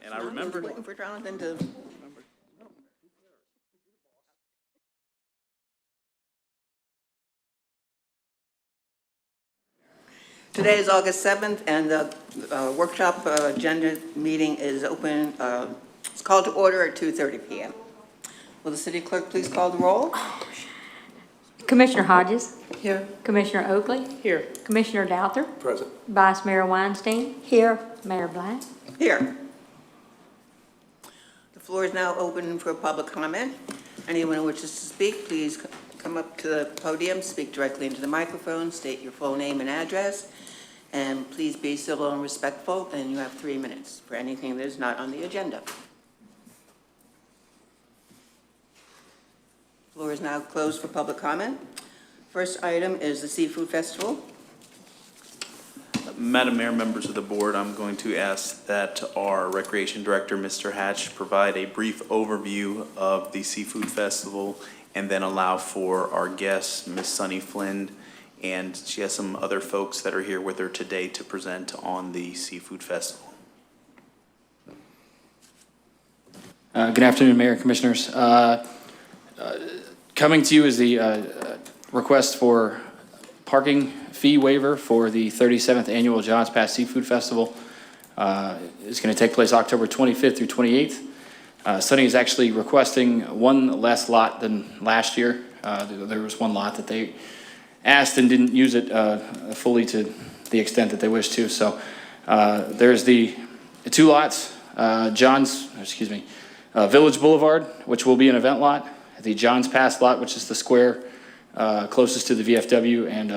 And I remembered. Waiting for Jonathan to. Today is August 7th, and the workshop agenda meeting is open. It's called to order at 2:30 p.m. Will the city clerk please call the roll? Commissioner Hodges. Here. Commissioner Oakley. Here. Commissioner Douther. Present. Vice Mayor Weinstein. Here. Mayor Black. Here. The floor is now open for public comment. Anyone who wishes to speak, please come up to the podium, speak directly into the microphone, state your full name and address, and please be civil and respectful, and you have 3 minutes for anything that is not on the agenda. Floor is now closed for public comment. First item is the Seafood Festival. Madam Mayor, members of the board, I'm going to ask that our Recreation Director, Mr. Hatch, provide a brief overview of the Seafood Festival and then allow for our guest, Ms. Sunny Flynn, and she has some other folks that are here with her today to present on the Seafood Festival. Good afternoon, Mayor and Commissioners. Coming to you is the request for parking fee waiver for the 37th Annual John's Pass Seafood Festival. It's going to take place October 25th through 28th. Sunny is actually requesting one less lot than last year. There was one lot that they asked and didn't use it fully to the extent that they wished to. So there's the two lots, Village Boulevard, which will be an event lot, the John's Pass lot, which is the square closest to the VFW, and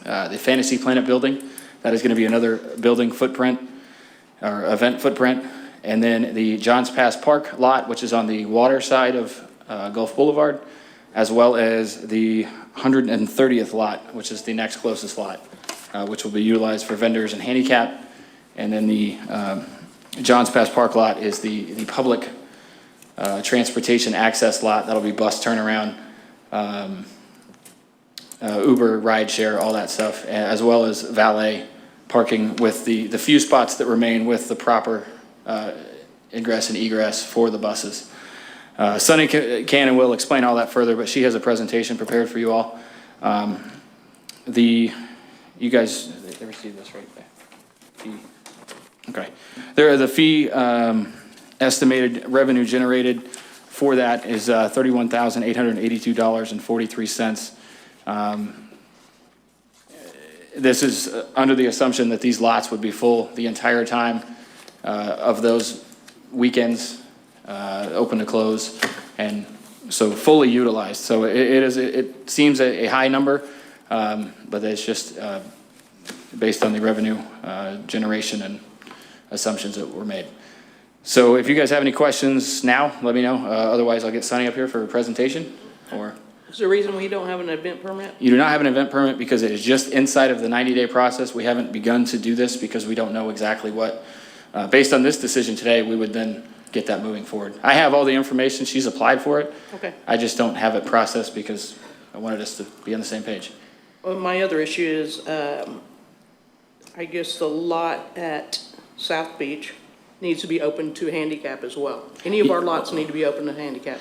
the Fantasy Planet building. That is going to be another building footprint or event footprint. And then the John's Pass Park lot, which is on the water side of Gulf Boulevard, as well as the 130th lot, which is the next closest lot, which will be utilized for vendors and handicap. And then the John's Pass Park lot is the public transportation access lot. That'll be bus turnaround, Uber, rideshare, all that stuff, as well as valet parking with the few spots that remain with the proper ingress and egress for the buses. Sunny can and will explain all that further, but she has a presentation prepared for you all. You guys, they received this right there. Okay. There, the fee estimated revenue generated for that is $31,882.43. This is under the assumption that these lots would be full the entire time of those weekends, open to close, and so fully utilized. So it seems a high number, but it's just based on the revenue generation and assumptions that were made. So if you guys have any questions now, let me know. Otherwise, I'll get Sunny up here for a presentation. Or is there a reason we don't have an event permit? you do not have an event permit because it is just inside of the 90-day process. We haven't begun to do this because we don't know exactly what. Based on this decision today, we would then get that moving forward. I have all the information. She's applied for it. Okay. I just don't have it processed because I wanted us to be on the same page. Well, my other issue is, I guess the lot at South Beach needs to be open to handicap as well. Any of our lots need to be open to handicap.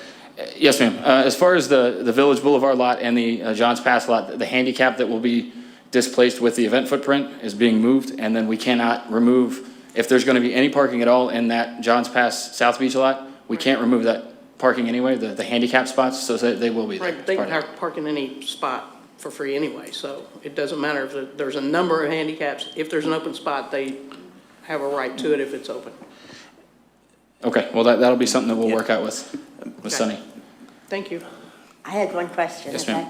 Yes, ma'am. As far as the Village Boulevard lot and the John's Pass lot, the handicap that will be displaced with the event footprint is being moved, and then we cannot remove, if there's going to be any parking at all in that John's Pass South Beach lot, we can't remove that parking anyway, the handicap spots, so they will be there. Right, they can park in any spot for free anyway, so it doesn't matter if there's a number of handicaps. If there's an open spot, they have a right to it if it's open. Okay, well, that'll be something that we'll work out with Sunny. Thank you. I had one question. Yes, ma'am.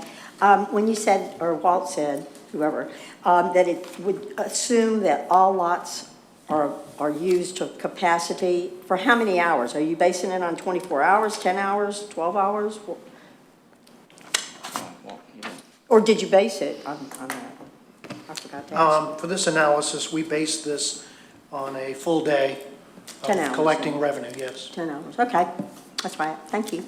When you said, or Walt said, whoever, that it would assume that all lots are used to capacity for how many hours? Are you basing it on 24 hours, 10 hours, 12 hours? Or did you base it on that? I forgot to ask. For this analysis, we based this on a full day 10 of hours, collecting yeah. revenue, yes. 10 hours, okay. That's right, thank you.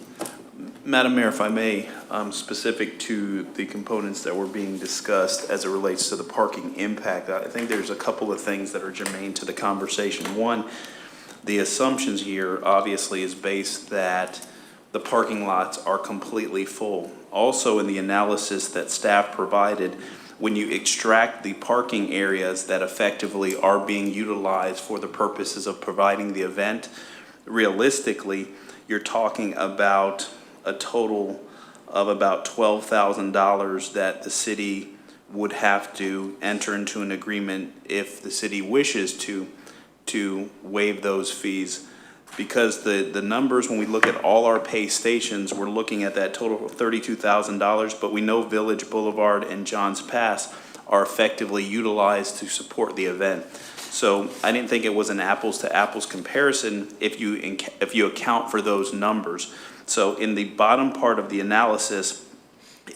Madam Mayor, if I may, specific to the components that were being discussed as it relates to the parking impact, I think there's a couple of things that are germane to the conversation. One, The assumptions here obviously is based that the parking lots are completely full. Also, in the analysis that staff provided, when you extract the parking areas that effectively are being utilized for the purposes of providing the event, realistically, you're talking about a total of about $12,000 that the city would have to enter into an agreement if the city wishes to waive those fees. Because the numbers, when we look at all our pay stations, we're looking at that total of $32,000, but we know Village Boulevard and Johns Pass are effectively utilized to support the event. So I didn't think it was an apples to apples comparison if you account for those numbers. So in the bottom part of the analysis,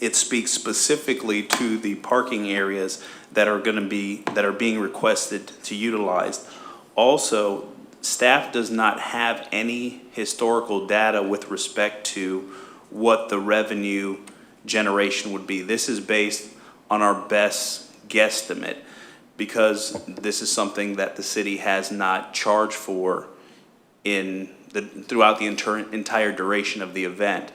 it speaks specifically to the parking areas that are being requested to utilize. Also, staff does not have any historical data with respect to what the revenue generation would be. This is based on our best guesstimate, because this is something that the city has not charged for throughout the entire duration of the event.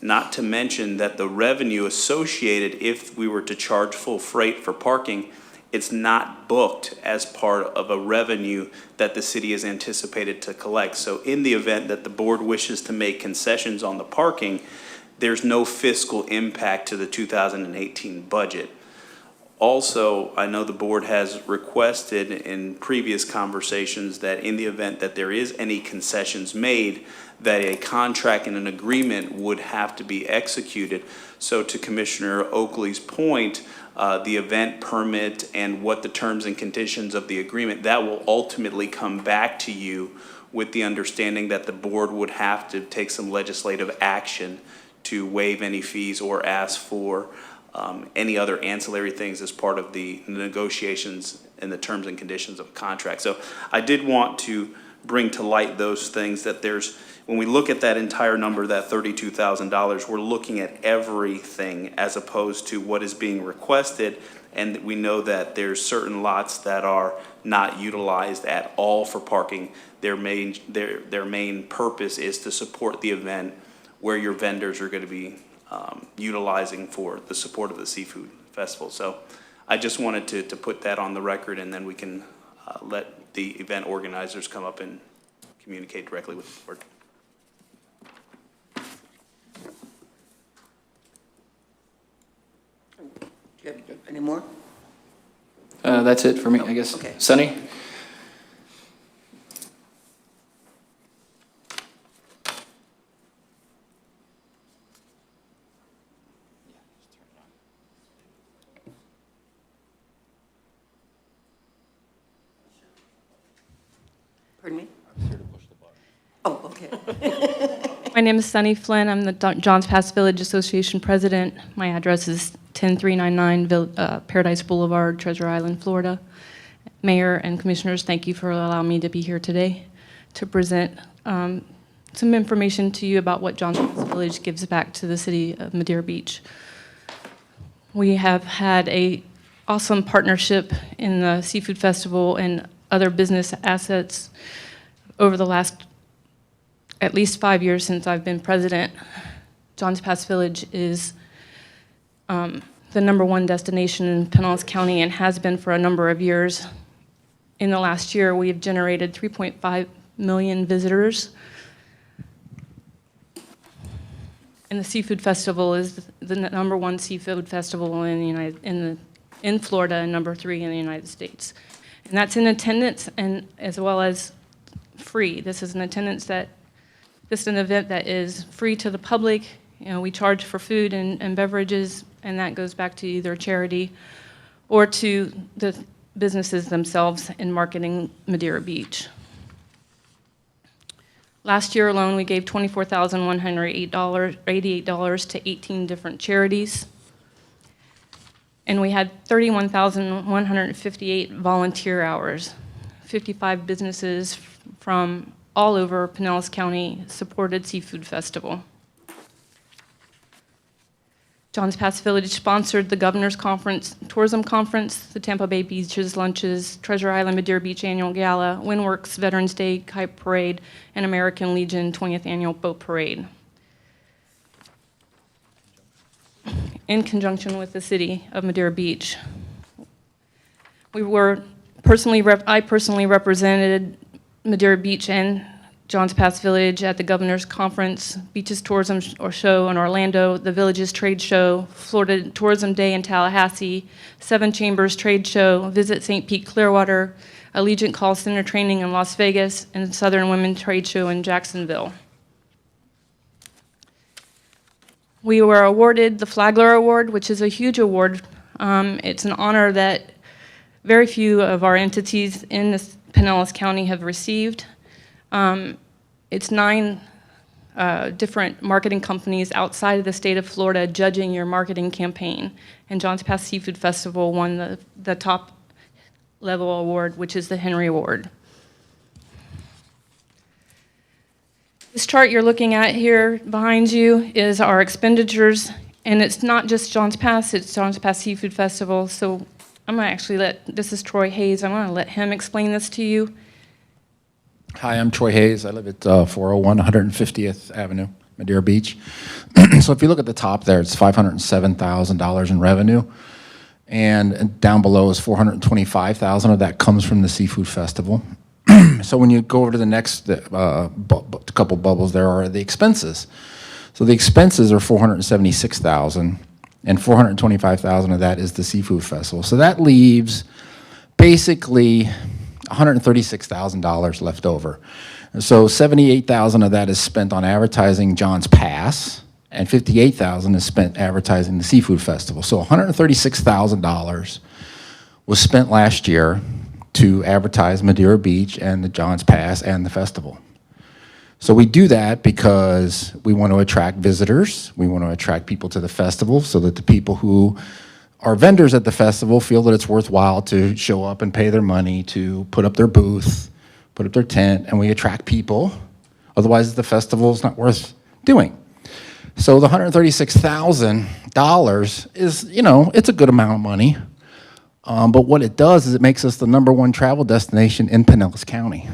Not to mention that the revenue associated, if we were to charge full freight for parking, it's not booked as part of a revenue that the city is anticipated to collect. So in the event that the board wishes to make concessions on the parking, there's no fiscal impact to the 2018 budget. Also, I know the board has requested in previous conversations that in the event that there is any concessions made, that a contract and an agreement would have to be executed. So to Commissioner Oakley's point, the event permit and what the terms and conditions of the agreement, that will ultimately come back to you with the understanding that the board would have to take some legislative action to waive any fees or ask for any other ancillary things as part of the negotiations and the terms and conditions of a contract. So I did want to bring to light those things, that when we look at that entire number, that $32,000, we're looking at everything as opposed to what is being requested. And we know that there's certain lots that are not utilized at all for parking. Their main purpose is to support the event where your vendors are going to be utilizing for the support of the seafood festival. So I just wanted to put that on the record, and then we can let the event organizers come up and communicate directly with the board. Do you have any more? That's it for me, I guess. Okay. Sunny? Pardon me? Oh, okay. My name is Sunny Flynn. I'm the Johns Pass Village Association president. My address is 10399 Paradise Boulevard, Treasure Island, Florida. Mayor and commissioners, thank you for allowing me to be here today to present some information to you about what Johns Pass Village gives back to the city of Madeira Beach. We have had an awesome partnership in the Seafood Festival and other business assets over the last at least 5 years since I've been president. Johns Pass Village is the #1 destination in Pinellas County and has been for a number of years. In the last year, we've generated 3.5 million visitors. And the Seafood Festival is the #1 seafood festival in Florida and #3 in the United States. And that's in attendance and as well as free. This is an event that is free to the public. You know, we charge for food and beverages, and that goes back to either charity or to the businesses themselves in marketing Madeira Beach. Last year alone, we gave $24,188 to 18 different charities. And we had 31,158 volunteer hours. 55 businesses from all over Pinellas County supported Seafood Festival. Johns Pass Village sponsored the Governor's Conference, Tourism Conference, the Tampa Bay Beaches Lunches, Treasure Island Madeira Beach Annual Gala, Windworks Veterans Day Kite Parade, and American Legion 20th Annual Boat Parade. In conjunction with the city of Madeira Beach. I personally represented Madeira Beach and Johns Pass Village at the Governor's Conference, Beaches Tourism Show in Orlando, the Villages Trade Show, Florida Tourism Day in Tallahassee, Seven Chambers Trade Show, Visit St. Pete Clearwater, Allegiant Call Center Training in Las Vegas, and Southern Women Trade Show in Jacksonville. We were awarded the Flagler Award, which is a huge award. It's an honor that very few of our entities in this Pinellas County have received. It's 9 different marketing companies outside of the state of Florida judging your marketing campaign. And Johns Pass Seafood Festival won the top level award, which is the Henry Award. This chart you're looking at here behind you is our expenditures, and it's not just Johns Pass, it's Johns Pass Seafood Festival. So I'm gonna actually this is Troy Hayes, I'm gonna let him explain this to you. Hi, I'm Troy Hayes. I live at 401 150th Avenue, Madeira Beach. So if you look at the top there, it's $507,000 in revenue. And down below is $425,000 of that comes from the Seafood Festival. So when you go over to the next couple bubbles, there are the expenses. So the expenses are $476,000, and $425,000 of that is the Seafood Festival. So that leaves basically $136,000 left over. So $78,000 of that is spent on advertising Johns Pass, and $58,000 is spent advertising the Seafood Festival. So $136,000 was spent last year to advertise Madeira Beach and the Johns Pass and the festival. So we do that because we want to attract visitors. We want to attract people to the festival so that the people who are vendors at the festival feel that it's worthwhile to show up and pay their money to put up their booth, put up their tent, and we attract people. Otherwise, the festival's not worth doing. So the $136,000 is, it's a good amount of money. But what it does is it makes us the #1 travel destination in Pinellas County.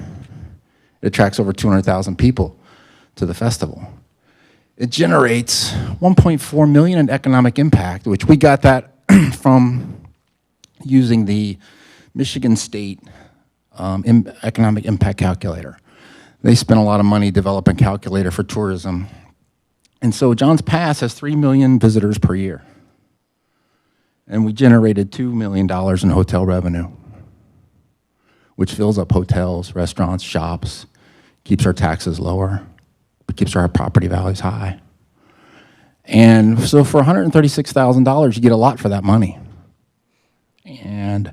It attracts over 200,000 people to the festival. It generates $1.4 million in economic impact, which we got that from using the Michigan State Economic Impact Calculator. They spent a lot of money developing a calculator for tourism. And so Johns Pass has 3 million visitors per year. And we generated $2 million in hotel revenue, which fills up hotels, restaurants, shops, keeps our taxes lower, but keeps our property values high. And so for $136,000, you get a lot for that money. And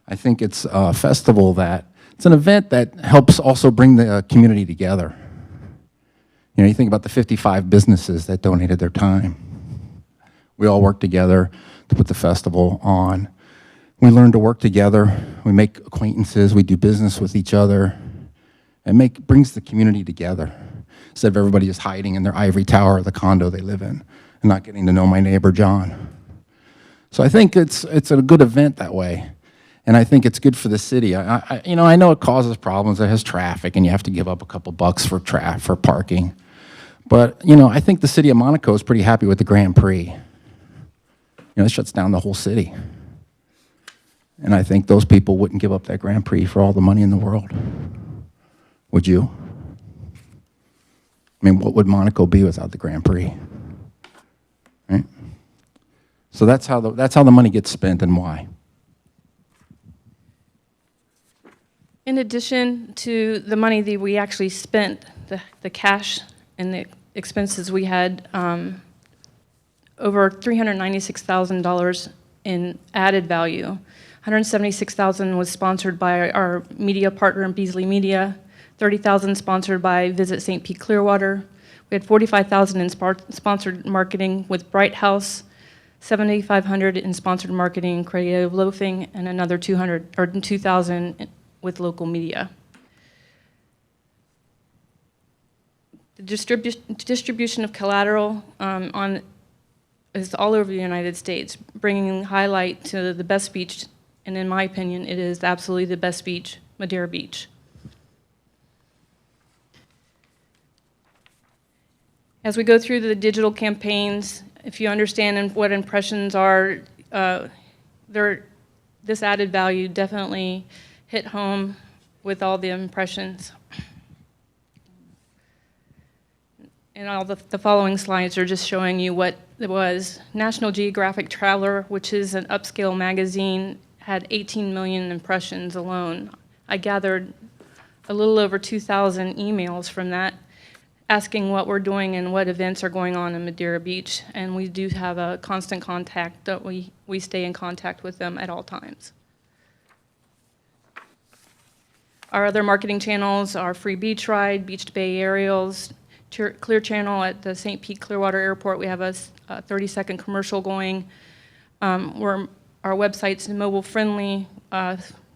I think it's a festival it's an event that helps also bring the community together. You think about the 55 businesses that donated their time. We all work together to put the festival on. We learn to work together. We make acquaintances. We do business with each other. And brings the community together instead of everybody just hiding in their ivory tower or the condo they live in and not getting to know my neighbor, John. So I think it's a good event that way. And I think it's good for the city. I know it causes problems. It has traffic, and you have to give up a couple bucks for parking. But, I think the city of Monaco is pretty happy with the Grand Prix. It shuts down the whole city. And I think those people wouldn't give up that Grand Prix for all the money in the world. Would you? What would Monaco be without the Grand Prix? Right? So that's how the money gets spent and why. In addition to the money that we actually spent, the cash and the expenses, we had over $396,000 in added value. $176,000 was sponsored by our media partner in Beasley Media, $30,000 sponsored by Visit St. Pete Clearwater. We had $45,000 in sponsored marketing with Bright House, $7,500 in sponsored marketing, Creative Loafing, and another $2,000 with local media. The distribution of collateral on is all over the United States, bringing highlight to the best beach, and in my opinion, it is absolutely the best beach, Madeira Beach. As we go through the digital campaigns, if you understand what impressions are, this added value definitely hit home with all the impressions. And all the following slides are just showing you what it was. National Geographic Traveler, which is an upscale magazine, had 18 million impressions alone. I gathered a little over 2,000 emails from that, asking what we're doing and what events are going on in Madeira Beach. And we do have a constant contact that we stay in contact with them at all times. Our other marketing channels are Free Beach Ride, Beach to Bay Aerials, Clear Channel at the St. Pete Clearwater Airport. We have a 30-second commercial going. Our website's mobile friendly.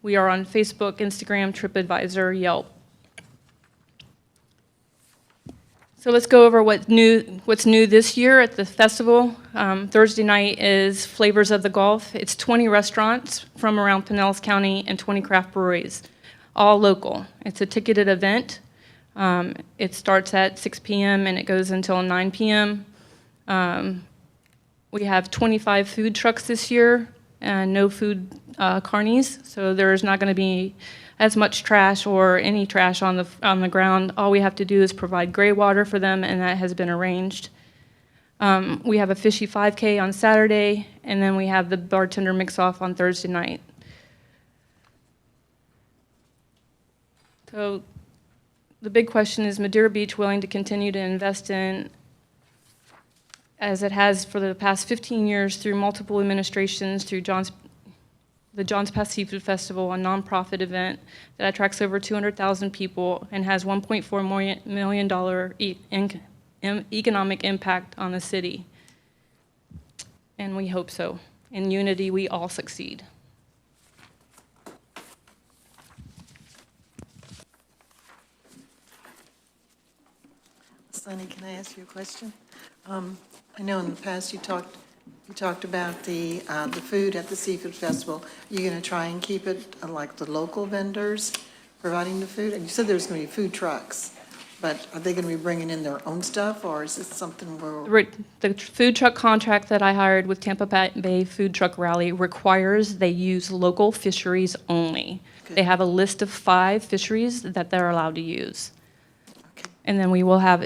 We are on Facebook, Instagram, TripAdvisor, Yelp. So let's go over what's new this year at the festival. Thursday night is Flavors of the Gulf. It's 20 restaurants from around Pinellas County and 20 craft breweries, all local. It's a ticketed event. It starts at 6 p.m. and it goes until 9 p.m. We have 25 food trucks this year and no food carnies, so there's not going to be as much trash or any trash on the ground. All we have to do is provide gray water for them, and that has been arranged. We have a fishy 5K on Saturday, and then we have the bartender mix-off on Thursday night. So the big question is Madeira Beach willing to continue to invest in, as it has for the past 15 years through multiple administrations, through the John's Pass Seafood Festival, a nonprofit event that attracts over 200,000 people and has $1.4 million economic impact on the city. And we hope so. In unity, we all succeed. Sonny, can I ask you a question? I know in the past you talked about the food at the seafood festival. Are you going to try and keep it like the local vendors providing the food? And you said there's going to be food trucks, but are they going to be bringing in their own stuff, or is this something where? The food truck contract that I hired with Tampa Bay Food Truck Rally requires they use local fisheries only. Okay. They have a list of 5 fisheries that they're allowed to use. Okay. And then we will have,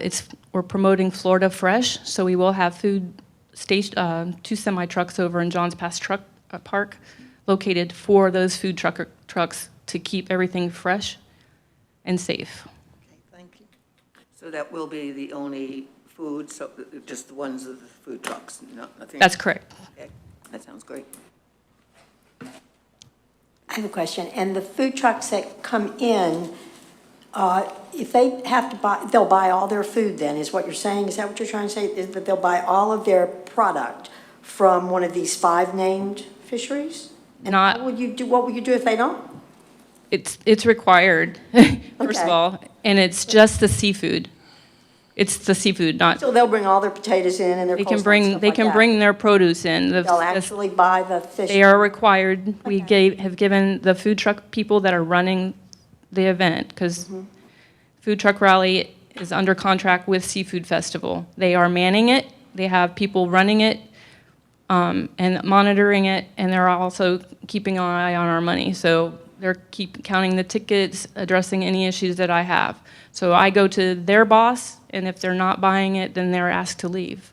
we're promoting Florida Fresh, so we will have food station, 2 semi-trucks over in John's Pass Truck Park located for those food trucks to keep everything fresh and safe. Okay, thank you. So that will be the only food, so just the ones of the food trucks, nothing? That's correct. Okay, that sounds great. I have a question. And the food trucks that come in, if they have to buy, they'll buy all their food then, is what you're saying? Is that what you're trying to say? Is that they'll buy all of their product from one of these 5 named fisheries? And Not- what would you do if they don't? It's required, first of Okay. all, and it's just the seafood. It's the seafood, not, So they'll bring all their potatoes in and their they coleslaw can and bring, stuff they like can that. bring their produce in. They'll actually buy the fish. They are required. We have given the food truck people that are running the event, because Food Truck Rally is under contract with Seafood Festival. They are manning it, they have people running it, and monitoring it, and they're also keeping an eye on our money. So they're keep counting the tickets, addressing any issues that I have. So I go to their boss, and if they're not buying it, then they're asked to leave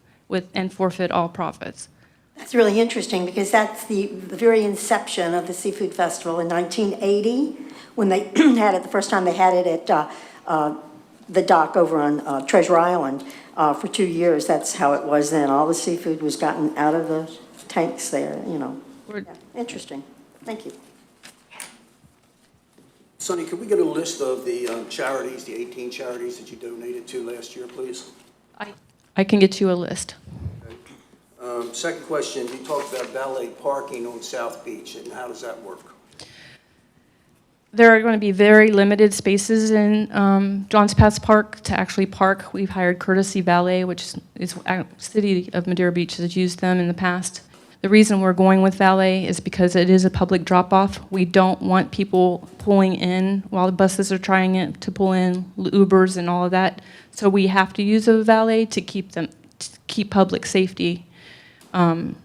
and forfeit all profits. That's really interesting, because that's the very inception of the Seafood Festival in 1980, when they had it, the first time they had it at the dock over on Treasure Island for 2 years. That's how it was then. All the seafood was gotten out of the tanks there, you know. We're- Yeah, interesting. Thank you. Sonny, could we get a list of the charities, the 18 charities that you donated to last year, please? I can get you a list. Second question, you talked about valet parking on South Beach, and how does that work? There are going to be very limited spaces in Johns Pass Park to actually park. We've hired Courtesy Valet, which is City of Madeira Beach has used them in the past. The reason we're going with valet is because it is a public drop-off. We don't want people pulling in while the buses are trying it to pull in, Ubers and all of that. So we have to use a valet to keep public safety. And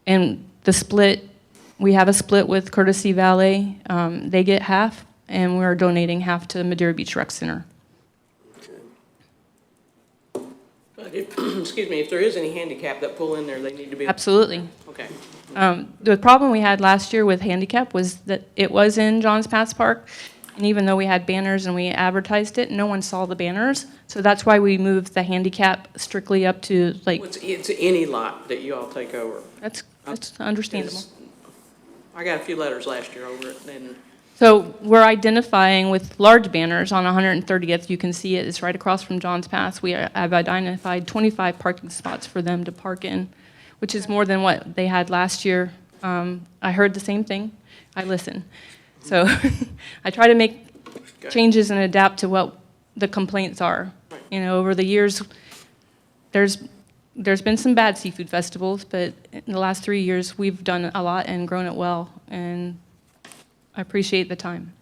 the split, we have a split with Courtesy Valet. They get half, and we're donating half to Madeira Beach Rec Center. But excuse me, if there is any handicap that pull in there, they need to be. Absolutely. Okay. The problem we had last year with handicap was that it was in Johns Pass Park, and even though we had banners and we advertised it, no one saw the banners. So that's why we moved the handicap strictly up to like. It's any lot that you all take over. That's understandable. I got a few letters last year over it, and So we're identifying with large banners on 130th. You can see it. It's right across from Johns Pass. We have identified 25 parking spots for them to park in, which is more than what they had last year. I heard the same thing. I listen. So I try to make changes and adapt to what the complaints are. You know, over the years, there's been some bad seafood festivals, but in the last 3 years, we've done a lot and grown it well, and I appreciate the time.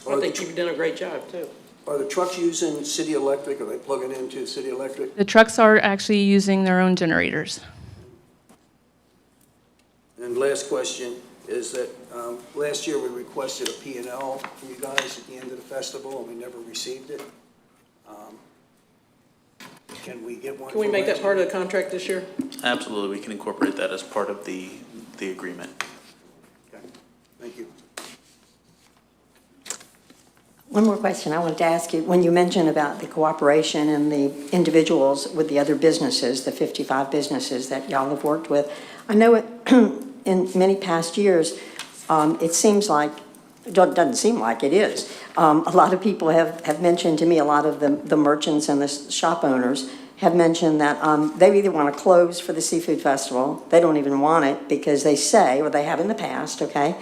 I think you've done a great job, too. Are the trucks using city electric? Are they plugging into city electric? The trucks are actually using their own generators. And last question is that last year we requested a P&L from you guys at the end of the festival, and we never received it. Can we get one? Can we make that part of the contract this year? Absolutely, we can incorporate that as part of the agreement. Okay, thank you. One more question I wanted to ask you. When you mentioned about the cooperation and the individuals with the other businesses, the 55 businesses that y'all have worked with, I know it, in many past years, it seems like, it doesn't seem like it is. A lot of people have mentioned to me, a lot of the merchants and the shop owners have mentioned that they either want to close for the seafood festival, they don't even want it because they say, or they have in the past, okay,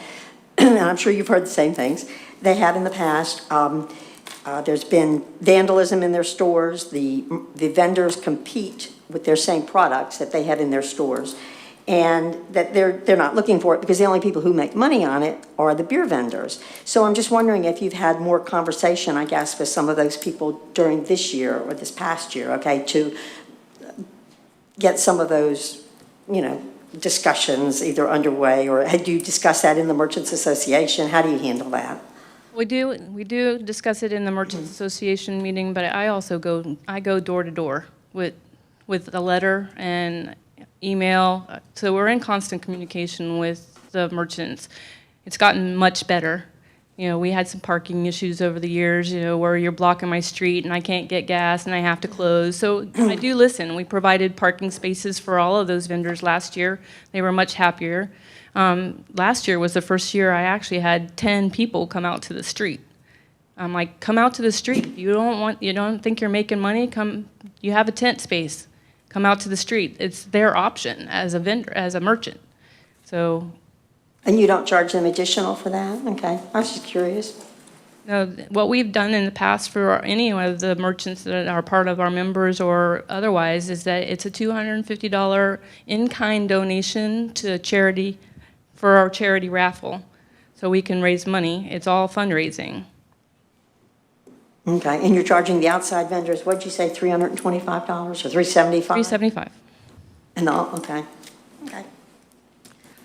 and I'm sure you've heard the same things, they have in the past, there's been vandalism in their stores, the vendors compete with their same products that they have in their stores, and that they're not looking for it because the only people who make money on it are the beer vendors. So I'm just wondering if you've had more conversation, I guess, with some of those people during this year or this past year, okay, to get some of those, you know, discussions either underway, or had you discussed that in the Merchants Association? How do you handle that? We do discuss it in the Merchants Association meeting, but I also go door to door with a letter and email. So we're in constant communication with the merchants. It's gotten much better. You know, we had some parking issues over the years, you know, where you're blocking my street and I can't get gas and I have to close. So I do listen. We provided parking spaces for all of those vendors last year. They were much happier. Last year was the first year I actually had 10 people come out to the street. I'm like, come out to the street. You don't think you're making money? Come, you have a tent space. Come out to the street. It's their option as a vendor, as a merchant. So. And you don't charge them additional for that? Okay, I was just curious. No, what we've done in the past for any of the merchants that are part of our members or otherwise is that it's a $250 in-kind donation to charity for our charity raffle, so we can raise money. It's all fundraising. Okay, and you're charging the outside vendors, what'd you say, $325 or $375? $375. And all, okay. Okay.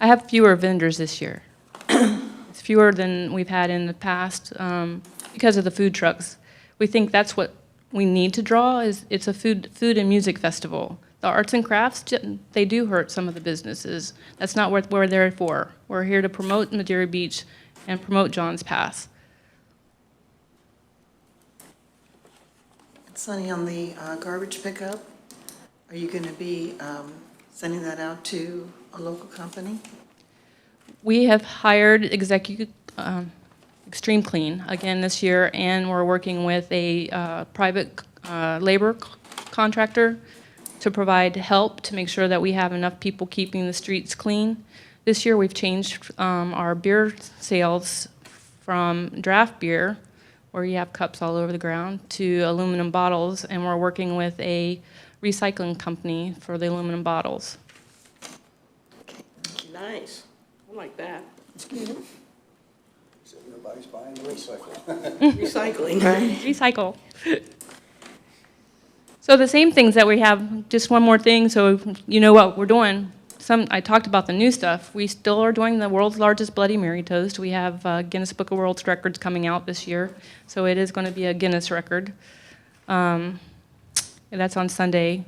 I have fewer vendors this year. It's fewer than we've had in the past because of the food trucks. We think that's what we need to draw. It's a food and music festival. The arts and crafts, they do hurt some of the businesses. That's not what we're there for. We're here to promote Madeira Beach and promote Johns Pass. Sonny, on the garbage pickup, are you going to be sending that out to a local company? We have hired Extreme Clean again this year, and we're working with a private labor contractor to provide help to make sure that we have enough people keeping the streets clean. This year we've changed our beer sales from draft beer, where you have cups all over the ground, to aluminum bottles, and we're working with a recycling company for the aluminum bottles. Nice. I like that. So nobody's buying the recycle. Recycling. Recycle. So the same things that we have, just one more thing, so you know what we're doing. I talked about the new stuff. We still are doing the world's largest Bloody Mary toast. We have Guinness Book of World Records coming out this year, so it is going to be a Guinness record. And that's on Sunday.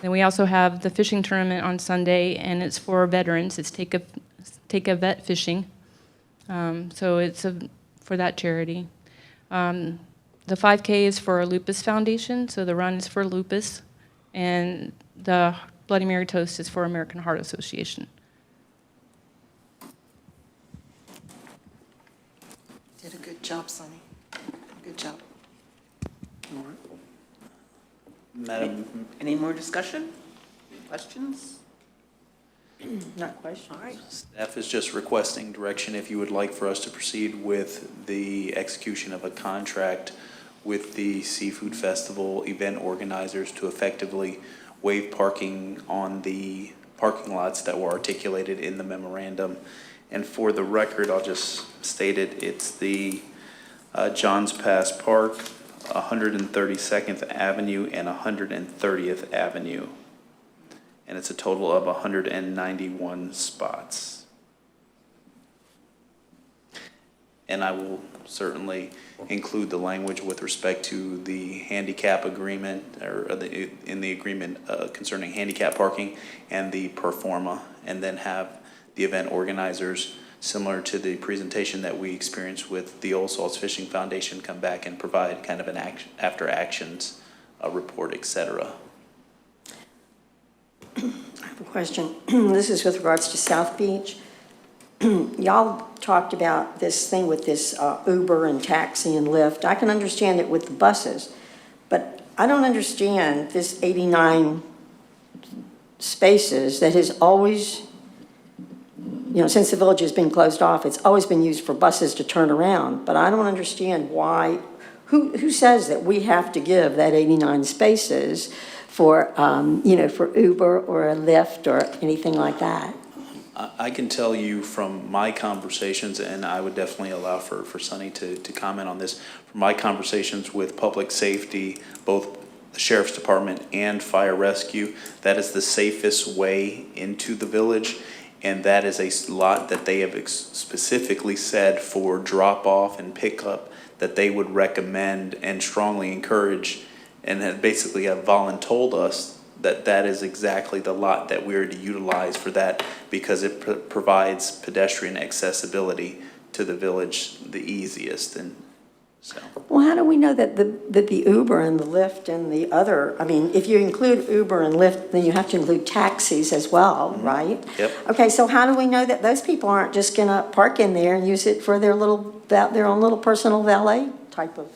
Then we also have the fishing tournament on Sunday, and it's for veterans. It's Take a Vet Fishing. So it's for that charity. The 5K is for Lupus Foundation, so the run is for lupus, and the Bloody Mary Toast is for American Heart Association. Did a good job, Sonny. Good job. Madam, Any more discussion? Questions? Not question. All right. staff is just requesting direction if you would like for us to proceed with the execution of a contract with the Seafood Festival event organizers to effectively waive parking on the parking lots that were articulated in the memorandum. And for the record, I'll just state it, it's the Johns Pass Park, 132nd Avenue and 130th Avenue. And it's a total of 191 spots. And I will certainly include the language with respect to the handicap agreement, or in the agreement concerning handicap parking and the performa, and then have the event organizers, similar to the presentation that we experienced with the Old Salts Fishing Foundation, come back and provide kind of an after actions report, et cetera. I have a question. This is with regards to South Beach. Y'all talked about this thing with this Uber and taxi and Lyft. I can understand it with the buses, but I don't understand this 89 spaces that has always, since the village has been closed off, it's always been used for buses to turn around. But I don't understand why, who says that we have to give that 89 spaces for, for Uber or a Lyft or anything like that? I can tell you from my conversations, and I would definitely allow for Sunny to comment on this, from my conversations with public safety, both the Sheriff's Department and Fire Rescue, that is the safest way into the village, and that is a lot that they have specifically said for drop-off and pickup that they would recommend and strongly encourage, and have basically have voluntold us that that is exactly the lot that we're to utilize for that, because it provides pedestrian accessibility to the village the easiest. And so, Well, how do we know that the Uber and the Lyft and the other, if you include Uber and Lyft, then you have to include taxis as well, right? Yep. Okay, so how do we know that those people aren't just gonna park in there and use it for their own little personal valet type of,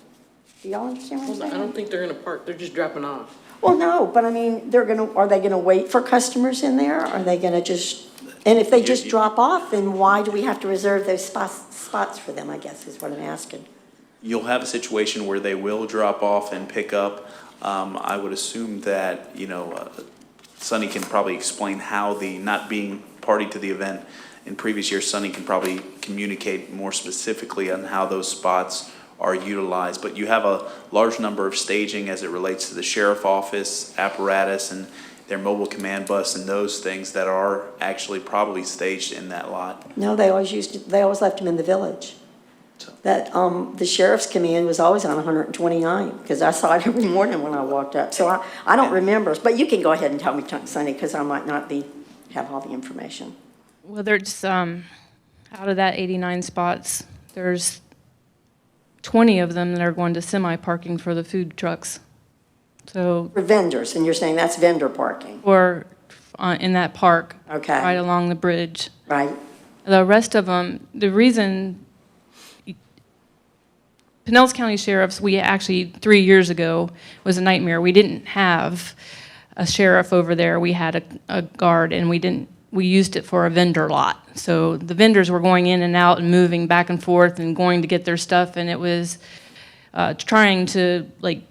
do y'all understand what I'm Well, I saying? don't think they're gonna park, they're just dropping off. Well, no, but are they gonna wait for customers in there? Are they gonna just, and if they just drop off, then why do we have to reserve those spots for them, I guess, is what I'm asking. you'll have a situation where they will drop off and pick up. I would assume that, Sunny can probably explain how not being party to the event in previous years, Sunny can probably communicate more specifically on how those spots are utilized. But you have a large number of staging as it relates to the sheriff office apparatus and their mobile command bus and those things that are actually probably staged in that lot. No, they always left them in the village. So- That, the sheriff's command was always on 129, because I saw it every morning when I walked up. So I don't remember, but you can go ahead and tell me, Sonny, because I might not have all the information. Well, there's, out of that 89 spots, there's 20 of them that are going to semi-parking for the food trucks. So, For vendors, and you're saying that's vendor parking, or in that park, Okay. right along the bridge. right? The rest of them, the reason, Pinellas County Sheriffs, we actually, 3 years ago, was a nightmare. We didn't have a sheriff over there. We had a guard, and we didn't we used it for a vendor lot. So the vendors were going in and out and moving back and forth and going to get their stuff, and it was trying to, like,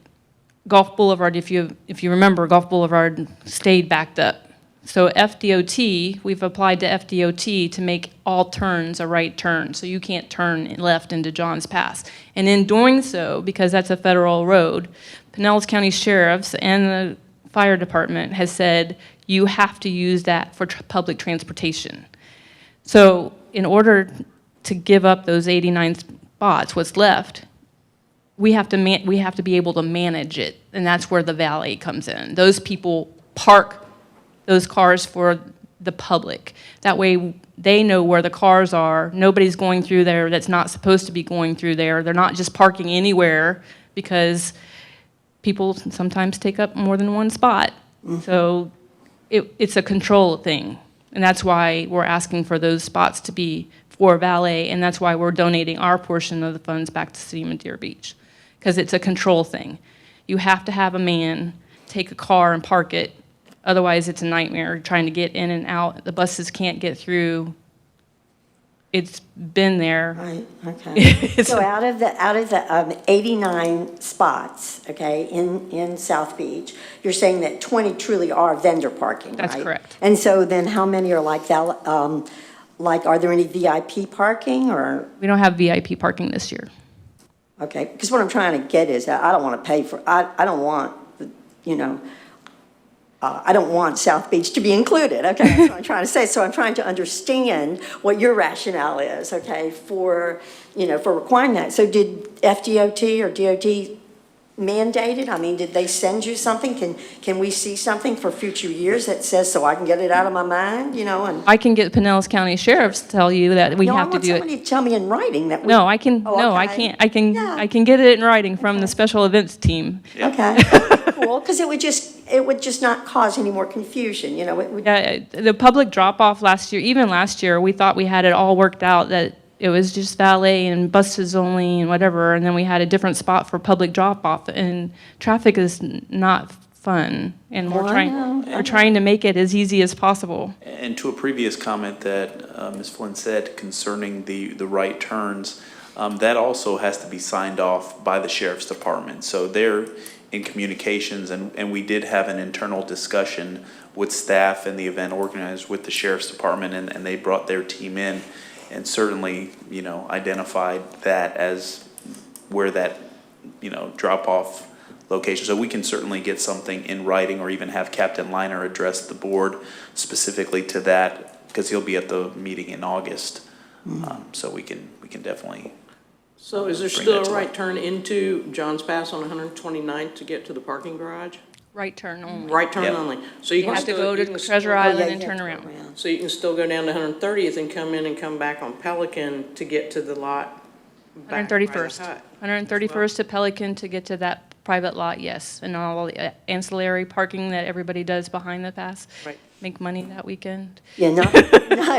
Gulf Boulevard, if you remember, Gulf Boulevard stayed backed up. So FDOT, we've applied to FDOT to make all turns a right turn, so you can't turn left into Johns Pass. And in doing so, because that's a federal road, Pinellas County Sheriff's and the fire department has said you have to use that for public transportation. So in order to give up those 89 spots, what's left, we have to be able to manage it, and that's where the valet comes in. Those people park those cars for the public. That way they know where the cars are. Nobody's going through there that's not supposed to be going through there. They're not just parking anywhere because people sometimes take up more than one spot. So it's a control thing, and that's why we're asking for those spots to be for valet, and that's why we're donating our portion of the funds back to City of Madeira Beach, because it's a control thing. You have to have a man take a car and park it. Otherwise, it's a nightmare trying to get in and out. The buses can't get through. It's been there. Right, okay. So out of the 89 spots, okay, in South Beach, you're saying that 20 truly are vendor parking, right? That's correct. And so then how many are like that, like, are there any VIP parking, or? We don't have VIP parking this year. Okay, because what I'm trying to get is that I don't want to pay for, I don't want, you know, I don't want South Beach to be included, okay? That's what I'm trying to say. So I'm trying to understand what your rationale is, okay, for, you know, for requiring that. So did FDOT or DOT mandate it? I mean, did they send you something? Can we see something for future years that says, so I can get it out of my mind, you know? And I can get Pinellas County Sheriff's to tell you that we have to do No, I it. want somebody to tell me in writing that we. No, I can, Oh, no, I okay. can't, Yeah. I can get it in writing from the special events team. Okay, cool, because it would just not cause any more confusion, you know, it would. Yeah, the public drop-off last year, even last year, we thought we had it all worked out, that it was just valet and buses only and whatever, and then we had a different spot for public drop-off, and traffic is not fun, and Oh, I know. we're trying to make it as easy as possible. And to a previous comment that Ms. Flynn said concerning the right turns, that also has to be signed off by the Sheriff's Department. So they're in communications, and we did have an internal discussion with staff and the event organizers with the Sheriff's Department, and they brought their team in and certainly, you know, identified that as where that, you know, drop-off location. So we can certainly get something in writing or even have Captain Liner address the board specifically to that, because he'll be at the meeting in August. So we can definitely. So is there Bring still that a to right light. turn into Johns Pass on 129th to get to the parking garage? Right turn only. Right turn Yep. only? So You can have to still- go you to can Treasure still- Island Yeah, and you turn have to around. go So you can still go down to 130th and come in and come back on Pelican to get to the lot back by the 131st. hut. 131st to Pelican to get to that private lot, yes, and all the ancillary parking that everybody does behind the pass. Right. Make money that weekend. Yeah,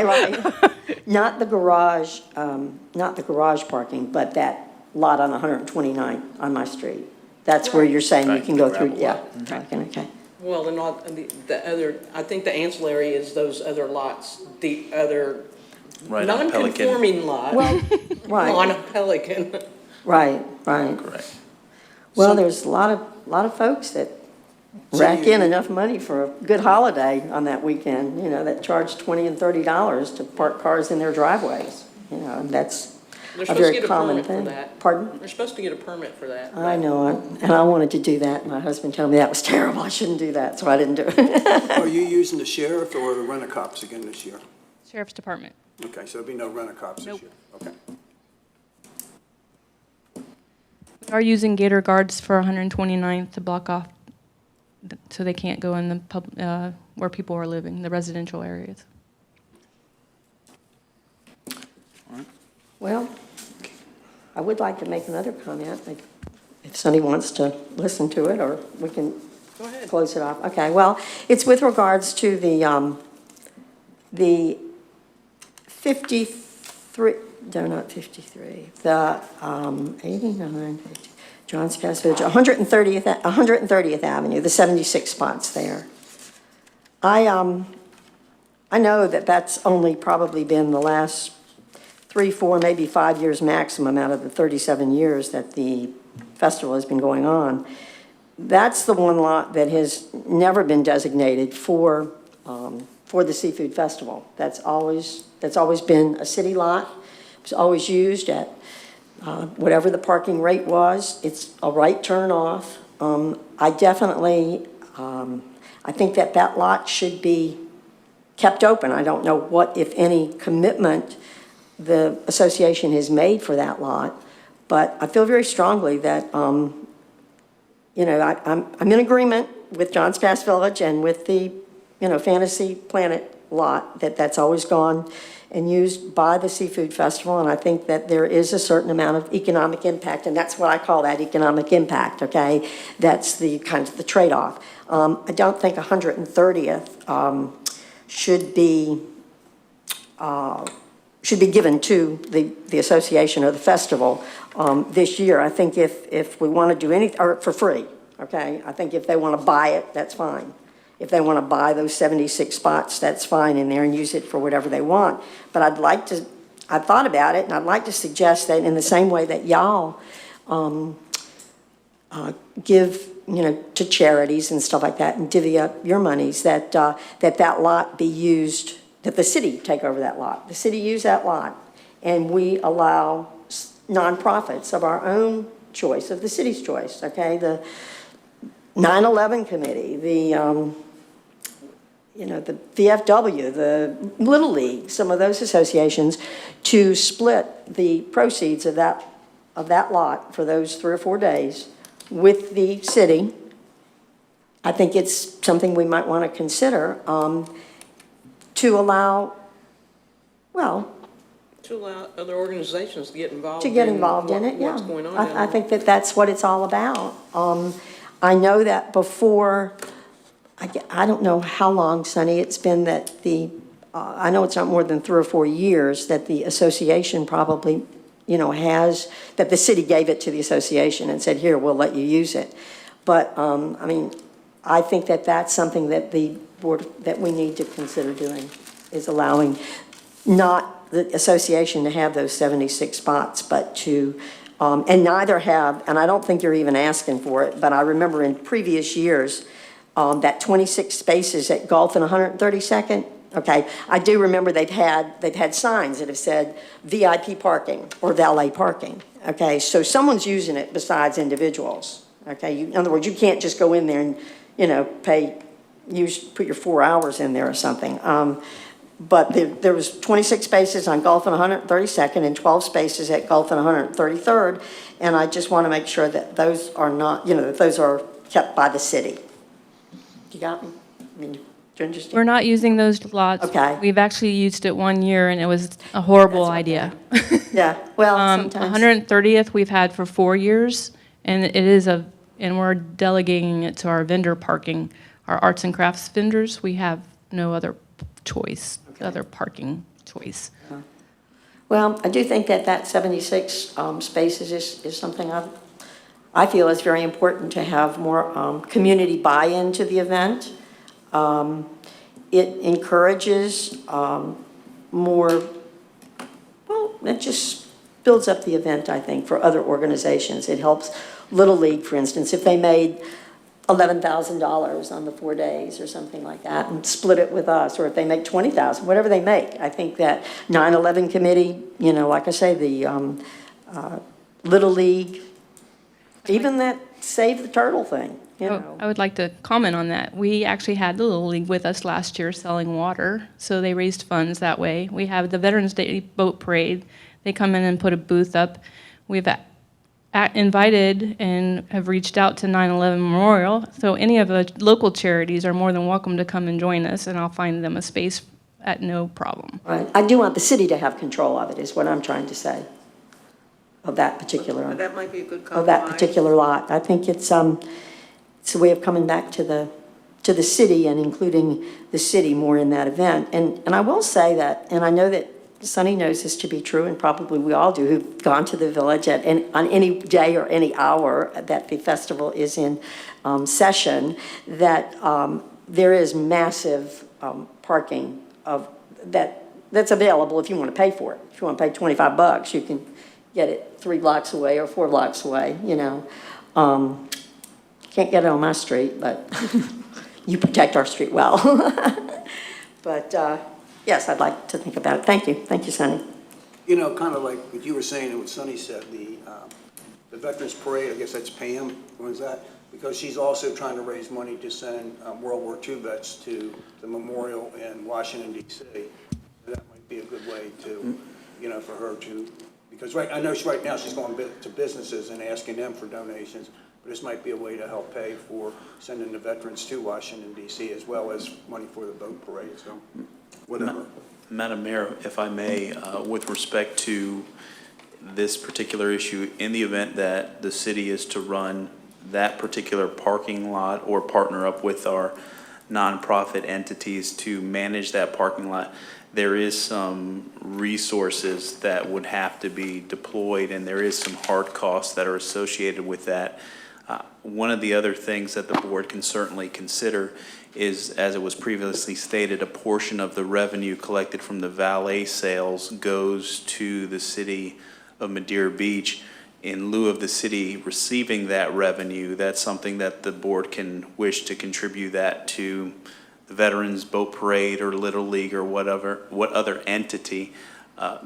right. Not the garage, not the garage parking, but that lot on 129 on my street. That's where you're saying you Right, can the go through, gravel yeah. lot. Parking, okay. Well, and all, the other, I think the ancillary is those other lots, the other Right on Pelican. non-conforming lot Right, on a Pelican. right. Correct. Well, there's a lot of folks that rack in enough money for a good holiday on that weekend, you know, that charge $20 and $30 to park cars in their driveways, you know, and that's They're a supposed to very get a common permit for thing. that. Pardon? They're supposed to get a permit for that. I know it, and I wanted to do that. My husband told me that was terrible. I shouldn't do that, so I didn't do it. Are you using the sheriff or the rent-a-cops again this year? Sheriff's Department. Okay, so there'll be no rent-a-cops this Nope. year? Okay. We are using Gator Guards for 129th to block off, so they can't go in the where people are living, the residential areas. Well, I would like to make another comment, like, if somebody wants to listen to it, or we can Go ahead. close it off. Okay, well, it's with regards to the 53, no, not 53, the 89, 50, Johns Pass Village, 130th Avenue, the 76 spots there. I I know that that's only probably been the last 3, 4, maybe 5 years maximum out of the 37 years that the festival has been going on. That's the one lot that has never been designated for the seafood festival. That's always been a city lot. It's always used at whatever the parking rate was. It's a right turn off. I definitely, I think that that lot should be kept open. I don't know what, if any, commitment the association has made for that lot, but I feel very strongly that, you know, I'm in agreement with John's Pass Village and with the, you know, Fantasy Planet lot, that's always gone and used by the Seafood Festival, and I think that there is a certain amount of economic impact, and that's what I call that economic impact, okay? That's the kind of the trade-off. I don't think 130th should be given to the association or the festival this year. I think if we want to do anything, or for free, okay? I think if they want to buy it, that's fine. If they want to buy those 76 spots, that's fine in there and use it for whatever they want. But I've thought about it, and I'd like to suggest that in the same way that y'all give, you know, to charities and stuff like that and divvy up your monies, that that lot be used, that the city take over that lot. The city use that lot, and we allow nonprofits of our own choice, of the city's choice, okay? The 9/11 committee, the, you know, the VFW, the Little League, some of those associations, to split the proceeds of that lot for those 3 or 4 days with the city. I think it's something we might want to consider to allow, well, To allow other organizations to get involved. to get involved in it, yeah. What's going on. I think that that's what it's all about. I know that before, I don't know how long, Sonny, it's been that I know it's not more than 3 or 4 years that the association probably, you know, that the city gave it to the association and said, here, we'll let you use it. But, I mean, I think that that's something that the board, that we need to consider doing, is allowing not the association to have those 76 spots, but to, and neither have, and I don't think you're even asking for it, but I remember in previous years, that 26 spaces at Gulf and 132nd, okay, I do remember they've had signs that have said VIP parking or valet parking, okay? So someone's using it besides individuals, okay? In other words, you can't just go in there and, you know, put your 4 hours in there or something. But there was 26 spaces on Gulf and 132nd and 12 spaces at Gulf and 133rd, and I just want to make sure that those are not, you know, that those are kept by the city. You got me? I mean, do you understand? We're not using those lots. Okay. We've actually used it 1 year, and it was a horrible That's idea. Yeah, well, sometimes. 130th we've had for 4 years, and it is and we're delegating it to our vendor parking, our arts and crafts vendors. We have no other choice, other parking choice. Well, I do think that 76 spaces is something I feel is very important to have more community buy-in to the event. It encourages more, well, it just builds up the event, I think, for other organizations. It helps Little League, for instance, if they made $11,000 on the 4 days or something like that and split it with us, or if they make $20,000, whatever they make. I think that 9/11 committee, you know, like I say, the Little League, even that Save the Turtle thing, you know. I would like to comment on that. We actually had the Little League with us last year selling water, so they raised funds that way. We have the Veterans Day Boat Parade. They come in and put a booth up. We've invited and have reached out to 9/11 Memorial, so any of the local charities are more than welcome to come and join us, and I'll find them a space at no problem. Right. I do want the city to have control of it, is what I'm trying to say, of that particular, That might be a good of compromise. that particular lot. I think it's a way of coming back to the city and including the city more in that event. And I will say that, and I know that Sonny knows this to be true, and probably we all do, who've gone to the village on any day or any hour that the festival is in session, that there is massive parking that's available if you want to pay for it. If you want to pay $25, you can get it 3 blocks away or 4 blocks away, you know. Can't get it on my street, but you protect our street well. But, yes, I'd like to think about it. Thank you. Thank you, Sonny. You know, kind of like what you were saying and what Sonny said, the Veterans Parade, I guess that's Pam, runs that, because she's also trying to raise money to send World War II vets to the memorial in Washington DC. That might be a good way to, you know, for her to, because I know right now she's going to businesses and asking them for donations, but this might be a way to help pay for sending the veterans to Washington DC as well as money for the boat parade, so whatever. Madam Mayor, if I may, with respect to this particular issue, in the event that the city is to run that particular parking lot or partner up with our nonprofit entities to manage that parking lot, there is some resources that would have to be deployed, and there is some hard costs that are associated with that. One of the other things that the board can certainly consider is, as it was previously stated, a portion of the revenue collected from the valet sales goes to the city of Madeira Beach. In lieu of the city receiving that revenue, that's something that the board can wish to contribute that to the Veterans Boat Parade or Little League or what other entity.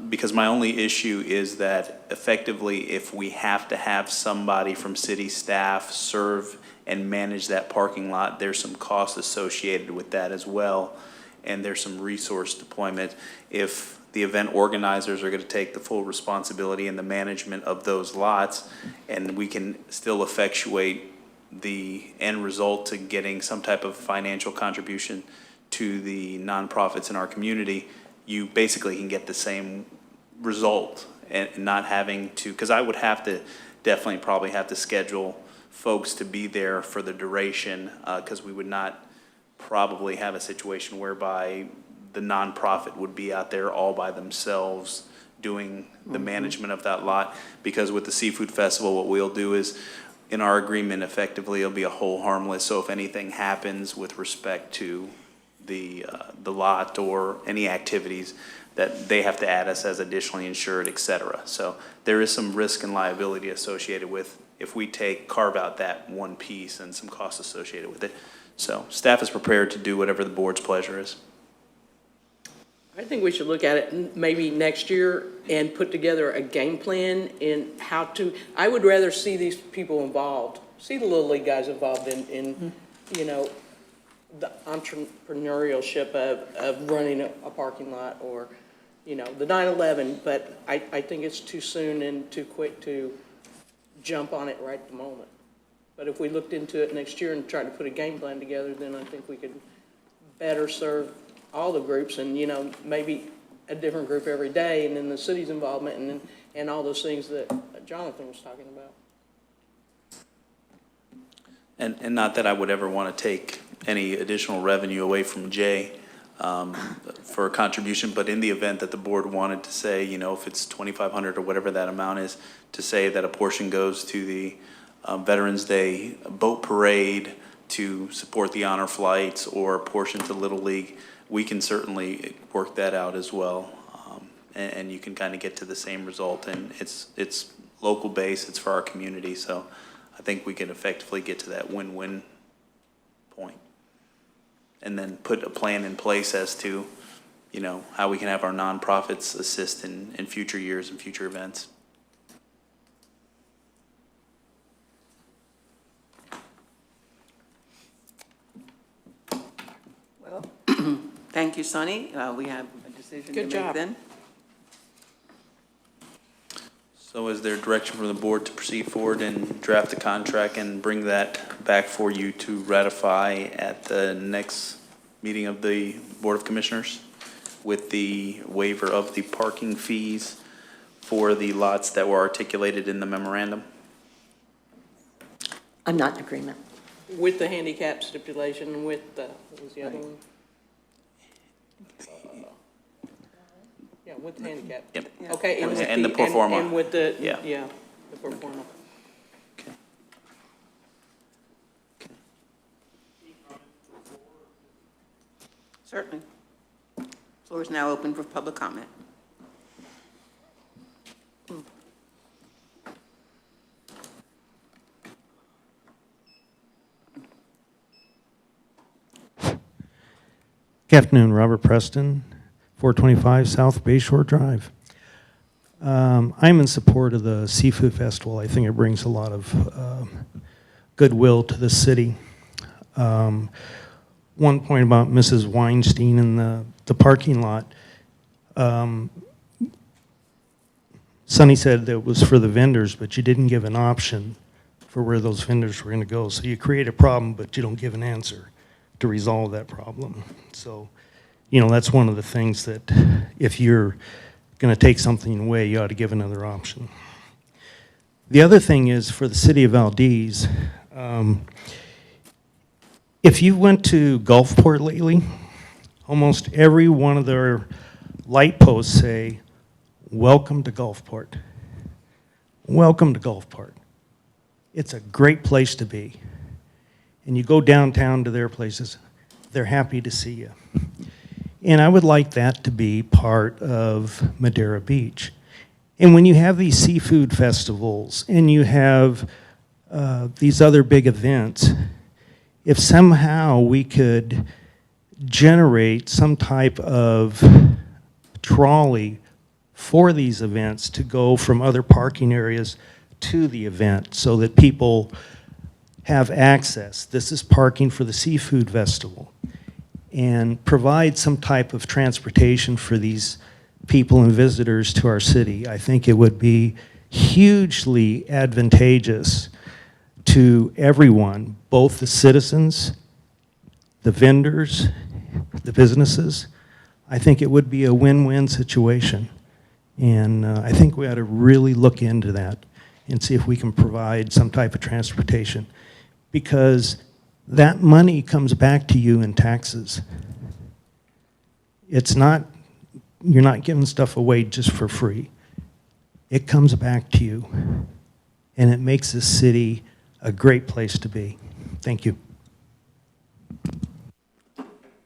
Because my only issue is that effectively, if we have to have somebody from city staff serve and manage that parking lot, there's some costs associated with that as well, and there's some resource deployment. If the event organizers are going to take the full responsibility and the management of those lots, and we can still effectuate the end result to getting some type of financial contribution to the nonprofits in our community, you basically can get the same result and not having to, because I would have to definitely probably have to schedule folks to be there for the duration, because we would not probably have a situation whereby the nonprofit would be out there all by themselves doing the management of that lot. Because with the Seafood Festival, what we'll do is, in our agreement, effectively, it'll be a hold harmless. So if anything happens with respect to the lot or any activities, that they have to add us as additionally insured, et cetera. So there is some risk and liability associated with if we carve out that one piece and some costs associated with it. So staff is prepared to do whatever the board's pleasure is. I think we should look at it maybe next year and put together a game plan in how to, I would rather see these people involved, see the Little League guys involved in you know, the entrepreneurship of running a parking lot, or, you know, the 9/11, but I think it's too soon and too quick to jump on it right at the moment. But if we looked into it next year and tried to put a game plan together, then I think we could better serve all the groups, and, you know, maybe a different group every day, and then the city's involvement, and all those things that Jonathan was talking about. And not that I would ever want to take any additional revenue away from Jay for a contribution, but in the event that the board wanted to say, you know, if it's $2,500 or whatever that amount is, to say that a portion goes to the Veterans Day Boat Parade to support the honor flights, or a portion to Little League, we can certainly work that out as well. And you can kind of get to the same result, and it's local base, it's for our community, so I think we can effectively get to that win-win point. And then put a plan in place as to, you know, how we can have our nonprofits assist in future years and future events. Well, thank you, Sonny. We have a decision to Good make job. then. So is there direction from the board to proceed forward and draft a contract and bring that back for you to ratify at the next meeting of the Board of Commissioners with the waiver of the parking fees for the lots that were articulated in the memorandum? I'm not in agreement. With the handicap stipulation, with the, what was the other one? Yeah, with the handicap. Yep. Okay. And the pro forma. And with the, Yeah. yeah, the pro forma. Okay. Certainly. Floor is now open for public comment. Good afternoon, Robert Preston, 425 South Bayshore Drive. I'm in support of the Seafood Festival. I think it brings a lot of goodwill to the city. One point about Mrs. Weinstein and the parking lot. Sonny said that it was for the vendors, but you didn't give an option for where those vendors were going to go. So you create a problem, but you don't give an answer to resolve that problem. So, you know, that's one of the things that if you're going to take something away, you ought to give another option. The other thing is for the city of Valdez, if you went to Gulfport lately, almost every one of their light posts say, "Welcome to Gulfport. Welcome to Gulfport. It's a great place to be." And you go downtown to their places, they're happy to see you. And I would like that to be part of Madeira Beach. And when you have these seafood festivals and you have these other big events, if somehow we could generate some type of trolley for these events to go from other parking areas to the event so that people have access. This is parking for the seafood festival. And provide some type of transportation for these people and visitors to our city. I think it would be hugely advantageous to everyone, both the citizens, the vendors, the businesses. I think it would be a win-win situation. And I think we ought to really look into that and see if we can provide some type of transportation. Because that money comes back to you in taxes. It's not, you're not giving stuff away just for free. It comes back to you, and it makes this city a great place to be. Thank you.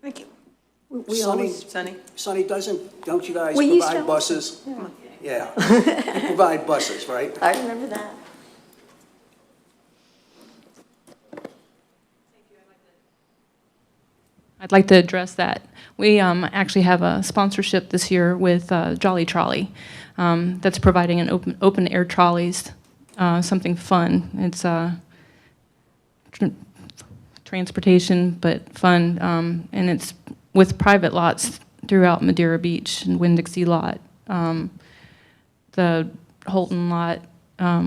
Thank you. We Sonny, always, Sonny, don't you guys We used to- provide buses? Yeah, you provide buses, right? I remember that. I'd like to address that. We actually have a sponsorship this year with Jolly Trolley that's providing an open air trolleys, something fun. It's transportation, but fun, and it's with private lots throughout Madeira Beach and Winn-Dixie lot, the Holton lot.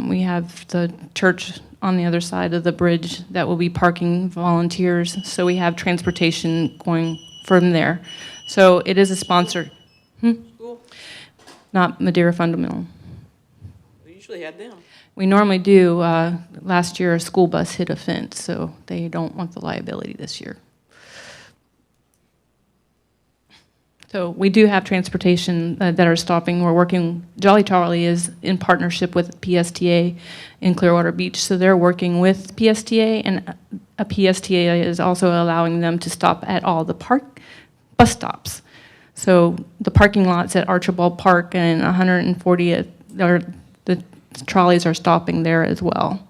We have the church on the other side of the bridge that will be parking volunteers. So we have transportation going from there. So it is a sponsor. School, Not Madeira Fundamental. we usually had them. We normally do. Last year, a school bus hit a fence, so they don't want the liability this year. So we do have transportation that are stopping. We're working, Jolly Trolley is in partnership with PSTA in Clearwater Beach. So they're working with PSTA, and a PSTA is also allowing them to stop at all the bus stops. So the parking lots at Archibald Park and 140th, the trolleys are stopping there as well.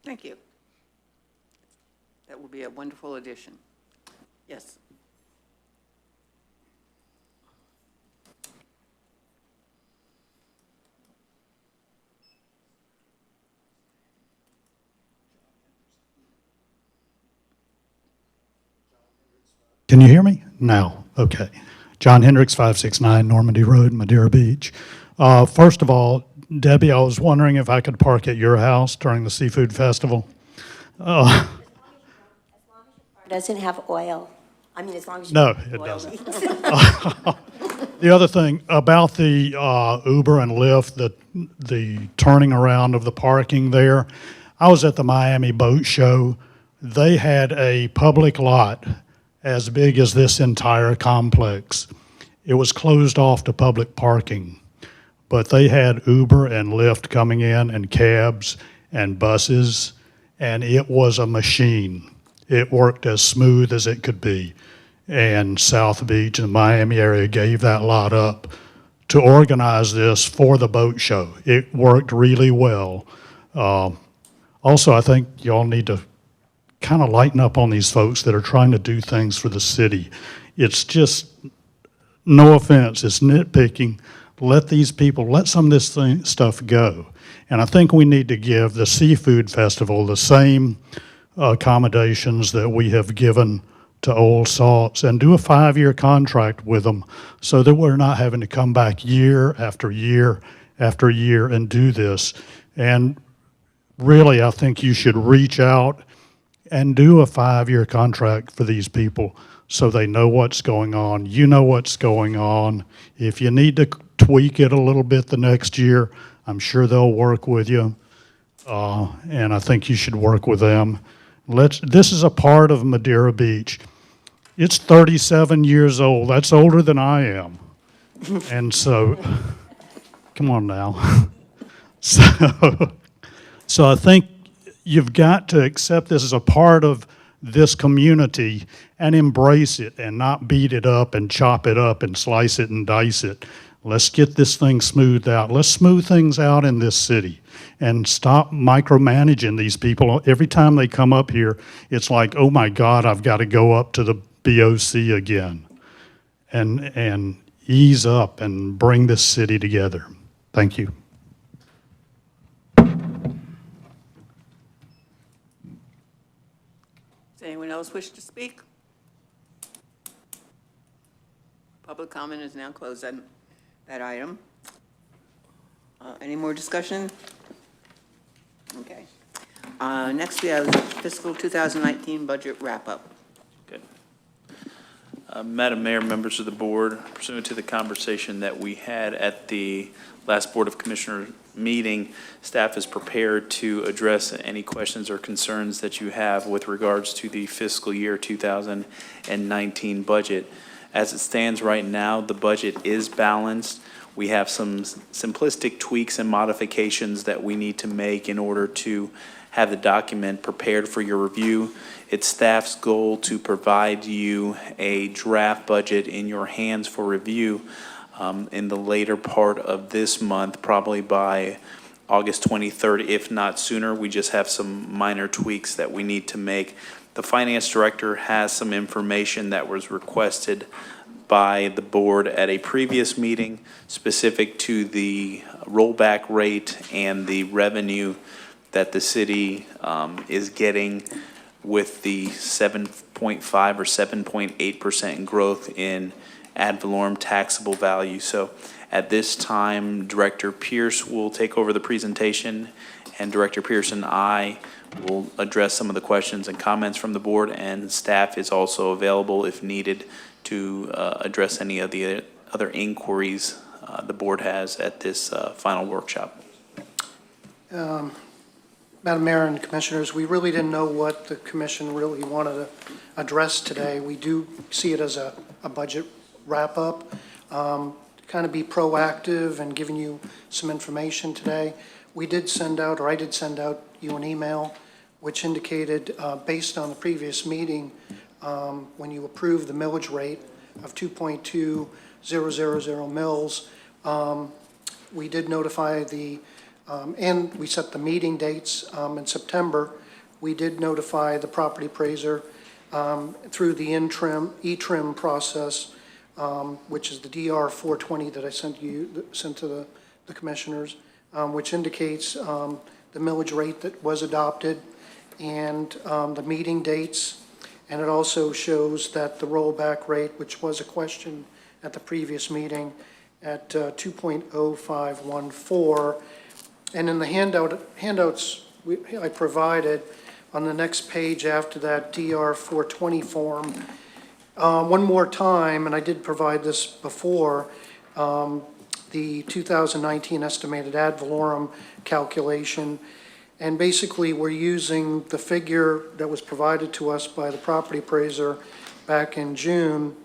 Thank you. That will be a wonderful addition. Yes. Can you hear me? No. Okay. John Hendricks, 569 Normandy Road, Madeira Beach. First of all, Debbie, I was wondering if I could park at your house during the seafood festival. Doesn't have oil. I mean, as long as you. No, it doesn't. The other thing about the Uber and Lyft, the turning around of the parking there, I was at the Miami Boat Show. They had a public lot as big as this entire complex. It was closed off to public parking, but they had Uber and Lyft coming in and cabs and buses, and it was a machine. It worked as smooth as it could be. And South Beach and the Miami area gave that lot up to organize this for the boat show. It worked really well. Also, I think y'all need to kind of lighten up on these folks that are trying to do things for the city. It's just, no offense, it's nitpicking. Let these people, let some of this stuff go. And I think we need to give the Seafood Festival the same accommodations that we have given to Old Salts, and do a 5-year contract with them so that we're not having to come back year after year after year and do this. And really, I think you should reach out and do a 5-year contract for these people so they know what's going on. You know what's going on. If you need to tweak it a little bit the next year, I'm sure they'll work with you. And I think you should work with them. This is a part of Madeira Beach. It's 37 years old. That's older than I am. And so, come on now. So I think you've got to accept this as a part of this community and embrace it and not beat it up and chop it up and slice it and dice it. Let's get this thing smoothed out. Let's smooth things out in this city and stop micromanaging these people. Every time they come up here, it's like, oh my God, I've got to go up to the BOC again. And ease up and bring this city together. Thank you. Does anyone else wish to speak? Public comment is now closed on that item. Any more discussion? Okay. Next, we have fiscal 2019 budget wrap-up. Good. Madam Mayor, members of the board, pursuant to the conversation that we had at the last Board of Commissioners meeting, staff is prepared to address any questions or concerns that you have with regards to the fiscal year 2019 budget. As it stands right now, the budget is balanced. We have some simplistic tweaks and modifications that we need to make in order to have the document prepared for your review. It's staff's goal to provide you a draft budget in your hands for review in the later part of this month, probably by August 23rd, if not sooner. We just have some minor tweaks that we need to make. The finance director has some information that was requested by the board at a previous meeting specific to the rollback rate and the revenue that the city is getting with the 7.5 or 7.8% growth in ad valorem taxable value. So at this time, Director Pierce will take over the presentation, and Director Pierce and I will address some of the questions and comments from the board, and staff is also available if needed to address any of the other inquiries the board has at this final workshop. Madam Mayor and Commissioners, we really didn't know what the commission really wanted to address today. We do see it as a budget wrap-up, kind of be proactive and giving you some information today. We did send out, or I did send out you an email which indicated, based on the previous meeting, when you approved the millage rate of 2.2000 mils, we did notify the, and we set the meeting dates in September. We did notify the property appraiser through the ETRIM process, which is the DR 420 that I sent to the commissioners, which indicates the millage rate that was adopted and the meeting dates. And it also shows that the rollback rate, which was a question at the previous meeting, at 2.0514. And in the handouts I provided, on the next page after that DR 420 form, one more time, and I did provide this before, the 2019 estimated ad valorem calculation. And basically, we're using the figure that was provided to us by the property appraiser back in June,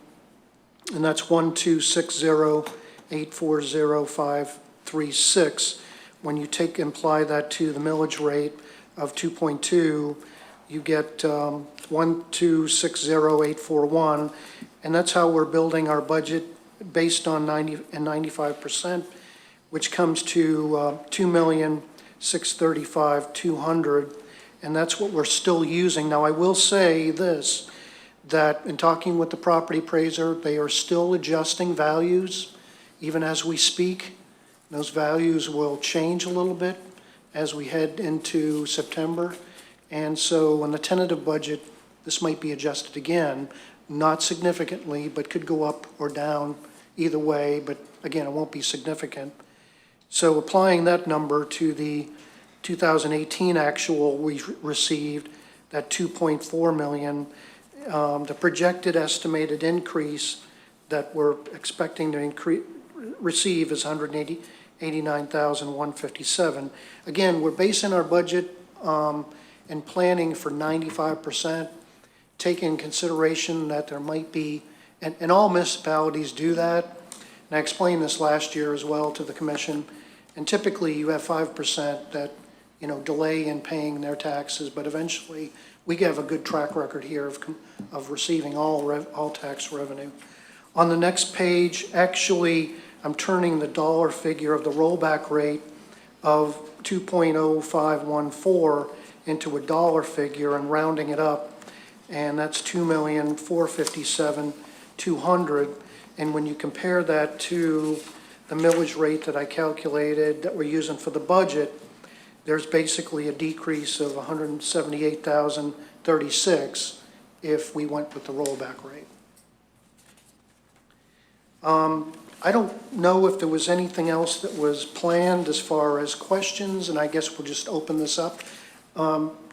and that's 1,260,840,536. When you apply that to the millage rate of 2.2, you get 1260841, and that's how we're building our budget based on 90 and 95%, which comes to 2,635,200, and that's what we're still using. Now, I will say this, that in talking with the property appraiser, they are still adjusting values even as we speak. Those values will change a little bit as we head into September. And so on the tentative budget, this might be adjusted again, not significantly, but could go up or down either way, but again, it won't be significant. So applying that number to the 2018 actual we received, that 2.4 million, the projected estimated increase that we're expecting to receive is 189,157. Again, we're basing our budget and planning for 95%, taking in consideration that there might be, and all municipalities do that, and I explained this last year as well to the commission, and typically you have 5% that, delay in paying their taxes, but eventually we have a good track record here of receiving all tax revenue. On the next page, actually, I'm turning the dollar figure of the rollback rate of 2.0514 into a dollar figure and rounding it up, and that's 2,457,200. And when you compare that to the millage rate that I calculated that we're using for the budget, there's basically a decrease of 178,036 if we went with the rollback rate. I don't know if there was anything else that was planned as far as questions, and I guess we'll just open this up.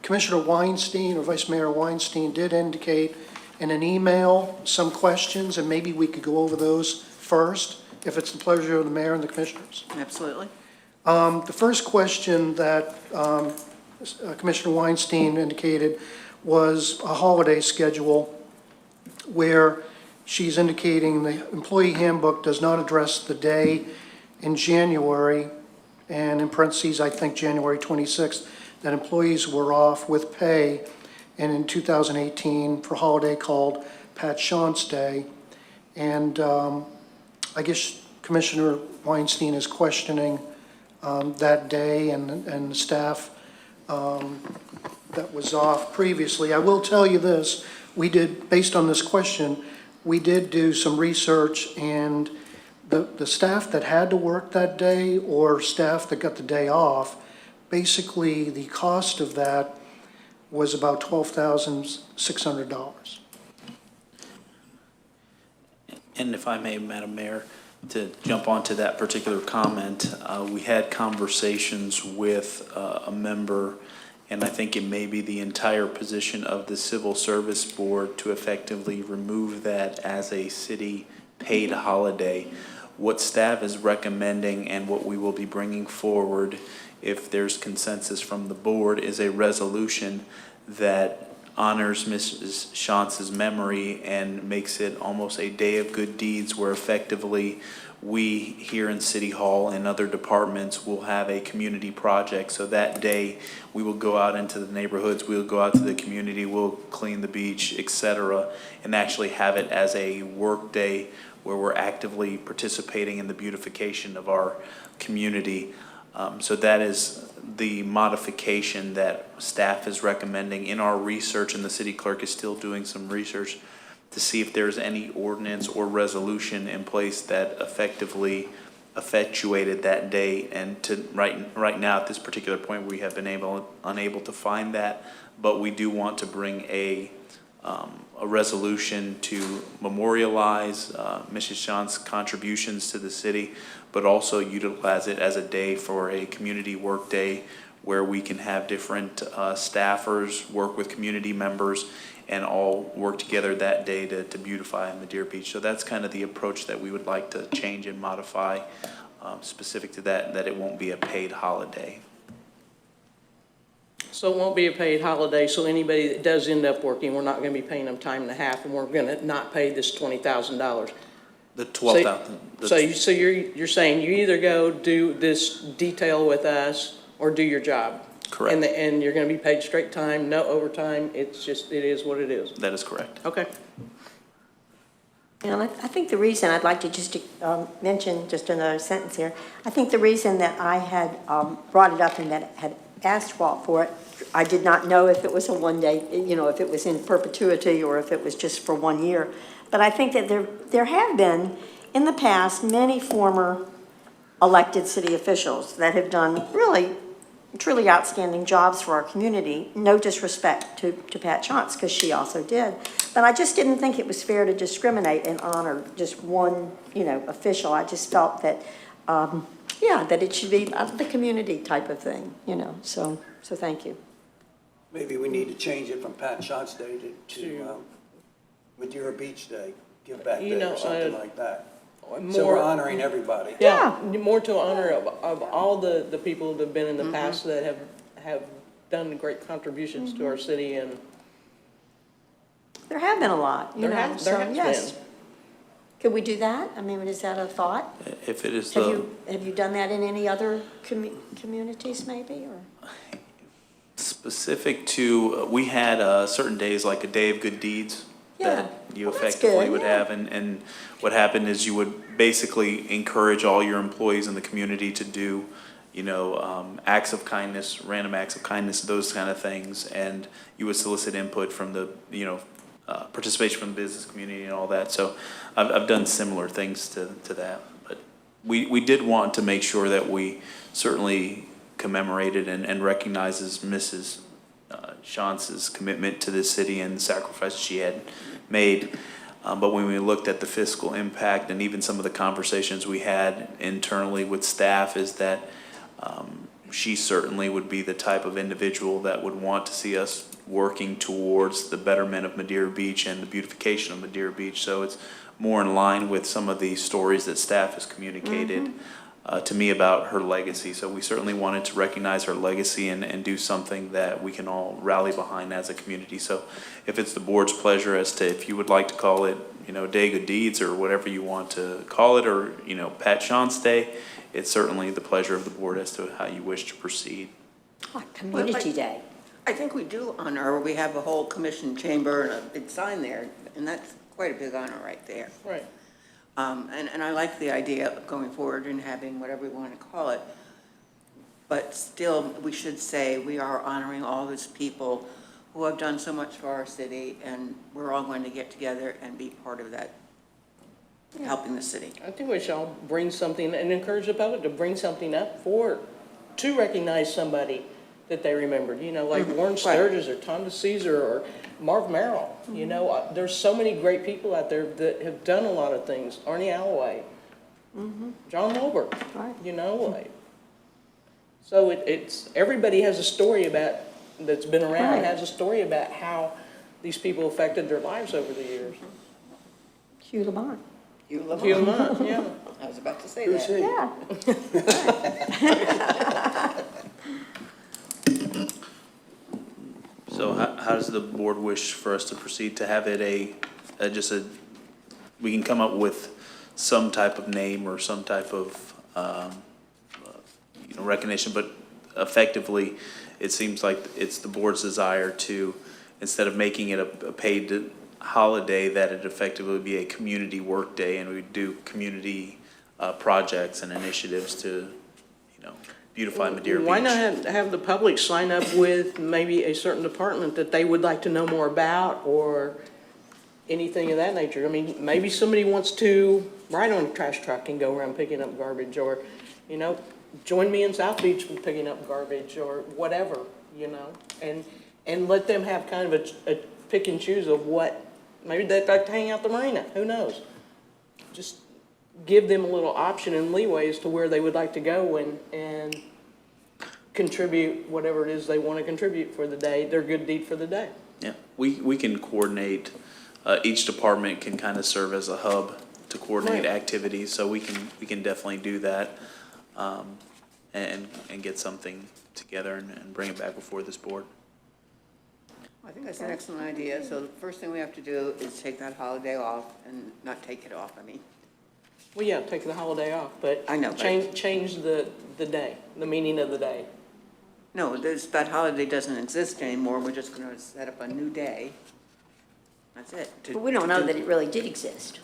Commissioner Weinstein, or Vice Mayor Weinstein, did indicate in an email some questions, and maybe we could go over those first, if it's the pleasure of the mayor and the commissioners. Absolutely. The first question that Commissioner Weinstein indicated was a holiday schedule where she's indicating the employee handbook does not address the day in January, and in parentheses, I think January 26th, that employees were off with pay, and in 2018 for a holiday called Pat Shantz Day. And I guess Commissioner Weinstein is questioning that day and the staff that was off previously. I will tell you this, we did, based on this question, we did do some research, and the staff that had to work that day or staff that got the day off, basically the cost of that was about $12,600. And if I may, Madam Mayor, to jump onto that particular comment, we had conversations with a member, and I think it may be the entire position of the Civil Service Board to effectively remove that as a city paid holiday. What staff is recommending and what we will be bringing forward, if there's consensus from the board, is a resolution that honors Mrs. Shantz's memory and makes it almost a day of good deeds, where effectively we here in City Hall and other departments will have a community project. So that day we will go out into the neighborhoods, we'll go out to the community, we'll clean the beach, etc., and actually have it as a work day where we're actively participating in the beautification of our community. So that is the modification that staff is recommending in our research, and the city clerk is still doing some research to see if there's any ordinance or resolution in place that effectively effectuated that day. And to right now at this particular point, we have been unable to find that, but we do want to bring a resolution to memorialize Mrs. Shantz's contributions to the city, but also utilize it as a day for a community work day where we can have different staffers work with community members and all work together that day to beautify Madeira Beach. So that's kind of the approach that we would like to change and modify, specific to that it won't be a paid holiday. So it won't be a paid holiday, so anybody that does end up working, we're not going to be paying them time and a half, and we're going to not pay this $20,000. The 12,000. So you're saying you either go do this detail with us or do your job? Correct. And you're going to be paid straight time, no overtime, it's just, it is what it is. That is correct. Okay. And I think the reason, I'd like to just mention just another sentence here. I think the reason that I had brought it up and that had asked Walt for it, I did not know if it was a one-day, if it was in perpetuity or if it was just for 1 year. But I think that there have been, in the past, many former elected city officials that have done really, truly outstanding jobs for our community. No disrespect to Pat Chance, because she also did. But I just didn't think it was fair to discriminate and honor just one, official. I just felt that, that it should be the community type of thing, so thank you. Maybe we need to change it from Pat Shot's Day to Madeira Beach Day, Give Back Day, or something like that. So we're honoring everybody. Yeah, more to honor of all the people that have been in the past that have done great contributions to our city, and There have been a lot, there has been. Could we do that? I mean, is that a thought? If it is Have you done that in any other communities maybe, or? specific to, we had certain days like a Day of Good Deeds that you Well, that's effectively good, would have. And what happened is you would basically encourage all your employees in the community to do, acts of kindness, random acts of kindness, those kind of things. And you would solicit input from the, participation from the business community and all that. So I've done similar things to that. But we did want to make sure that we certainly commemorated and recognizes Mrs. Chance's commitment to this city and the sacrifice she had made. But when we looked at the fiscal impact and even some of the conversations we had internally with staff, is that she certainly would be the type of individual that would want to see us working towards the betterment of Madeira Beach and the beautification of Madeira Beach. So it's more in line with some of the stories that staff has communicated to me about her legacy. So we certainly wanted to recognize her legacy and do something that we can all rally behind as a community. So if it's the board's pleasure as to if you would like to call it, Day of Good Deeds or whatever you want to call it, or, Pat Chance Day, it's certainly the pleasure of the board as to how you wish to proceed. Community Day. I think we do honor her. We have a whole commission chamber and a big sign there, and that's quite a big honor right there. Right. And I like the idea of going forward and having whatever we want to call it. But still, we should say we are honoring all those people who have done so much for our city, and we're all going to get together and be part of that, helping the city. I think we should all bring something and encourage the public to bring something up to recognize somebody that they remembered, like Warren Sturgis or Tom DeCesar or Marv Merrill. There's so many great people out there that have done a lot of things. Arnie Alloway, John Wilbur, So it's everybody has a story that's been around, has a story about how these people affected their lives over the years. Hugh Lamont. Hugh Lamont. Hugh Lamont, yeah. I was about to say that. Yeah. So how does the board wish for us to proceed to have it we can come up with some type of name or some type of, recognition, but effectively, it seems like it's the board's desire to, instead of making it a paid holiday, that it effectively be a community work day, and we do community projects and initiatives to, beautify Madeira Beach. Why not have the public sign up with maybe a certain department that they would like to know more about, or anything of that nature? I mean, maybe somebody wants to ride on a trash truck and go around picking up garbage, or, join me in South Beach with picking up garbage, or whatever, and let them have kind of a pick and choose of what, maybe they'd like to hang out the marina, who knows? Just give them a little option and leeway as to where they would like to go and contribute whatever it is they want to contribute for the day, their good deed for the day. Yeah, we can coordinate, each department can kind of serve as a hub to coordinate activities, so we can definitely do that, and get something together and bring it back before this board. I think that's an excellent idea. So the first thing we have to do is take that holiday off, and not take it off, Well, yeah, take the holiday off, but I know, but- change the day, the meaning of the day. No, that holiday doesn't exist anymore. We're just going to set up a new day. That's it. But we don't know that it really did exist.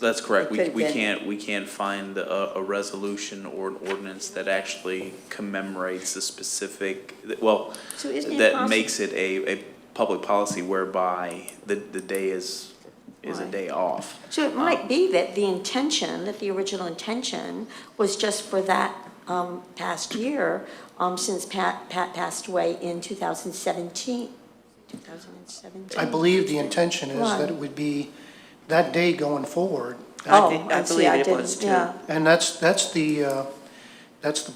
That's correct. It could've been. We can't find a resolution or an ordinance that actually commemorates a specific, well, So isn't it that possi- makes it a public policy whereby the day is a Right. day off. So it might be that the original intention was just for that past year, since Pat passed away in 2017. 2017. I believe the intention is that it would be that day going forward. Oh, I see, believe I it didn't- was too. yeah. And that's the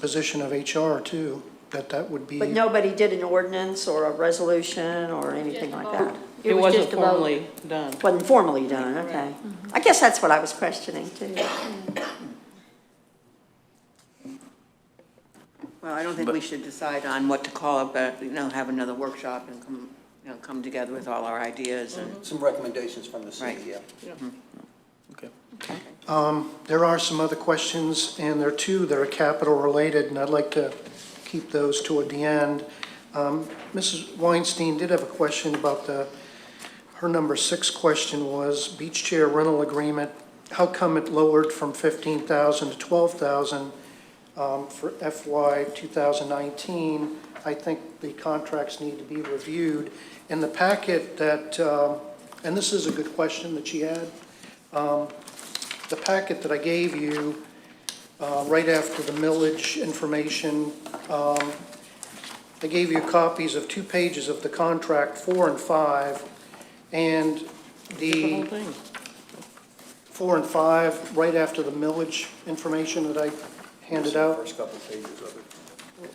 position of HR too, that would be. But nobody did an ordinance or a resolution or anything like that? It was wasn't just a vote. formally done. Wasn't formally done, okay. I guess that's what I was questioning too. Well, I don't think we should decide on what to call it, but, have another workshop and come together with all our ideas and. Some recommendations from the city, Right. yeah. Okay. There are some other questions, and there are two that are capital related, and I'd like to keep those toward the end. Mrs. Weinstein did have a question about her number 6 question was beach chair rental agreement. How come it lowered from 15,000 to 12,000 for FY 2019? I think the contracts need to be reviewed. In the packet that, and this is a good question that she had, the packet that I gave you right after the millage information, I gave you copies of 2 pages of the contract, 4 and 5, and The whole the thing. 4 and 5, right after the millage information that I handed out. First couple pages of it.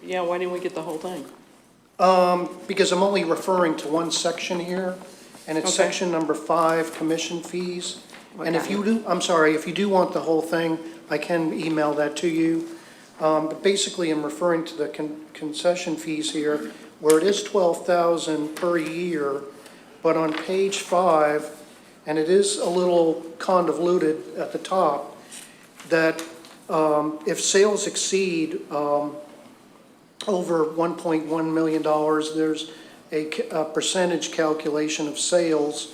Yeah, why didn't we get the whole thing? Because I'm only referring to one section here, and it's Okay. section number 5, commission fees. And if you do, I'm sorry, if you do want the whole thing, I can email that to you. But basically, I'm referring to the concession fees here, where it is 12,000 per year, but on page 5, and it is a little convoluted at the top, that if sales exceed over $1.1 million, there's a percentage calculation of sales,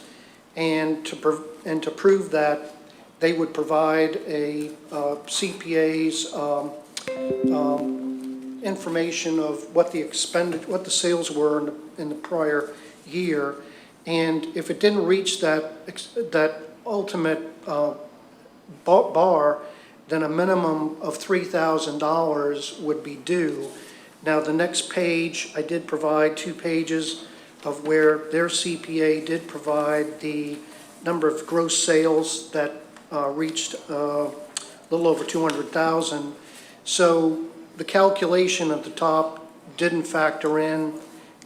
and to prove that, they would provide a CPA's information of what the sales were in the prior year, and if it didn't reach that ultimate bar, then a minimum of $3,000 would be due. Now, the next page, I did provide 2 pages of where their CPA did provide the number of gross sales that reached a little over 200,000. So the calculation at the top didn't factor in,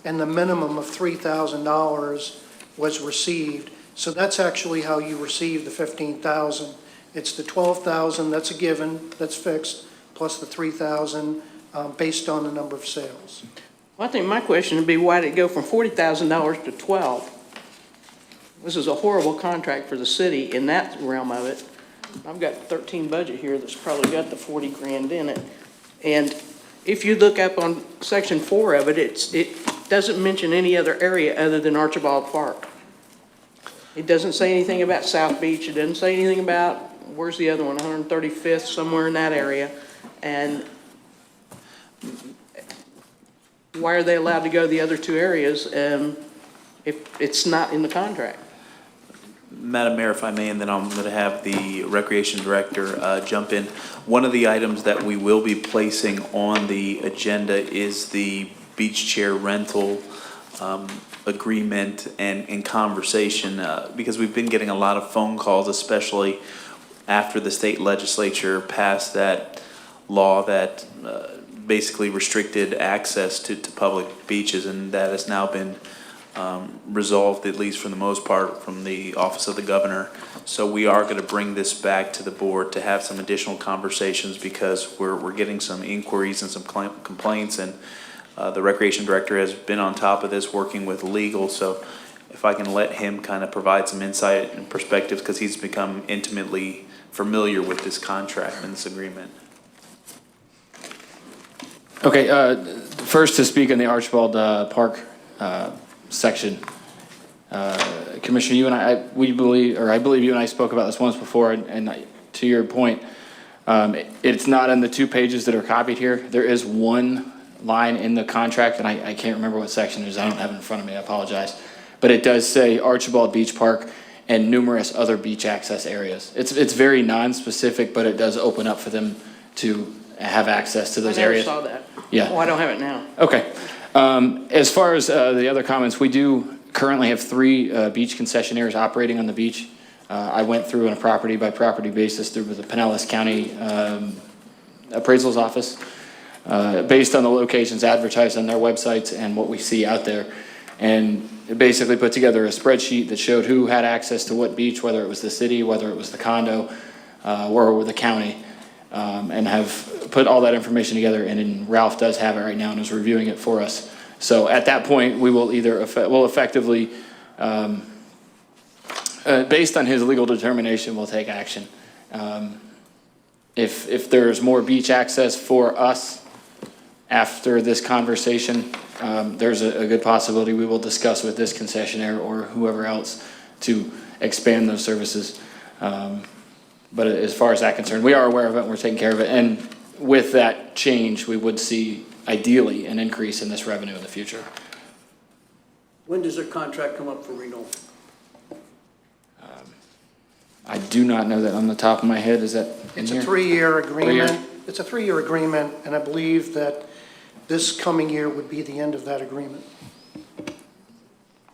and the minimum of $3,000 was received. So that's actually how you receive the 15,000. It's the 12,000, that's a given, that's fixed, plus the 3,000 based on the number of sales. Well, I think my question would be, why did it go from $40,000 to 12? This is a horrible contract for the city in that realm of it. I've got 13 budget here that's probably got the 40 grand in it. And if you look up on section 4 of it, it doesn't mention any other area other than Archibald Park. It doesn't say anything about South Beach. It doesn't say anything about, where's the other one, 135th, somewhere in that area. And why are they allowed to go to the other 2 areas if it's not in the contract? Madam Mayor, if I may, and then I'm going to have the Recreation Director jump in. One of the items that we will be placing on the agenda is the beach chair rental agreement and conversation, because we've been getting a lot of phone calls, especially after the state legislature passed that law that basically restricted access to public beaches, and that has now been resolved, at least for the most part, from the Office of the Governor. So we are going to bring this back to the board to have some additional conversations, because we're getting some inquiries and some complaints, and the Recreation Director has been on top of this, working with legal. So if I can let him kind of provide some insight and perspectives, because he's become intimately familiar with this contract and this agreement. Okay, First, to speak in the Archibald Park section. Commissioner, you and I believe you and I spoke about this once before, and to your point, it's not in the 2 pages that are copied here. There is one line in the contract, and I can't remember what section it is. I don't have it in front of me. I apologize. But it does say Archibald Beach Park and numerous other beach access areas. It's very non-specific, but it does open up for them to have access to those areas. I never saw that. Yeah. Oh, I don't have it now. Okay. As far as the other comments, we do currently have 3 beach concessionaires operating on the beach. I went through on a property-by-property basis through the Pinellas County Appraisal's Office, based on the locations advertised on their websites and what we see out there, and basically put together a spreadsheet that showed who had access to what beach, whether it was the city, whether it was the condo, or the county, and have put all that information together, and then Ralph does have it right now and is reviewing it for us. So at that point, we will we'll effectively, based on his legal determination, we'll take action. If there's more beach access for us after this conversation, there's a good possibility we will discuss with this concessionaire or whoever else to expand those services. But as far as that concerned, we are aware of it and we're taking care of it. And with that change, we would see ideally an increase in this revenue in the future. When does their contract come up for renewal? I do not know that on the top of my head. Is that in It's here? a 3-year agreement. 3 year? It's a 3-year agreement, and I believe that this coming year would be the end of that agreement.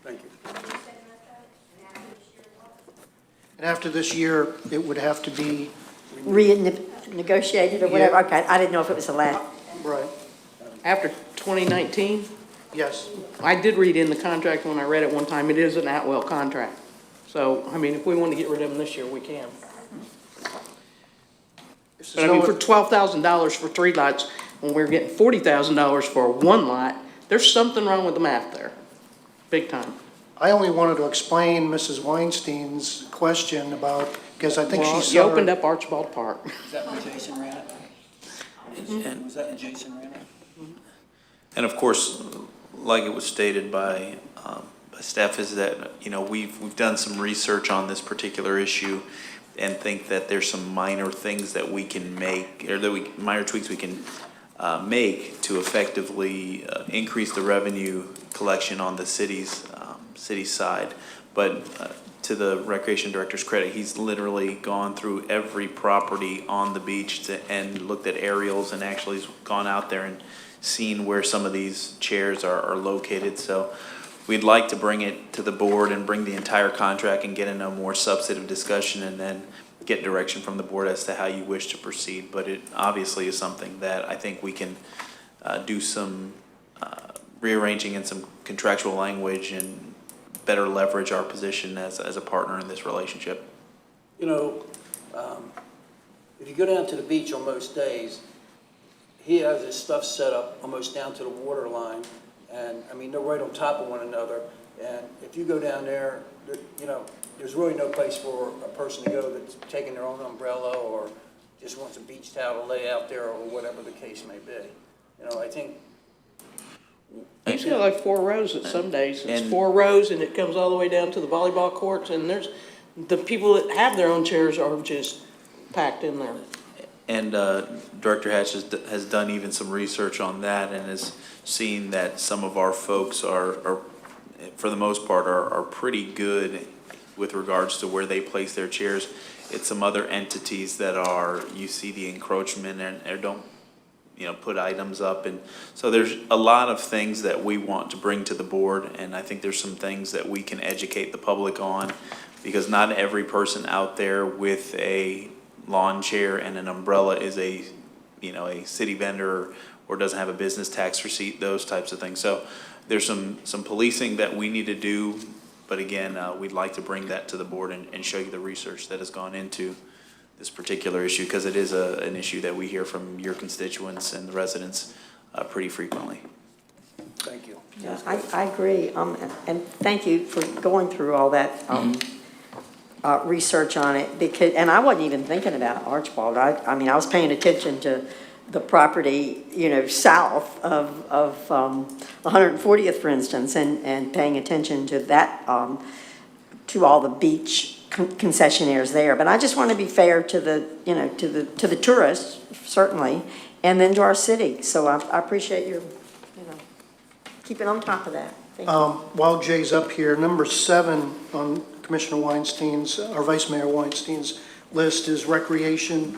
Thank you. And after this year, it would have to be, Renegotiated or whatever? Yeah. Okay, I didn't know if it was the last. right, After 2019, yes. I did read in the contract when I read it one time, it is an at-will contract. So, I mean, if we want to get rid of them this year, we can. But I mean, for $12,000 for 3 lots, when we're getting $40,000 for 1 lot, there's something wrong with the math there, big time. I only wanted to explain Mrs. Weinstein's question about, because I think Well, she you saw. opened up Archibald Park. Is that when Jason ran it? Was that when Jason ran it? And of course, like it was stated by staff, is that, you know, we've done some research on this particular issue and think that there's some minor things that we can make, or minor tweaks we can make to effectively increase the revenue collection on the city's side. But to the recreation director's credit, he's literally gone through every property on the beach and looked at aerials and actually has gone out there and seen where some of these chairs are located. So we'd like to bring it to the board and bring the entire contract and get in a more substantive discussion and then get direction from the board as to how you wish to proceed. But it obviously is something that I think we can do some rearranging and some contractual language and better leverage our position as a partner in this relationship. You know, if you go down to the beach on most days, he has his stuff set up almost down to the water line. And, I mean, they're right on top of one another. And if you go down there, you know, there's really no place for a person to go that's taking their own umbrella or just wants a beach towel to lay out there or whatever the case may be. You know, I think. Usually like 4 rows at some days. It's And- 4 rows and it comes all the way down to the volleyball courts and there's, the people that have their own chairs are just packed in there. And Director Hatch has done even some research on that and has seen that some of our folks are for the most part, are pretty good with regards to where they place their chairs. It's some other entities that are, you see the encroachment and don't, you know, put items up. And so there's a lot of things that we want to bring to the board, and I think there's some things that we can educate the public on, because not every person out there with a lawn chair and an umbrella is a, you know, a city vendor or doesn't have a business tax receipt, those types of things. So there's some policing that we need to do, but again, we'd like to bring that to the board and show you the research that has gone into this particular issue, because it is an issue that we hear from your constituents and the residents pretty frequently. Thank you. Yeah, I agree, and thank you for going through all that research on it, because, and I wasn't even thinking about Archibald. I mean, I was paying attention to the property, south of 140th, for instance, and paying attention to that, to all the beach concessionaires there. But I just want to be fair to the, to the tourists, certainly, and then to our city. So I appreciate your, keeping on top of that. Thank you. While Jay's up here, number 7 on Commissioner Weinstein's, or Vice Mayor Weinstein's list is recreation.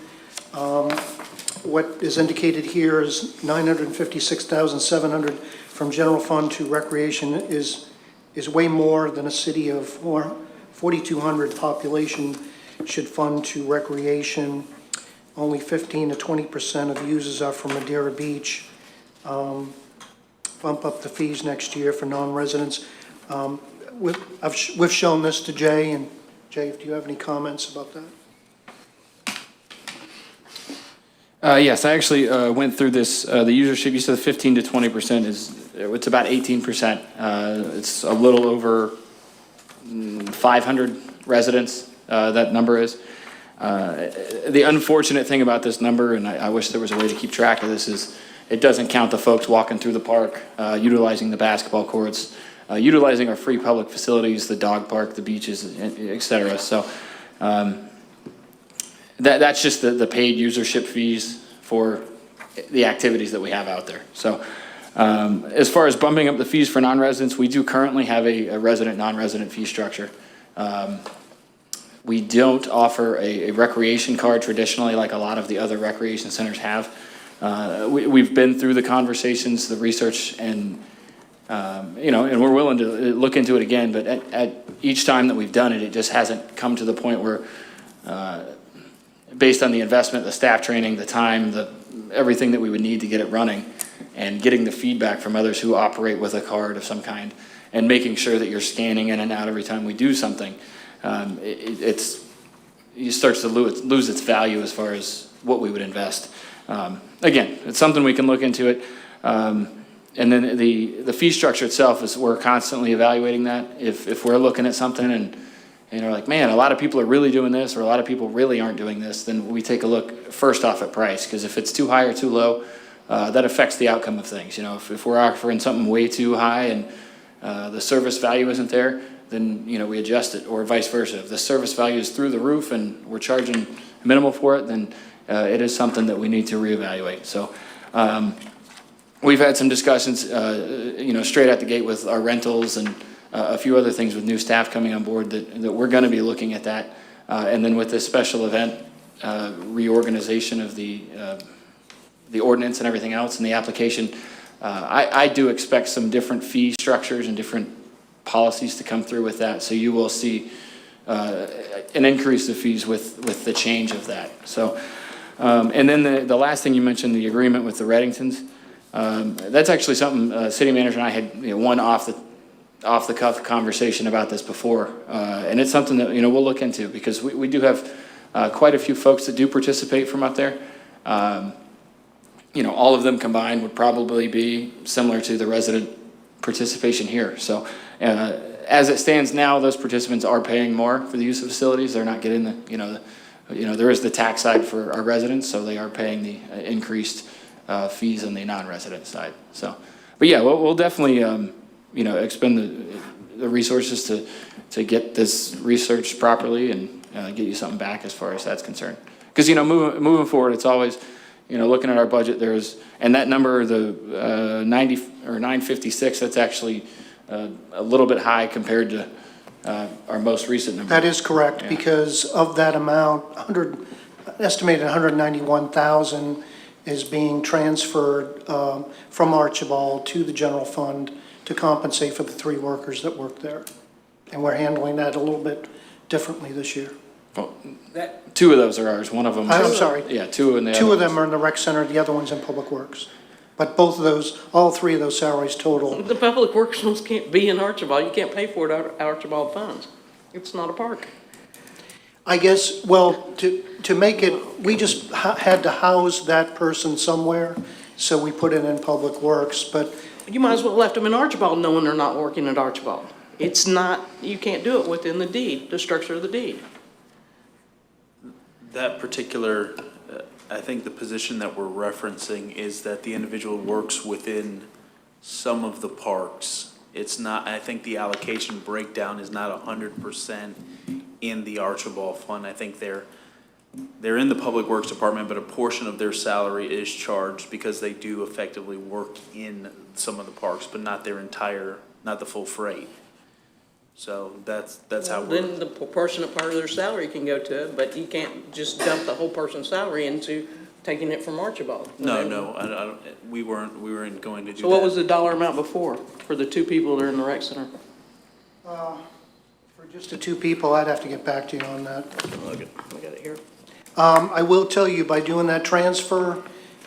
What is indicated here is $956,700 from general fund to recreation is way more than a city of 4,200 population should fund to recreation. Only 15 to 20% of users are from Madeira Beach. Bump up the fees next year for non-residents. We've shown this to Jay, and Jay, do you have any comments about that? Yes, I actually went through this. The usership, you said 15 to 20% it's about 18%. It's a little over 500 residents, that number is. The unfortunate thing about this number, and I wish there was a way to keep track of this, is it doesn't count the folks walking through the park, utilizing the basketball courts, utilizing our free public facilities, the dog park, the beaches, et cetera. So that's just the paid usership fees for the activities that we have out there. So as far as bumping up the fees for non-residents, we do currently have a resident, non-resident fee structure. We don't offer a recreation card traditionally like a lot of the other recreation centers have. We've been through the conversations, the research, and and we're willing to look into it again, but at each time that we've done it, it just hasn't come to the point where, based on the investment, the staff training, the time, everything that we would need to get it running, and getting the feedback from others who operate with a card of some kind, and making sure that you're scanning in and out every time we do something, it starts to lose its value as far as what we would invest. Again, it's something we can look into it. And then the fee structure itself is, we're constantly evaluating that. If we're looking at something and we're like, man, a lot of people are really doing this, or a lot of people really aren't doing this, then we take a look first off at price, because if it's too high or too low, that affects the outcome of things. If we're offering something way too high and the service value isn't there, then we adjust it, or vice versa. If the service value is through the roof and we're charging minimal for it, then it is something that we need to reevaluate. So we've had some discussions, straight out the gate with our rentals and a few other things with new staff coming on board that we're going to be looking at that. And then with this special event reorganization of the ordinance and everything else and the application, I do expect some different fee structures and different policies to come through with that. So you will see an increase of fees with the change of that. So, and then the last thing you mentioned, the agreement with the Reddingtons, that's actually something city manager and I had one off the cuff conversation about this before, and it's something that we'll look into, because we do have quite a few folks that do participate from up there. All of them combined would probably be similar to the resident participation here. So as it stands now, those participants are paying more for the use of facilities. They're not getting there is the tax side for our residents, so they are paying the increased fees on the non-resident side. So, but yeah, we'll definitely expend the resources to get this researched properly and get you something back as far as that's concerned. Because moving forward, it's always looking at our budget. And that number, the 90 or 956, that's actually a little bit high compared to our most recent number. That is correct, Yeah. because of that amount, estimated 191,000 is being transferred from Archibald to the general fund to compensate for the 3 workers that work there. And we're handling that a little bit differently this year. Well, 2 of those are ours. One of them. I'm sorry. Yeah, 2 in the 2 other of them ones. are in the rec center, the other one's in public works. But both of those, all 3 of those salaries total. The public works ones can't be in Archibald. You can't pay for it out of Archibald funds. It's not a park. I guess, well, to make it, we just had to house that person somewhere, so we put it in public works, but You might as well left them in Archibald knowing they're not working at Archibald. It's not, you can't do it within the deed, the structure of the deed. That particular I think the position that we're referencing is that the individual works within some of the parks. It's not, I think the allocation breakdown is not 100% in the Archibald Fund. I think they're in the Public Works Department, but a portion of their salary is charged because they do effectively work in some of the parks, but not their entire, not the full freight. So that's how we're. Then the proportionate part of their salary can go to it, but you can't just dump the whole person's salary into taking it from Archibald. No, I don't, we weren't going to do that. So what was the dollar amount before for the two people that are in the rec center? For just the two people, I'd have to get back to you on that. Look, I got it here. I will tell you, by doing that transfer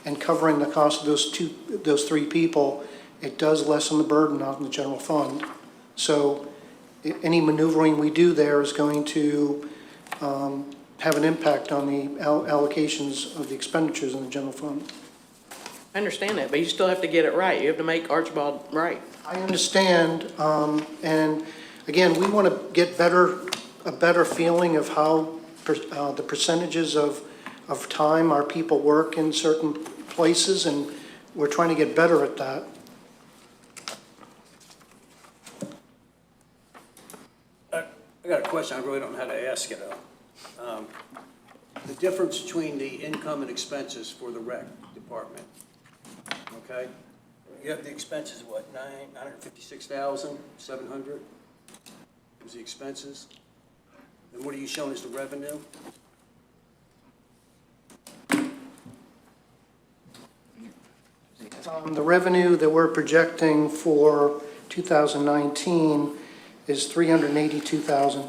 and covering the cost of those three people, it does lessen the burden on the general fund. So any maneuvering we do there is going to have an impact on the allocations of the expenditures in the general fund. I understand that, but you still have to get it right. You have to make Archibald right. I understand, and again, we want to get a better feeling of how the percentages of time our people work in certain places, and we're trying to get better at that. I got a question, I really don't know how to ask it, though. The difference between the income and expenses for the rec department, okay? You have the expenses, what, 956,700 is the expenses? And what are you showing as the revenue? The revenue that we're projecting for 2019 is 382,000.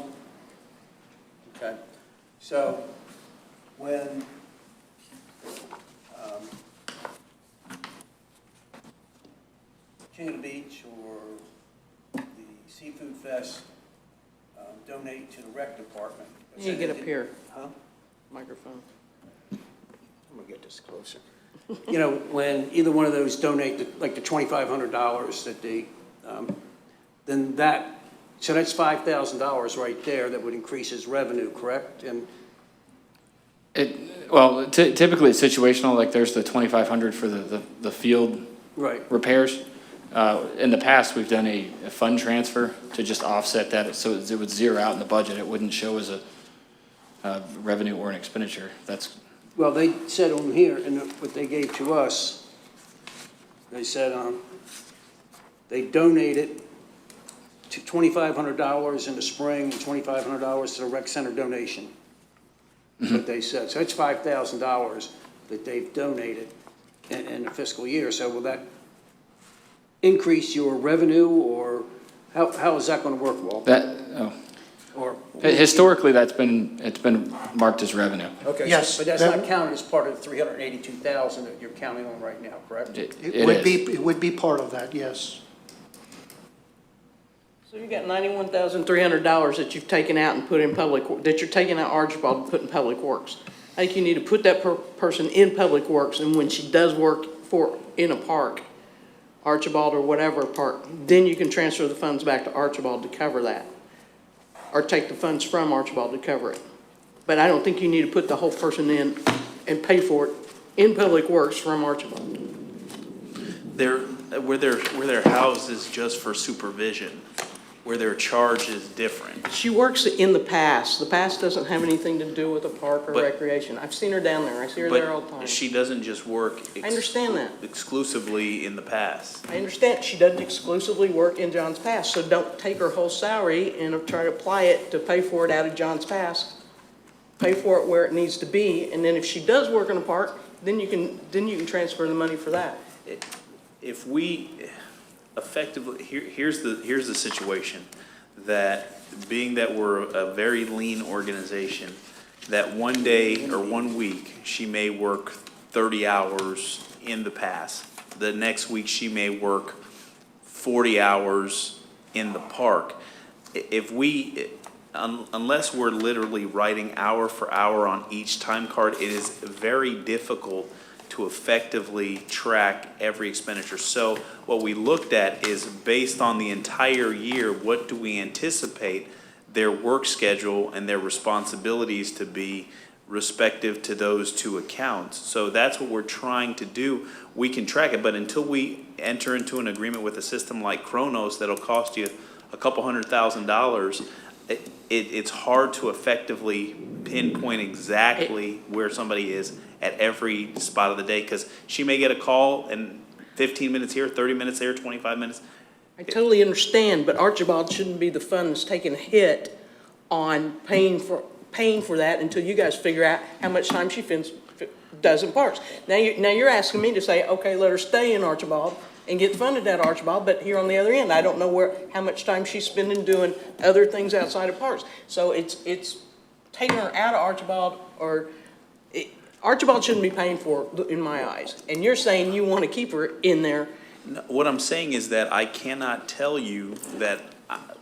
Okay, so when King of the Beach or the Seafood Fest donate to the rec department. You get up here, Huh? microphone. I'm gonna get this closer. You know, when either one of those donate, like the $2,500 that they, then that, so that's $5,000 right there that would increase his revenue, correct? And Well, typically it's situational, like there's the 2,500 for the field right, repairs. In the past, we've done a fund transfer to just offset that, so it would zero out in the budget. It wouldn't show as a revenue or an expenditure. That's, well, they said on here, and what they gave to us, they said they donated to $2,500 in the spring, and $2,500 to the rec center donation. That's what they said. So it's $5,000 that they've donated in the fiscal year. So will that increase your revenue, or how is that going to work, Walt? Or historically, it's been marked as revenue. okay, Yes, but that's not counted as part of the 382,000 that you're counting on right now, correct? It would be part of that, yes. So you got $91,300 that you've taken out and put in that you're taking out Archibald and put in Public Works. I think you need to put that person in Public Works, and when she does work in a park, Archibald or whatever park, then you can transfer the funds back to Archibald to cover that. Or take the funds from Archibald to cover it. But I don't think you need to put the whole person in and pay for it in Public Works from Archibald. Where they're housed is just for supervision, where their charge is different. She works in the past. The past doesn't have anything to do with a park or But- recreation. I've seen her down there. I see her there all the time. But she doesn't just work. I understand that. Exclusively in the past. I understand she doesn't exclusively work in John's Pass, so don't take her whole salary and try to apply it to pay for it out of John's Pass. Pay for it where it needs to be, and then if she does work in a park, then you can transfer the money for that. If we effectively, here's the situation, that being that we're a very lean organization, that one day or 1 week, she may work 30 hours in the past. The next week, she may work 40 hours in the park. If we, unless we're literally writing hour for hour on each time card, it is very difficult to effectively track every expenditure. So what we looked at is, based on the entire year, what do we anticipate their work schedule and their responsibilities to be respective to those two accounts. So that's what we're trying to do. We can track it, but until we enter into an agreement with a system like Kronos that'll cost you a couple $100,000, it's hard to effectively pinpoint exactly where somebody is at every spot of the day, because she may get a call and 15 minutes here, 30 minutes there, 25 minutes. I totally understand, but Archibald shouldn't be the fund that's taking a hit on paying for that until you guys figure out how much time she does in parks. Now you're asking me to say, okay, let her stay in Archibald and get funded at Archibald, but here on the other end, I don't know how much time she's spending doing other things outside of parks. So it's taking her out of Archibald, Archibald shouldn't be paying for it, in my eyes. And you're saying you want to keep her in there. No, what I'm saying is that I cannot tell you that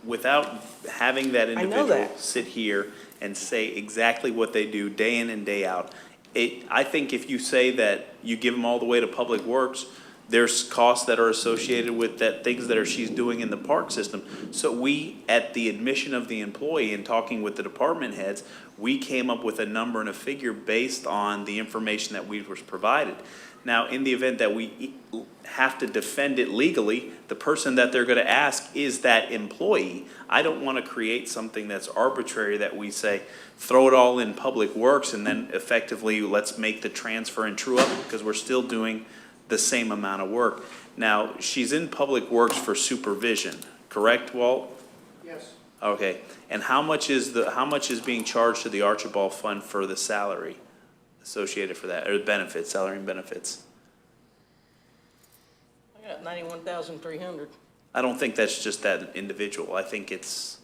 without having that individual that. sit here and say exactly what they do day in and day out. I think if you say that you give them all the way to Public Works, there's costs that are associated with that, things that she's doing in the park system. So we, at the admission of the employee and talking with the department heads, we came up with a number and a figure based on the information that we was provided. Now, in the event that we have to defend it legally, the person that they're gonna ask is that employee. I don't wanna create something that's arbitrary that we say, throw it all in Public Works and then effectively let's make the transfer and true up, because we're still doing the same amount of work. Now, she's in Public Works for supervision, correct, Walt? Yes. Okay, and how much is being charged to the Archibald Fund for the salary associated for that, or benefits, salary and benefits? I got 91,300. I don't think that's just that individual. I think it's,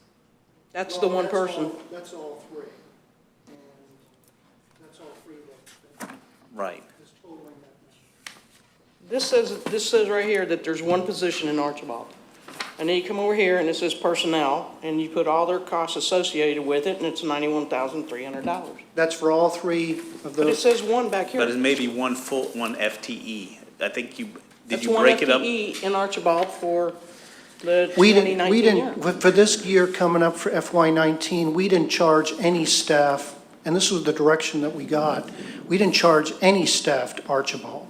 That's the one person. That's all three. And that's all three that right. is totaling that. This says right here that there's one position in Archibald. And then you come over here and it says personnel, and you put all their costs associated with it, and it's $91,300. That's for all three of But it those. says one back here. But it's maybe one FTE. I think did That's you break one it up? FTE in Archibald for the We 2019 year. didn't, for this year coming up for FY19, we didn't charge any staff, and this was the direction that we got. We didn't charge any staff to Archibald.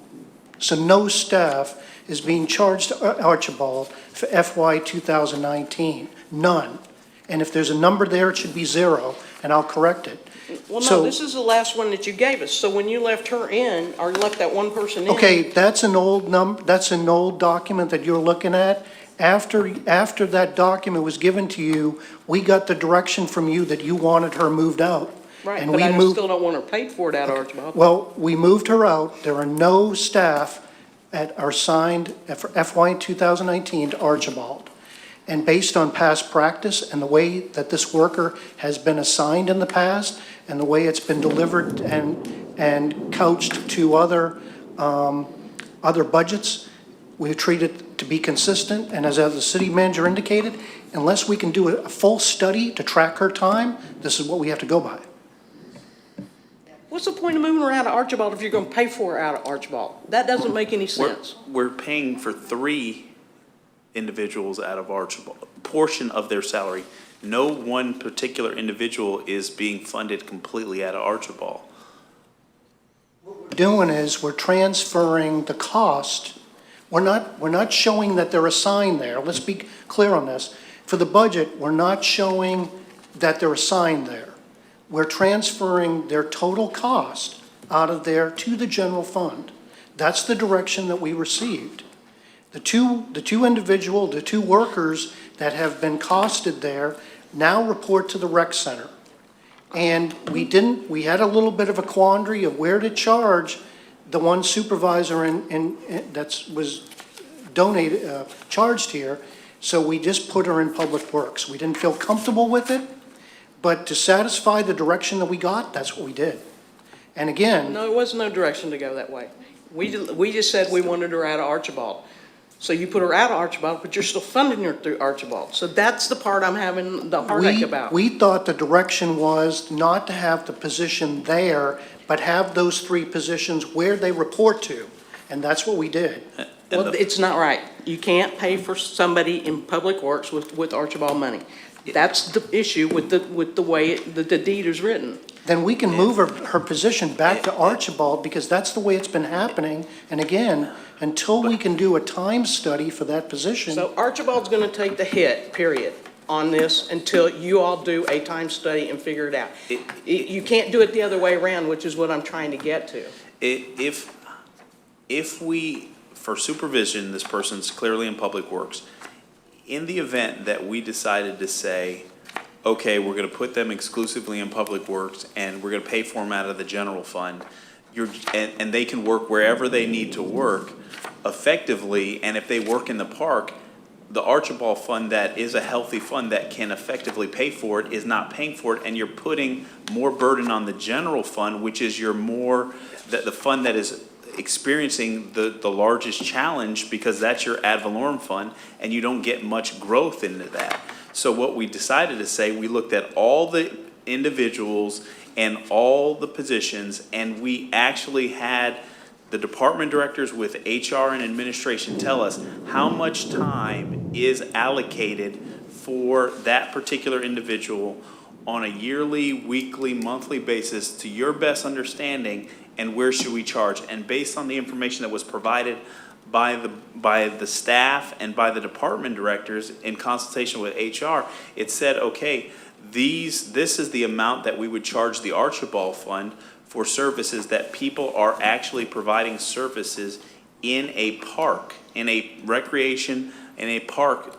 So no staff is being charged to Archibald for FY 2019, none. And if there's a number there, it should be zero, and I'll correct it. Well, no, So- this is the last one that you gave us. So when you left her in, or left that one person in. Okay, that's an old that's an old document that you're looking at. After that document was given to you, we got the direction from you that you wanted her moved out. Right, And but we I moved. still don't want her paid for it out of Archibald. Well, we moved her out. There are no staff are assigned for FY 2019 to Archibald. And based on past practice and the way that this worker has been assigned in the past and the way it's been delivered and couched to other budgets, we've treated to be consistent. And as the city manager indicated, unless we can do a full study to track her time, this is what we have to go by. What's the point of moving her out of Archibald if you're going to pay for her out of Archibald? That doesn't make any sense. We're paying for 3 individuals out of Archibald, portion of their salary. No one particular individual is being funded completely out of Archibald. What we're doing is we're transferring the cost. We're not showing that they're assigned there. Let's be clear on this. For the budget, we're not showing that they're assigned there. We're transferring their total cost out of there to the general fund. That's the direction that we received. The two workers that have been costed there now report to the rec center. And we had a little bit of a quandary of where to charge the one supervisor that was charged here. So we just put her in Public Works. We didn't feel comfortable with it, but to satisfy the direction that we got, that's what we did. And again. No, there was no direction to go that way. We just said we wanted her out of Archibald. So you put her out of Archibald, but you're still funding her through Archibald. So that's the part I'm having the heartache about. We thought the direction was not to have the position there, but have those 3 positions where they report to. And that's what we did. Well, it's not right. You can't pay for somebody in Public Works with Archibald money. That's the issue with the way the deed is written. Then we can move her position back to Archibald, because that's the way it's been happening. And again, until we can do a time study for that position. So Archibald's gonna take the hit, period, on this until you all do a time study and figure it out. You can't do it the other way around, which is what I'm trying to get to. If we, for supervision, this person's clearly in Public Works, in the event that we decided to say, okay, we're gonna put them exclusively in Public Works and we're gonna pay for them out of the general fund, and they can work wherever they need to work effectively, and if they work in the park, the Archibald fund, that is a healthy fund that can effectively pay for it, is not paying for it, and you're putting more burden on the general fund, which is the fund that is experiencing the largest challenge, because that's your ad valorem fund, and you don't get much growth into that. So what we decided to say, we looked at all the individuals and all the positions, and we actually had the department directors with HR and administration tell us how much time is allocated for that particular individual on a yearly, weekly, monthly basis to your best understanding, and where should we charge? And based on the information that was provided by the staff and by the department directors in consultation with HR, it said, okay, this is the amount that we would charge the Archibald Fund for services that people are actually providing services in a park, in a recreation, in a park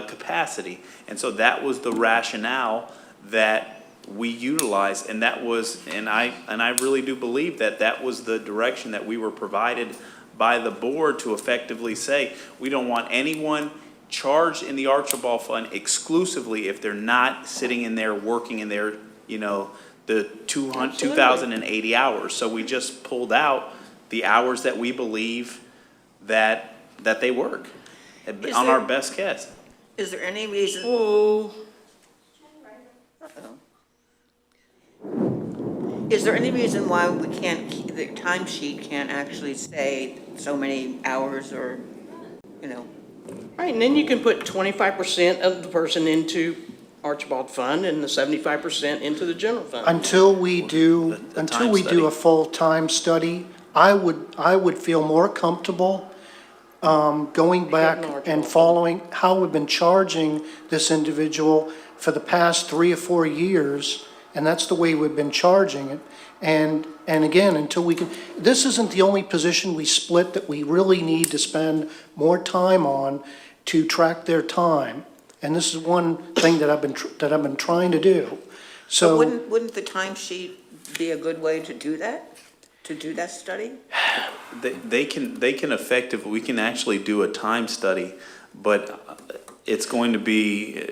capacity. And so that was the rationale that we utilized, and that was, and I really do believe that that was the direction that we were provided by the board, to effectively say, we don't want anyone charged in the Archibald Fund exclusively if they're not sitting in there working in their, the 2,080 hours. So we just pulled out the hours that we believe that they work on our best guess. Is there any reason? Is there any reason why we can't, the timesheet can't actually say so many hours, or, Right, and then you can put 25% of the person into Archibald Fund and the 75% into the general fund. Until we do, time study. a full-time study, I would feel more comfortable going back and following how we've been charging this individual for the past 3 or 4 years, and that's the way we've been charging it. And again, until we can, this isn't the only position we split that we really need to spend more time on to track their time. And this is one thing that I've been trying to do. So wouldn't the timesheet be a good way to do that? To do that study? They can effectively, we can actually do a time study, but it's going to be,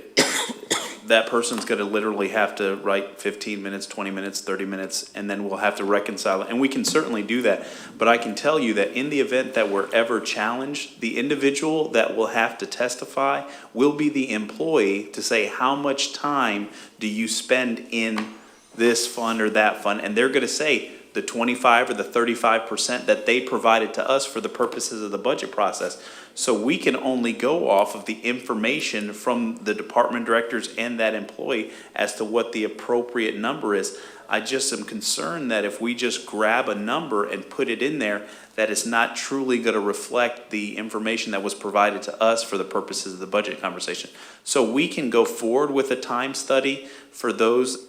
that person's going to literally have to write 15 minutes, 20 minutes, 30 minutes, and then we'll have to reconcile it. And we can certainly do that. But I can tell you that in the event that we're ever challenged, the individual that will have to testify will be the employee to say, how much time do you spend in this fund or that fund? And they're going to say the 25 or the 35% that they provided to us for the purposes of the budget process. So we can only go off of the information from the department directors and that employee as to what the appropriate number is. I just am concerned that if we just grab a number and put it in there, that it's not truly going to reflect the information that was provided to us for the purposes of the budget conversation. So we can go forward with a time study for those,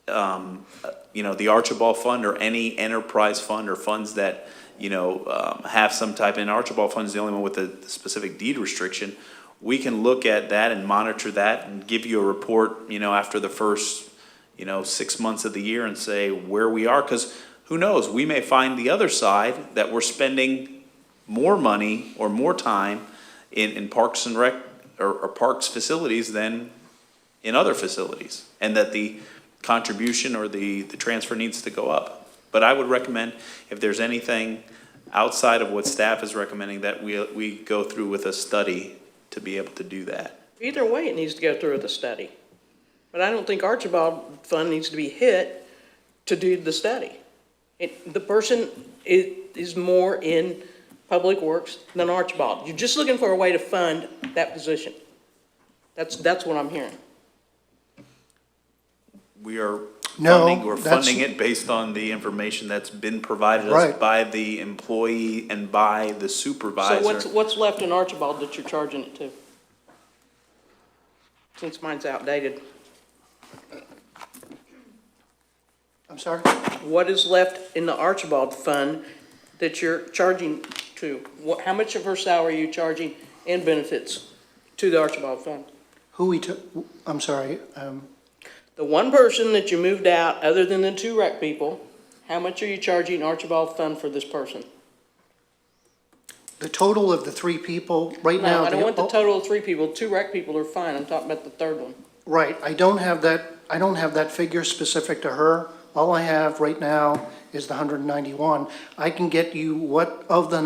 the Archibald Fund or any enterprise fund or funds that have some type, and Archibald Fund is the only one with a specific deed restriction. We can look at that and monitor that and give you a report, after the first, 6 months of the year and say where we are. Because who knows, we may find the other side that we're spending more money or more time in parks and rec or parks facilities than in other facilities, and that the contribution or the transfer needs to go up. But I would recommend, if there's anything outside of what staff is recommending, that we go through with a study to be able to do that. Either way, it needs to go through with a study. But I don't think Archibald Fund needs to be hit to do the study. The person is more in Public Works than Archibald. You're just looking for a way to fund that position. That's what I'm hearing. We are No, funding, we're that's- funding it based on the information that's been provided us Right. by the employee and by the supervisor. So what's left in Archibald that you're charging it to? Since mine's outdated. I'm sorry? What is left in the Archibald fund that you're charging to? How much of her salary are you charging and benefits to the Archibald fund? Who we took, I'm sorry, The one person that you moved out, other than the two rec people, how much are you charging Archibald fund for this person? the total of the three people, right now. No, I don't want the oh, total of three people. Two rec people are fine. I'm talking about the third one. Right, I don't have that figure specific to her. All I have right now is the 191. I can get you what of the,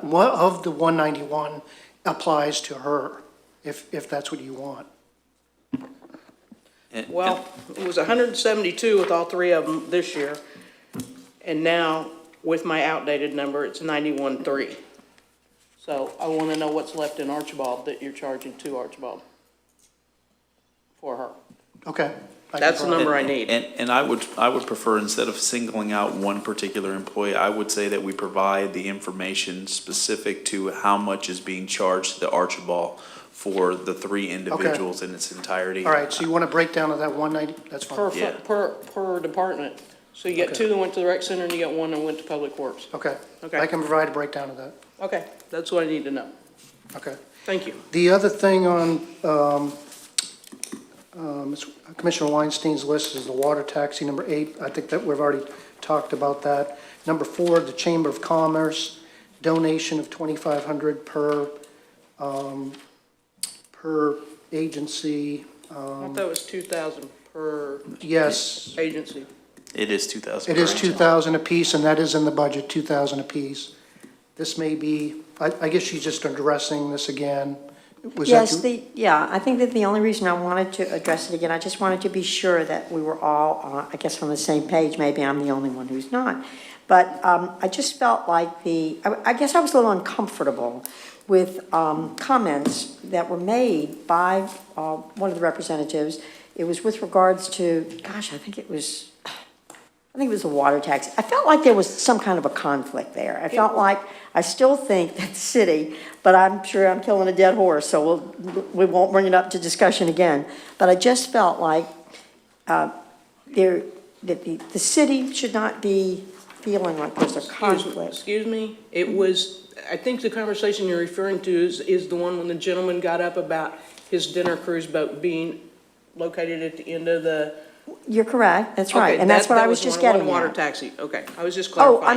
what of the 191 applies to her, if that's what you want. Well, it was 172 with all three of them this year. And now, with my outdated number, it's 91.3. So I want to know what's left in Archibald that you're charging to Archibald for her. Okay. I can That's the provide- number I need. And I would prefer, instead of singling out one particular employee, I would say that we provide the information specific to how much is being charged to the Archibald for the three individuals in its entirety. All right, so you want a breakdown of that 190, that's fine. Yeah. Per department. So you got Okay. two that went to the rec center and you got one that went to Public Works. Okay. Okay. I can provide a breakdown of that. Okay, that's what I need to know. Okay. Thank you. The other thing on Commissioner Weinstein's list is the water taxi, number 8. I think that we've already talked about that. Number 4, the Chamber of Commerce, donation of $2,500 per agency. I thought that was 2,000 per Yes, agency. It is 2,000. it is 2,000 apiece, and that is in the budget, 2,000 apiece. This may be, I guess she's just addressing this again. Was that Yes, I think that the only reason I wanted to address it again, I just wanted to be sure that we were all, I guess, on the same page. Maybe I'm the only one who's not. But I just felt like I guess I was a little uncomfortable with comments that were made by one of the representatives. It was with regards to, gosh, I think it was the water tax. I felt like there was some kind of a conflict there. I felt like, I still think that the city, but I'm sure I'm killing a dead horse, so we won't bring it up to discussion again. But I just felt like that the city should not be feeling like there's a conflict. Excuse me, it was, I think the conversation you're referring to is the one when the gentleman got up about his dinner cruise boat being located at the end of the. You're correct, that's right, Okay, and that's what that I was one- just getting one water at. taxi, okay, I was just Oh, clarifying.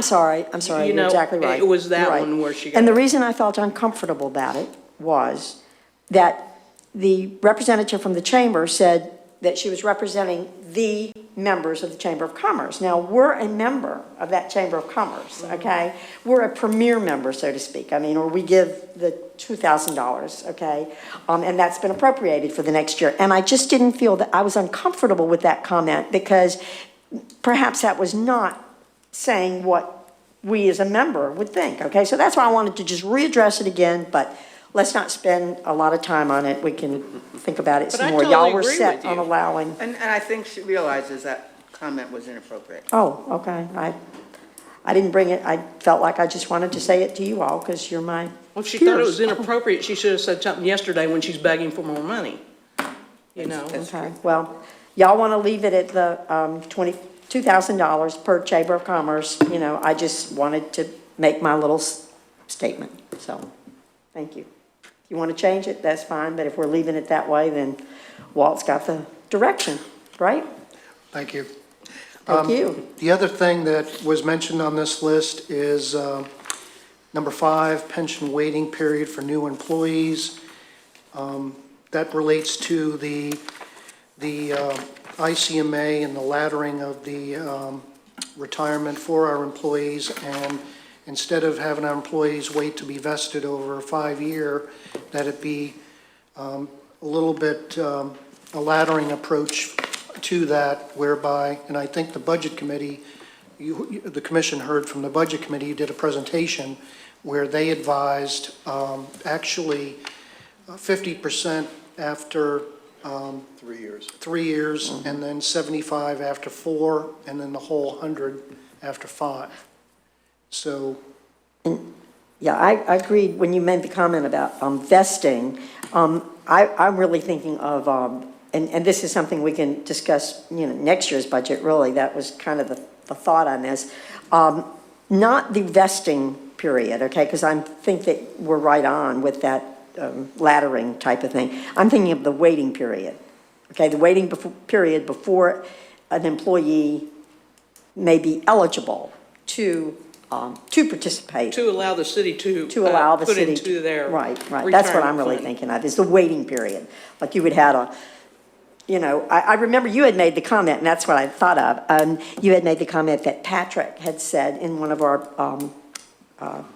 I'm sorry, You you're know, exactly right. it was that You're right. one where she got. And the reason I felt uncomfortable about it was that the representative from the chamber said that she was representing the members of the Chamber of Commerce. Now, we're a member of that Chamber of Commerce, okay? We're a premier member, so to speak. I mean, or we give the $2,000, okay? And that's been appropriated for the next year. And I just didn't feel that, I was uncomfortable with that comment because perhaps that was not saying what we as a member would think, okay? So that's why I wanted to just readdress it again, but let's not spend a lot of time on it. We can think about it But some I more. totally Y'all were agree set with on you. allowing. And I think she realizes that comment was inappropriate. Oh, okay. I didn't bring it, I felt like I just wanted to say it to you all because you're my Well, if she thought it peers. was inappropriate, she should have said something yesterday when she's begging for more money, you know? Okay, well, y'all want to leave it at the $2,000 per Chamber of Commerce, you know, I just wanted to make my little statement, so, thank you. If you want to change it, that's fine, but if we're leaving it that way, then Walt's got the direction, right? Thank you. Thank you. The other thing that was mentioned on this list is number 5, pension waiting period for new employees. That relates to the ICMA and the laddering of the retirement for our employees. And instead of having our employees wait to be vested over a 5-year, that it be a little bit a laddering approach to that, whereby, and I think the Budget Committee, the Commission heard from the Budget Committee, you did a presentation where they advised actually 50% after 3 years. 3 years, and then 75 after 4, and then the whole 100 after 5. So, Yeah, I agreed when you made the comment about vesting. I'm really thinking of, and this is something we can discuss, next year's budget, really. That was kind of the thought on this. Not the vesting period, okay, because I think that we're right on with that laddering type of thing. I'm thinking of the waiting period, okay, the waiting period before an employee may be eligible to participate. To allow the city to. To allow the put city. into their. Right, that's what I'm really retirement fund. thinking of, is the waiting period. Like you would have I remember you had made the comment, and that's what I thought of. You had made the comment that Patrick had said in one of our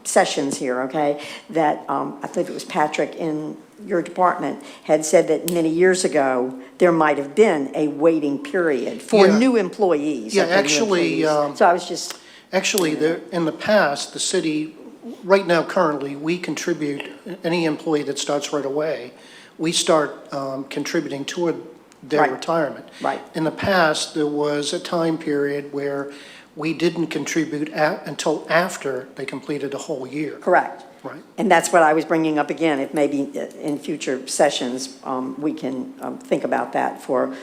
sessions here, okay, that I believe it was Patrick in your department had said that many years ago, there might have been a waiting period for Yeah. new employees. Yeah, like the new actually, employees. So I was just, actually, in the past, the city, right now, currently, we contribute, any employee that starts right away, we start contributing toward their Right. retirement. Right. In the past, there was a time period where we didn't contribute until after they completed a whole year. correct. Right. And that's what I was bringing up again, if maybe in future sessions, we can think about that for,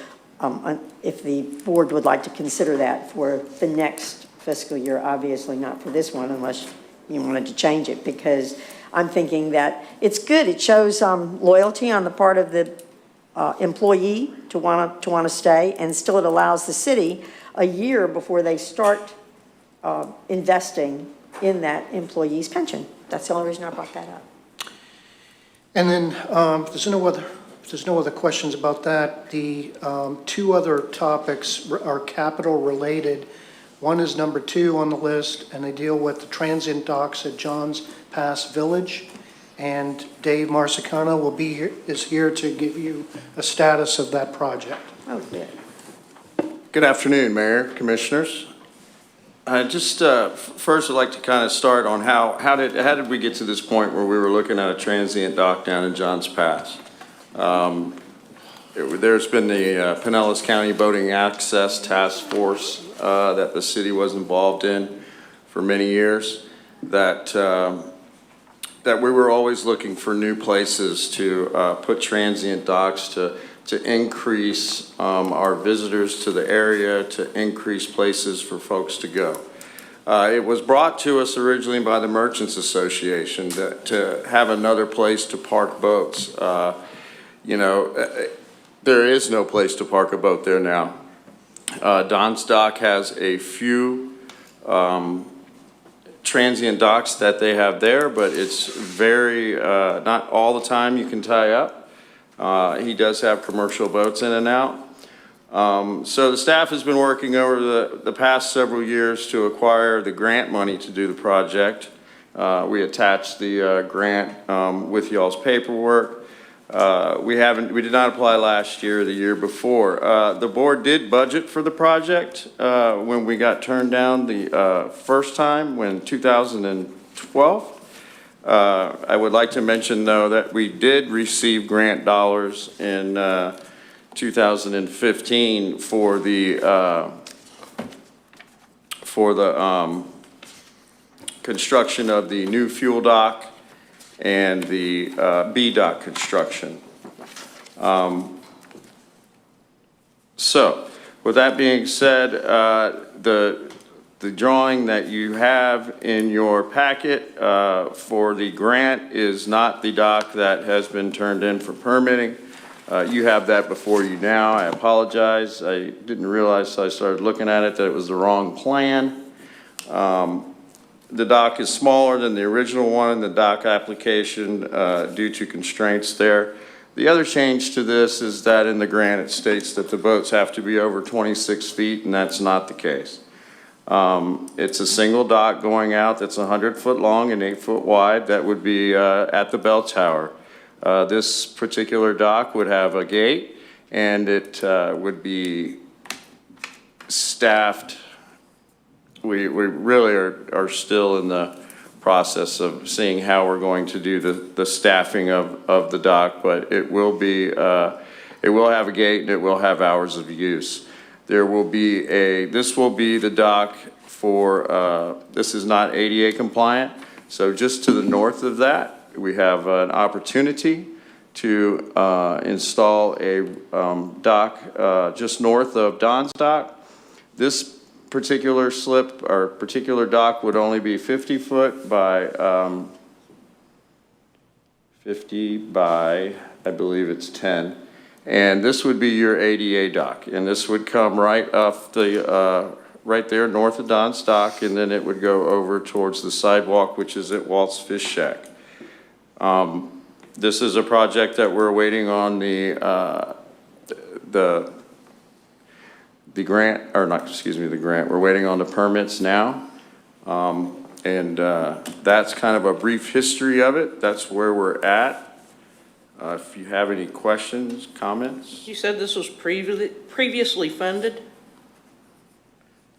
if the board would like to consider that for the next fiscal year, obviously not for this one unless you wanted to change it, because I'm thinking that it's good, it shows loyalty on the part of the employee to want to stay, and still it allows the city a year before they start investing in that employee's pension. That's the only reason I brought that up. And then, if there's no other questions about that, the two other topics are capital-related. One is number 2 on the list, and they deal with the transient docks at Johns Pass Village. And Dave Marsicano is here to give you a status of that project. Oh, good. Good afternoon, Mayor, Commissioners. First, I'd like to kind of start on how did we get to this point where we were looking at a transient dock down in Johns Pass? There's been the Pinellas County Boating Access Task Force that the city was involved in for many years, that we were always looking for new places to put transient docks to increase our visitors to the area, to increase places for folks to go. It was brought to us originally by the Merchants Association to have another place to park boats. There is no place to park a boat there now. Don's Dock has a few transient docks that they have there, but it's very, not all the time you can tie up. He does have commercial boats in and out. So the staff has been working over the past several years to acquire the grant money to do the project. We attached the grant with y'all's paperwork. We did not apply last year or the year before. The board did budget for the project when we got turned down the first time, when 2012. I would like to mention, though, that we did receive grant dollars in 2015 for the construction of the new fuel dock and the B dock construction. So, with that being said, the drawing that you have in your packet for the grant is not the dock that has been turned in for permitting. You have that before you now. I apologize. I didn't realize, so I started looking at it, that it was the wrong plan. The dock is smaller than the original one in the dock application due to constraints there. The other change to this is that in the grant it states that the boats have to be over 26 feet, and that's not the case. It's a single dock going out that's 100 foot long and 8 foot wide that would be at the bell tower. This particular dock would have a gate, and it would be staffed. We really are still in the process of seeing how we're going to do the staffing of the dock, but it will be It will have a gate and it will have hours of use. There will be this will be the dock for, this is not ADA compliant. So just to the north of that, we have an opportunity to install a dock just north of Don's Dock. This particular slip or particular dock would only be 50 foot by 50 by, I believe it's 10. And this would be your ADA dock. And this would come right off the, right there north of Don's Dock, and then it would go over towards the sidewalk, which is at Walt's Fish Shack. This is a project that we're waiting on the grant, or not, excuse me, the grant. We're waiting on the permits now. That's kind of a brief history of it. That's where we're at. If you have any questions, comments? You said this was previously funded?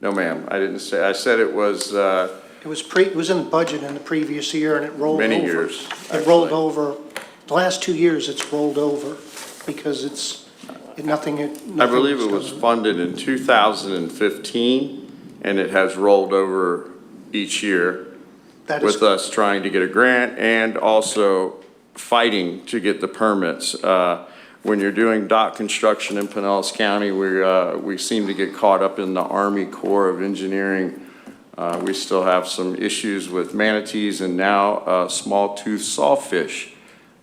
No, ma'am, I didn't say, I said it was, It was in the budget in the previous year, and it rolled over. many years. It rolled over, the last 2 years, it's rolled over, because nothing I believe it was done. funded in 2015, and it has rolled over each year That is with us trying to get a grant and also fighting to get the permits. When you're doing dock construction in Pinellas County, we seem to get caught up in the Army Corps of Engineering. We still have some issues with manatees and now small-toothed sawfish.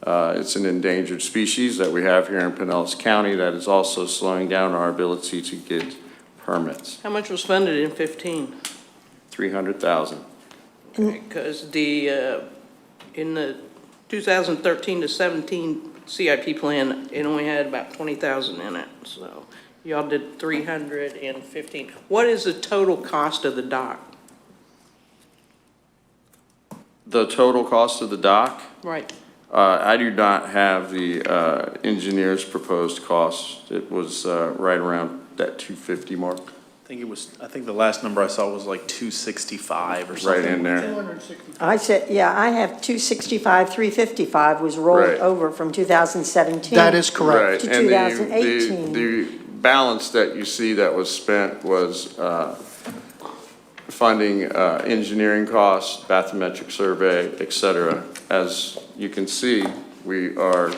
It's an endangered species that we have here in Pinellas County that is also slowing down our ability to get permits. How much was funded in 15? 300,000. Because in the 2013 to 17 CIP plan, it only had about 20,000 in it, so y'all did 315. What is the total cost of the dock? The total cost of the dock? Right. I do not have the engineer's proposed cost. It was right around that 250 mark. I think the last number I saw was like 265 or something. Right in there. 260. I said, yeah, I have 265, 355 was rolled Right. over from 2017. That is correct. To And 2018. the balance that you see that was spent was funding engineering costs, bathymetric survey, et cetera. As you can see, we are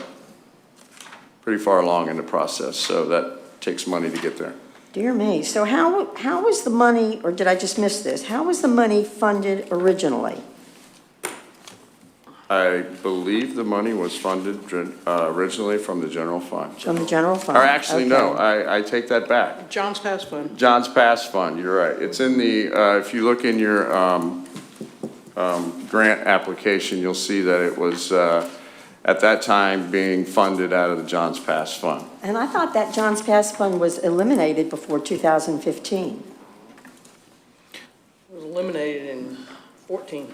pretty far along in the process, so that takes money to get there. Dear me, so how was the money, or did I just miss this? How was the money funded originally? I believe the money was funded originally from the general fund. From the general fund? Or actually, no, Okay. I take that back. John's Pass Fund. John's Pass Fund, you're right. It's in the, if you look in your grant application, you'll see that it was, at that time, being funded out of the John's Pass Fund. And I thought that John's Pass Fund was eliminated before 2015. It was eliminated in 14.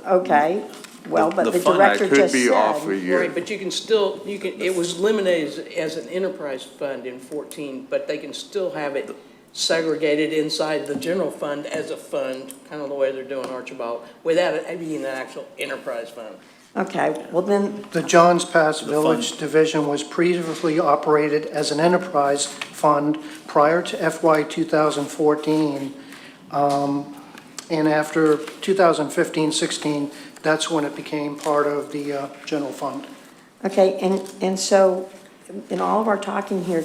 Okay, well, but the fund director could just be off a said, year. Right, but you can still, it was eliminated as an enterprise fund in 14, but they can still have it segregated inside the general fund as a fund, kind of the way they're doing Archibald, without it being an actual enterprise fund. okay, well then, The Johns Pass Village Division was previously operated as an enterprise fund prior to FY 2014. And after 2015-16, that's when it became part of the general fund. okay, and so in all of our talking here,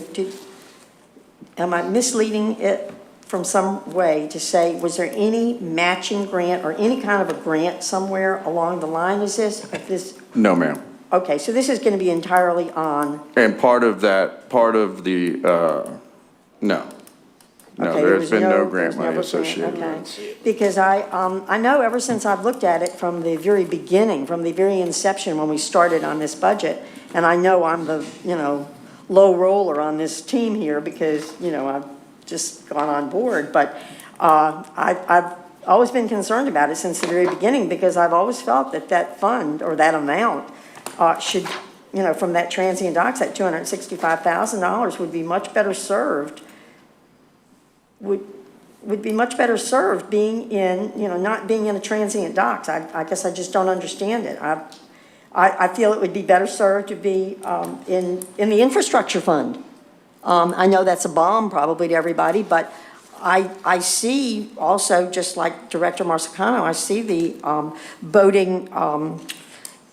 am I misleading it from some way to say, was there any matching grant or any kind of a grant somewhere along the line? Is this? No, ma'am. Okay, so this is going to be entirely on, And part of the, no. No, okay, there's been no grant there's money never associated grant, with it. okay. Because I know ever since I've looked at it from the very beginning, from the very inception when we started on this budget, and I know I'm the, low roller on this team here because, I've just gone on board, but I've always been concerned about it since the very beginning because I've always felt that fund or that amount should, from that transient docks, that $265,000 would be much better served, would be much better served being in, not being in a transient docks. I guess I just don't understand it. I feel it would be better served to be in the infrastructure fund. I know that's a bomb probably to everybody, but I see also, just like Director Marsicano, I see the boating,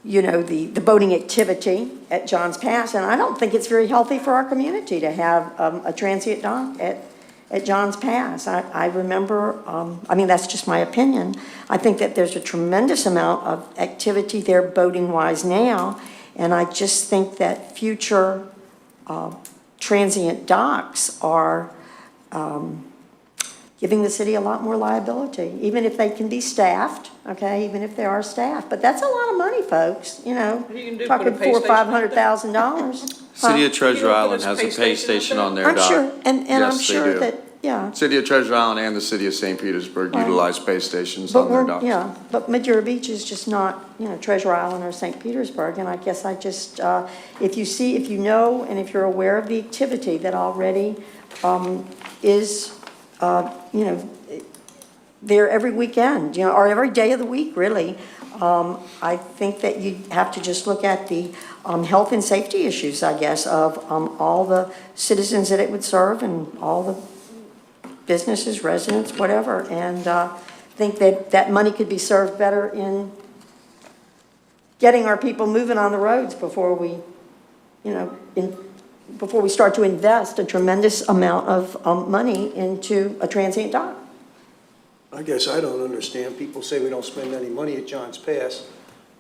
the boating activity at Johns Pass, and I don't think it's very healthy for our community to have a transient dock at Johns Pass. I remember, that's just my opinion. I think that there's a tremendous amount of activity there boating-wise now, and I just think that future transient docks are giving the city a lot more liability, even if they can be staffed, okay, even if they are staffed. But that's a lot of money, folks, you can do? Put a talking pay $400,000 or station out there? $500,000. City of Treasure You don't put Island a has a space pay station station out on there? their I'm dock. sure, and I'm Yes, they sure do. that, yeah. City of Treasure Island and the city of St. Petersburg Right. utilize pay stations But on their we're, docks. yeah, but Madeira Beach is just not, Treasure Island or St. Petersburg, and I guess I just, if you know, and if you're aware of the activity that already is, there every weekend, or every day of the week, really, I think that you have to just look at the health and safety issues, I guess, of all the citizens that it would serve and all the businesses, residents, whatever, and think that money could be served better in getting our people moving on the roads before we, before we start to invest a tremendous amount of money into a transient dock. I guess I don't understand. People say we don't spend any money at Johns Pass,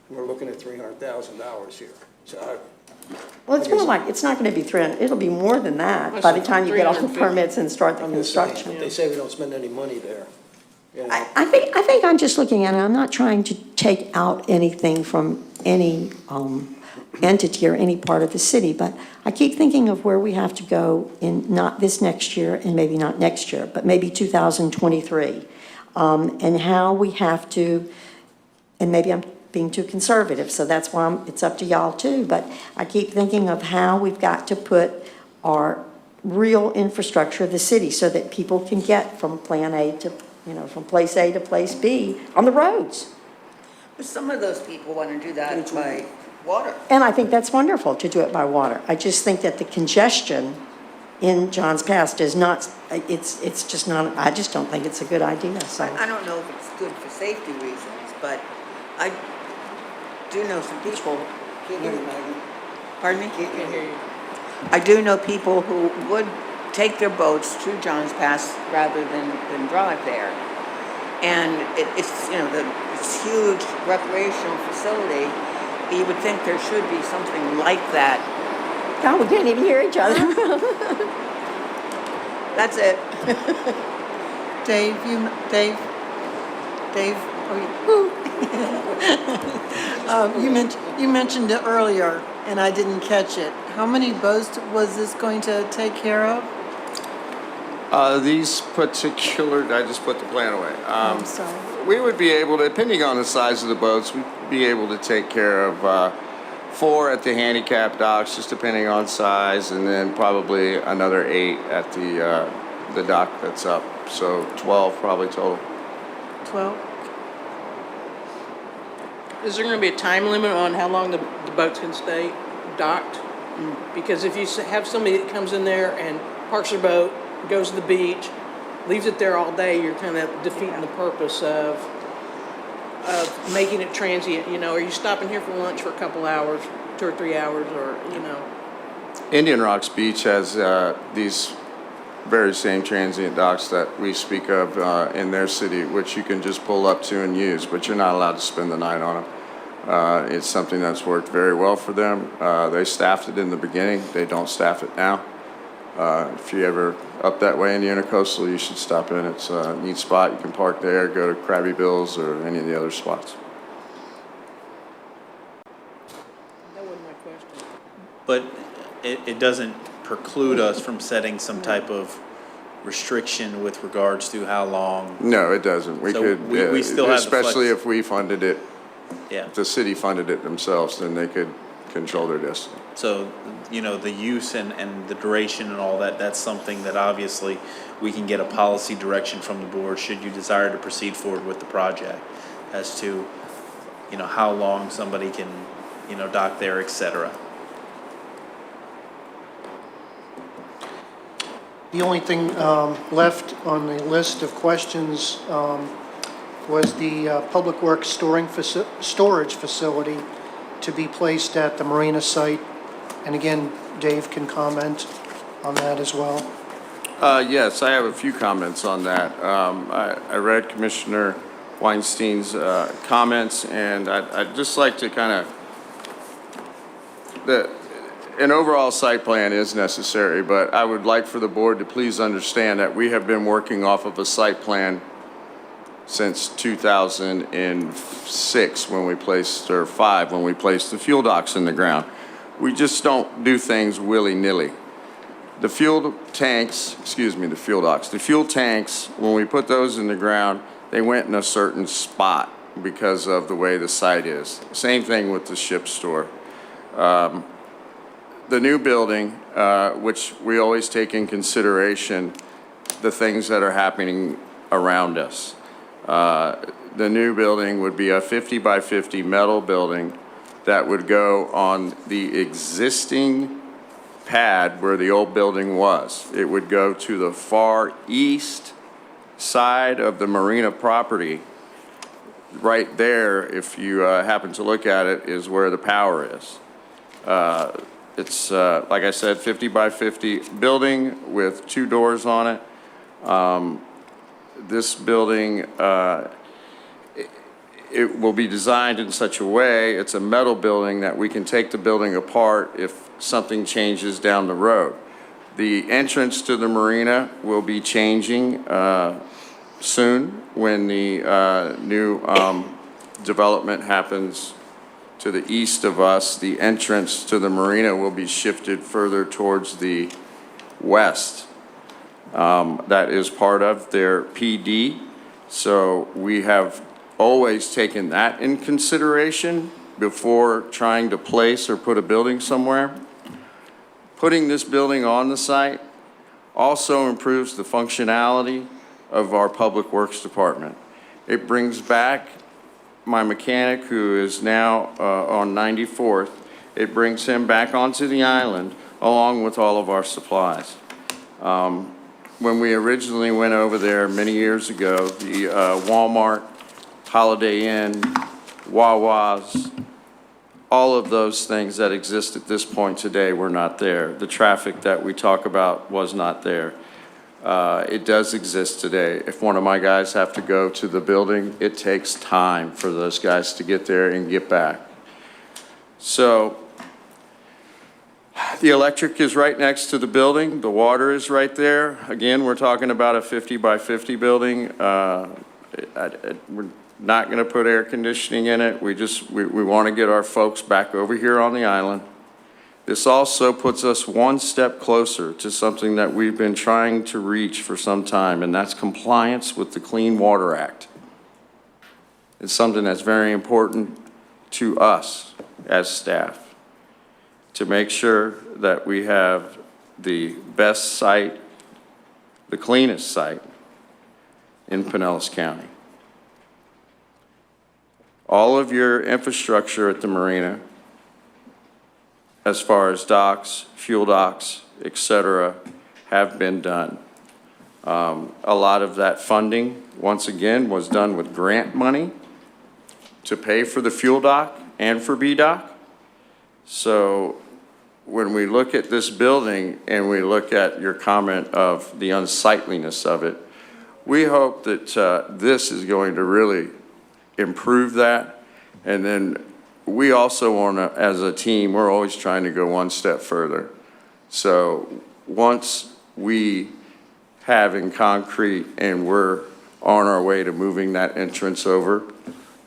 and we're looking at $300,000 here. So Well, it's more like, it's not going to be 300, it'll be more than that by the time you get all the 350. permits and start the I'm just saying, construction. they say we don't spend any money there. You know? I think I'm just looking at it, I'm not trying to take out anything from any entity or any part of the city, but I keep thinking of where we have to go in not this next year and maybe not next year, but maybe 2023, and how we have to, and maybe I'm being too conservative, so that's why it's up to y'all too, but I keep thinking of how we've got to put our real infrastructure of the city so that people can get from plan A to, from place A to place B on the roads. But some of those people want to do that by water. And I think that's wonderful to do it by water. I just think that the congestion in Johns Pass does not, it's just not, I just don't think it's a good idea, so. I don't know if it's good for safety reasons, but I do know some people. Pardon me? Can't hear you. I do know people who would take their boats to Johns Pass rather than drive there. And it's, it's huge recreational facility. You would think there should be something like that. God, we can't even hear each other. That's it. Dave, you mentioned it earlier, and I didn't catch it. How many boats was this going to take care of? These particular, I just put the plan away. I'm sorry. We would be able to, depending on the size of the boats, we'd be able to take care of 4 at the handicap docks, just depending on size, and then probably another 8 at the dock that's up. So 12 probably total. 12? Is there going to be a time limit on how long the boats can stay docked? Because if you have somebody that comes in there and parks their boat, goes to the beach, leaves it there all day, you're kind of defeating the purpose of making it transient. Are you stopping here for lunch for a couple hours, 2 or 3 hours, or, Indian Rocks Beach has these very same transient docks that we speak of in their city, which you can just pull up to and use, but you're not allowed to spend the night on them. It's something that's worked very well for them. They staffed it in the beginning. They don't staff it now. If you're ever up that way in the Intercoastal, you should stop in. It's a neat spot. You can park there, go to Krabby Bill's or any of the other spots. that wasn't my question. But it doesn't preclude us from setting some type of restriction with regards to how long. No, it doesn't. We So could, we still have the flex- especially if we funded it, Yeah. if the city funded it themselves, then they could control their destiny. So, the use and the duration and all that, that's something that obviously we can get a policy direction from the board should you desire to proceed forward with the project as to, how long somebody can dock there, et cetera. The only thing left on the list of questions was the Public Works storage facility to be placed at the marina site. And again, Dave can comment on that as well. Yes, I have a few comments on that. I read Commissioner Weinstein's comments, and I'd just like to kind of, an overall site plan is necessary, but I would like for the board to please understand that we have been working off of a site plan since 2006 when we placed, or 5, when we placed the fuel docks in the ground. We just don't do things willy-nilly. The fuel tanks, the fuel docks, the fuel tanks, when we put those in the ground, they went in a certain spot because of the way the site is. Same thing with the ship store. The new building, which we always take in consideration the things that are happening around us. The new building would be a 50 by 50 metal building that would go on the existing pad where the old building was. It would go to the far east side of the marina property. Right there, if you happen to look at it, is where the power is. It's, like I said, 50 by 50 building with 2 doors on it. This building, it will be designed in such a way, it's a metal building that we can take the building apart if something changes down the road. The entrance to the marina will be changing soon when the new development happens to the east of us. The entrance to the marina will be shifted further towards the west. That is part of their PD. So we have always taken that in consideration before trying to place or put a building somewhere. Putting this building on the site also improves the functionality of our Public Works Department. It brings back my mechanic, who is now on 94th, it brings him back onto the island along with all of our supplies. When we originally went over there many years ago, the Walmart, Holiday Inn, Wawa's, all of those things that exist at this point today were not there. The traffic that we talk about was not there. It does exist today. If one of my guys have to go to the building, it takes time for those guys to get there and get back. So the electric is right next to the building. The water is right there. Again, we're talking about a 50 by 50 building. We're not going to put air conditioning in it. We want to get our folks back over here on the island. This also puts us one step closer to something that we've been trying to reach for some time, and that's compliance with the Clean Water Act. It's something that's very important to us as staff, to make sure that we have the best site, the cleanest site in Pinellas County. All of your infrastructure at the marina, as far as docks, fuel docks, et cetera, have been done. A lot of that funding, once again, was done with grant money to pay for the fuel dock and for BDOC. So when we look at this building and we look at your comment of the unsightliness of it, we hope that this is going to really improve that. And then we also want to, as a team, we're always trying to go one step further. So once we have in concrete and we're on our way to moving that entrance over,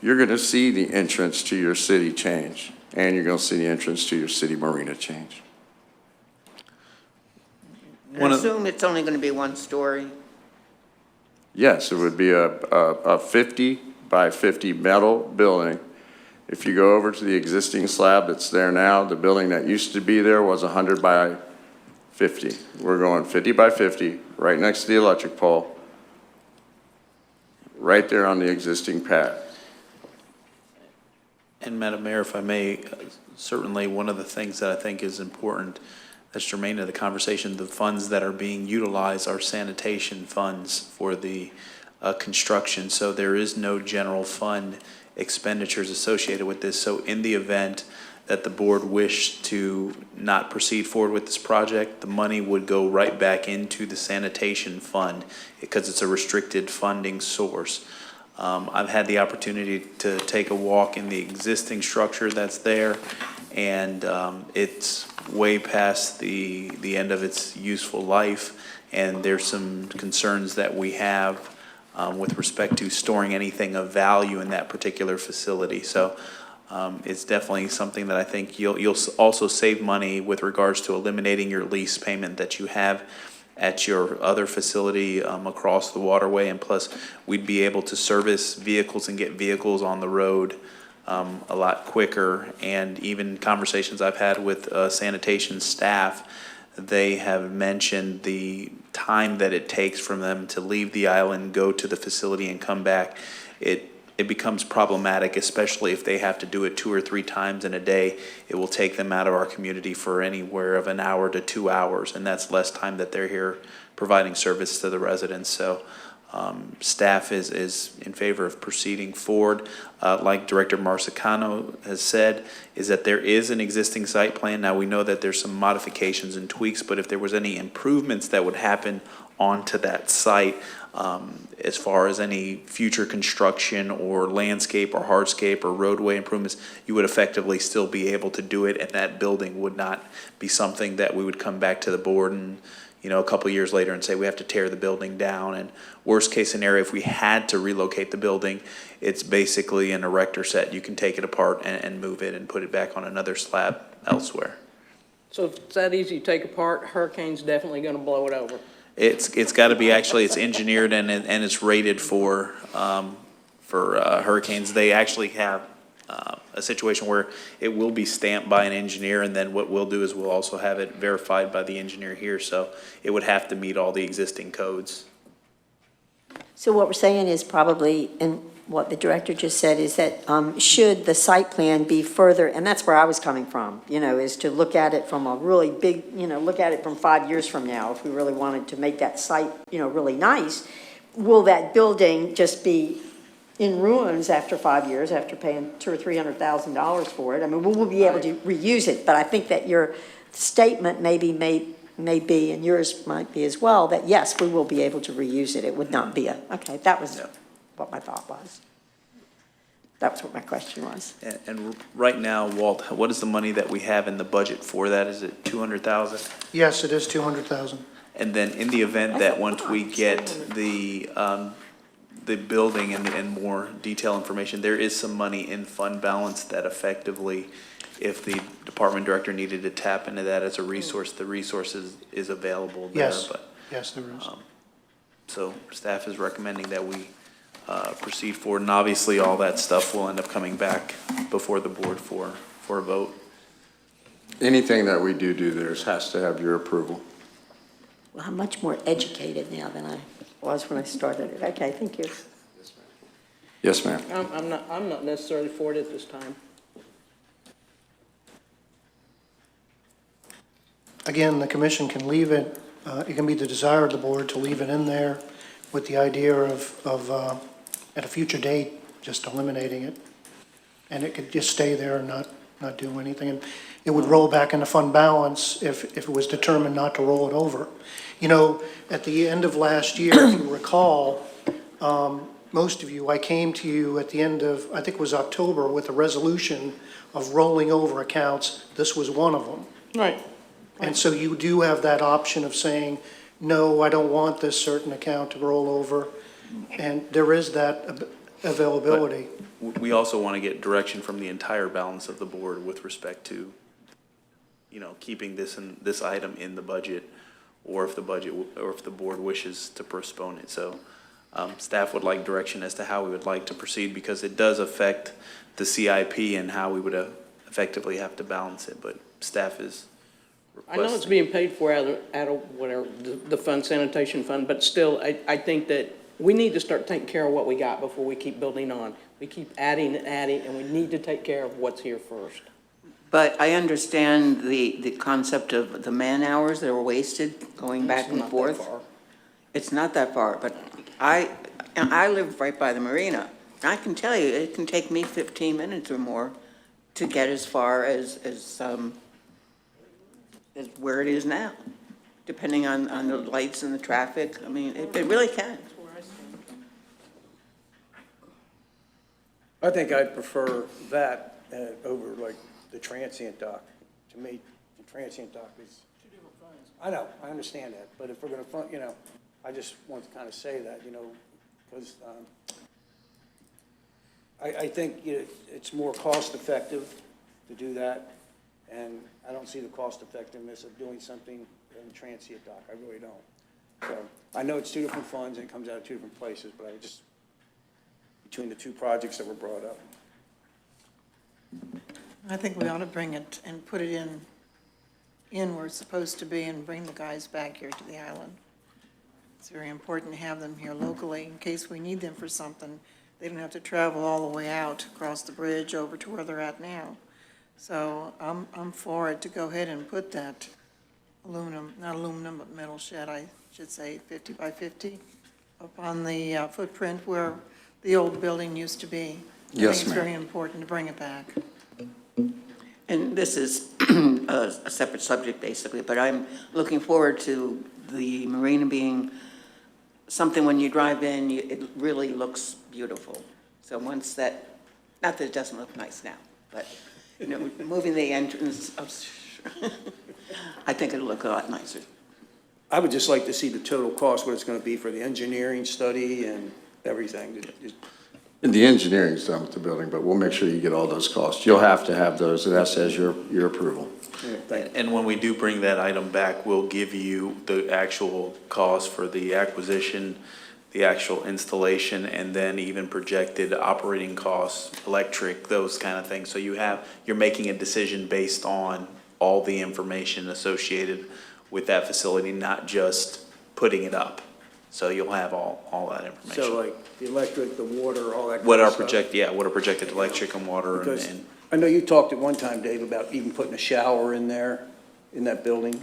you're going to see the entrance to your city change, and you're going to see the entrance to your city marina change. I assume it's only going to be 1 story. Yes, it would be a 50 by 50 metal building. If you go over to the existing slab that's there now, the building that used to be there was 100 by 50. We're going 50 by 50, right next to the electric pole, right there on the existing pad. And Madam Mayor, if I may, certainly one of the things that I think is important that's germane to the conversation, the funds that are being utilized are sanitation funds for the construction. So there is no general fund expenditures associated with this. So in the event that the board wished to not proceed forward with this project, the money would go right back into the sanitation fund because it's a restricted funding source. I've had the opportunity to take a walk in the existing structure that's there, and it's way past the end of its useful life, and there's some concerns that we have with respect to storing anything of value in that particular facility. So it's definitely something that I think you'll also save money with regards to eliminating your lease payment that you have at your other facility across the waterway, and plus we'd be able to service vehicles and get vehicles on the road a lot quicker. And even conversations I've had with sanitation staff, they have mentioned the time that it takes from them to leave the island, go to the facility and come back. It becomes problematic, especially if they have to do it 2 or 3 times in a day. It will take them out of our community for anywhere of an hour to 2 hours, and that's less time that they're here providing service to the residents. So staff is in favor of proceeding forward. Like Director Marsicano has said, is that there is an existing site plan. Now, we know that there's some modifications and tweaks, but if there was any improvements that would happen onto that site, as far as any future construction or landscape or hardscape or roadway improvements, you would effectively still be able to do it, and that building would not be something that we would come back to the board and, you know, a couple years later and say we have to tear the building down. And worst case scenario, if we had to relocate the building, it's basically an erector set. You can take it apart and move it and put it back on another slab elsewhere. So if it's that easy to take apart, hurricane's definitely gonna blow it over. It's got to be, actually, it's engineered and it's rated for hurricanes. They actually have a situation where it will be stamped by an engineer, and then what we'll do is we'll also have it verified by the engineer here. So it would have to meet all the existing codes. So what we're saying is probably, and what the director just said, is that should the site plan be further, and that's where I was coming from, you know, is to look at it from a really big, you know, look at it from 5 years from now, if we really wanted to make that site, you know, really nice. Will that building just be in ruins after 5 years, after paying $200,000 or $300,000 for it? I mean, we'll be able to reuse it, but I think that your statement may be, and yours might be as well, that yes, we will be able to reuse it. It would not be okay, that was what my thought was. That was what my question was. And right now, Walt, what is the money that we have in the budget for that? Is it 200,000? Yes, it is 200,000. And then in the event that once we get the building and more detailed information, there is some money in fund balance that effectively, if the department director needed to tap into that as a resource, the resource is available there. Yes, But yes, there is. so staff is recommending that we proceed forward, and obviously all that stuff will end up coming back before the board for a vote. Anything that we do there has to have your approval. Well, I'm much more educated now than I was when I started it. Okay, thank you. Yes, ma'am. I'm not necessarily for it at this time. Again, the commission can leave it, it can be the desire of the board to leave it in there with the idea of at a future date, just eliminating it. And it could just stay there and not do anything. And it would roll back into fund balance if it was determined not to roll it over. You know, at the end of last year, if you recall, most of you, I came to you at the end of, I think it was October, with a resolution of rolling over accounts. This was one of them. Right. And so you do have that option of saying, no, I don't want this certain account to roll over. And there is that availability. We also want to get direction from the entire balance of the board with respect to, you know, keeping this item in the budget, or if the board wishes to postpone it. So staff would like direction as to how we would like to proceed, because it does affect the CIP and how we would effectively have to balance it. But staff is requesting. I know it's being paid for out of whatever, the fund, sanitation fund, but still, I think that we need to start taking care of what we got before we keep building on. We keep adding and adding, and we need to take care of what's here first. But I understand the concept of the man-hours that were wasted going back and forth. It's not that far, but I live right by the marina. I can tell you, it can take me 15 minutes or more to get as far as where it is now, depending on the lights and the traffic. I mean, it really can. I think I'd prefer that over like the transient dock. To me, the transient dock is. Two different funds. I know, I understand that, but if we're gonna fund, I just want to kind of say that, because I think it's more cost-effective to do that, and I don't see the cost-effectiveness of doing something in the transient dock. I really don't. So I know it's two different funds and it comes out of two different places, but I just, between the two projects that were brought up. I think we ought to bring it and put it in where it's supposed to be and bring the guys back here to the island. It's very important to have them here locally in case we need them for something. They don't have to travel all the way out across the bridge over to where they're at now. So I'm for it to go ahead and put that not aluminum, but metal shed, I should say 50 by 50, up on the footprint where the old building used to be. Yes, I think it's ma'am. very important to bring it back. And this is a separate subject, basically, but I'm looking forward to the marina being something when you drive in, it really looks beautiful. So once that, not that it doesn't look nice now, but, moving the entrance, I think it'll look a lot nicer. I would just like to see the total cost, what it's going to be for the engineering study and everything. The engineering's done with the building, but we'll make sure you get all those costs. You'll have to have those, and that says your approval. Yeah, thank you. And when we do bring that item back, we'll give you the actual cost for the acquisition, the actual installation, and then even projected operating costs, electric, those kind of things. So you're making a decision based on all the information associated with that facility, not just putting it up. So you'll have all that information. So like the electric, the water, all that kind What of our stuff. what are projected electric and water Because and I know you talked at one time, Dave, about even putting a shower in there, in that building,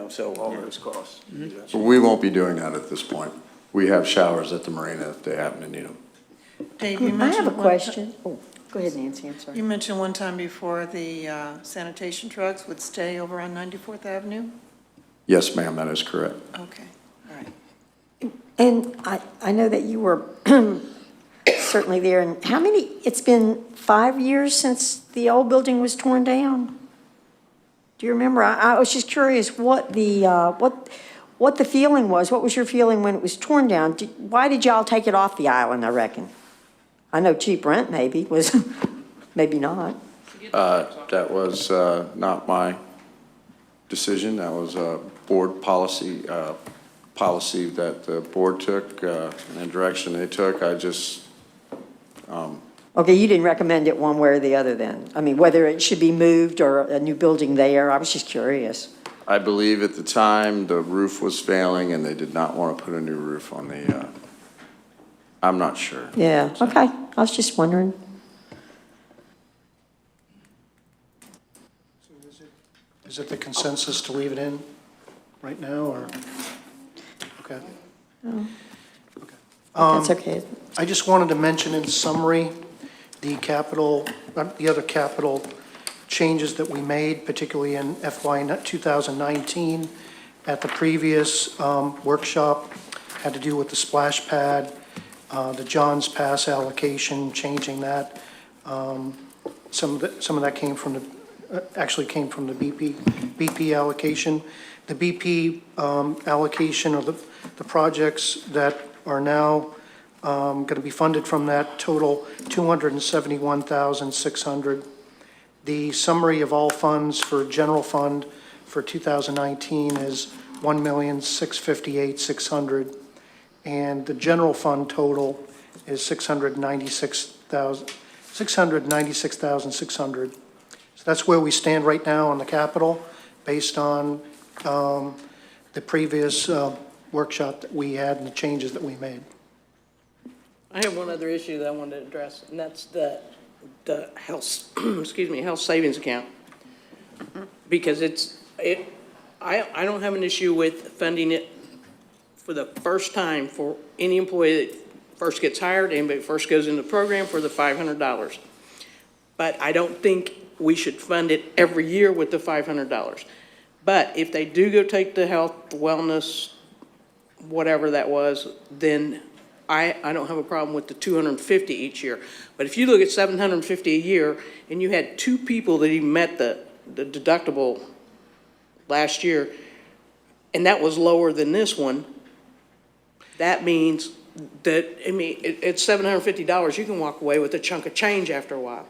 so all those costs. But we won't be doing that at this point. We have showers at the marina if they happen to need them. Dave, you I have mentioned a one question. Oh, go ahead, Nancy, I'm sorry. You mentioned one time before the sanitation trucks would stay over on 94th Avenue? Yes, ma'am, that is correct. Okay, all right. And I know that you were certainly there, and it's been 5 years since the old building was torn down? Do you remember? I was just curious what the feeling was. What was your feeling when it was torn down? Why did y'all take it off the island, I reckon? I know cheap rent maybe was, maybe not. That was not my decision. That was a board policy that the board took, and the direction they took. I just, Okay, you didn't recommend it one way or the other then? I mean, whether it should be moved or a new building there? I was just curious. I believe at the time the roof was failing and they did not want to put a new roof on the, I'm not sure. Yeah, okay. I was just wondering. Is it the consensus to leave it in right now, or? Okay. That's okay. I just wanted to mention in summary, the other capital changes that we made, particularly in FY 2019. At the previous workshop, had to do with the splash pad, the Johns Pass allocation, changing that. Some of that came from actually came from the BP allocation. The BP allocation of the projects that are now going to be funded from that total $271,600. The summary of all funds for general fund for 2019 is $1,658,600, and the general fund total is $696,600. So that's where we stand right now on the capital, based on the previous workshop that we had and the changes that we made. I have one other issue that I wanted to address, and that's the health, excuse me, health savings account. Because I don't have an issue with funding it for the first time for any employee that first gets hired, anybody that first goes in the program for the $500. But I don't think we should fund it every year with the $500. But if they do go take the health, wellness, whatever that was, then I don't have a problem with the $250 each year. But if you look at $750 a year, and you had 2 people that even met the deductible last year, and that was lower than this one, that means that, I mean, it's $750, you can walk away with a chunk of change after a while.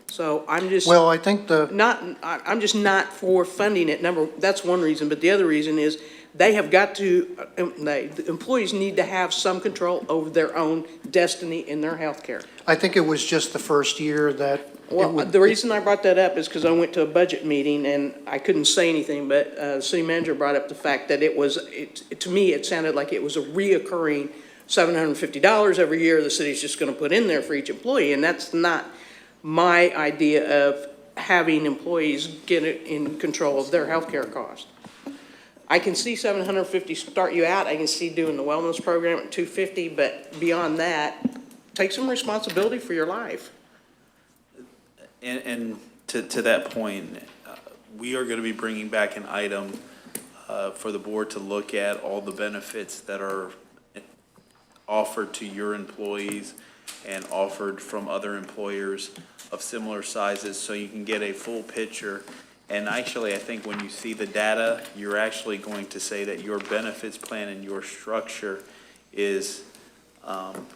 So I'm just. Well, I think I'm just not for funding it. That's one reason, but the other reason is they have got to, the employees need to have some control over their own destiny in their health care. I think it was just the first year that. Well, the reason I brought that up is because I went to a budget meeting and I couldn't say anything, but the city manager brought up the fact that to me, it sounded like it was a reoccurring $750 every year the city's just going to put in there for each employee, and that's not my idea of having employees get in control of their health care costs. I can see $750 start you out. I can see doing the wellness program at $250, but beyond that, take some responsibility for your life. And to that point, we are going to be bringing back an item for the board to look at all the benefits that are offered to your employees and offered from other employers of similar sizes, so you can get a full picture. And actually, I think when you see the data, you're actually going to say that your benefits plan and your structure is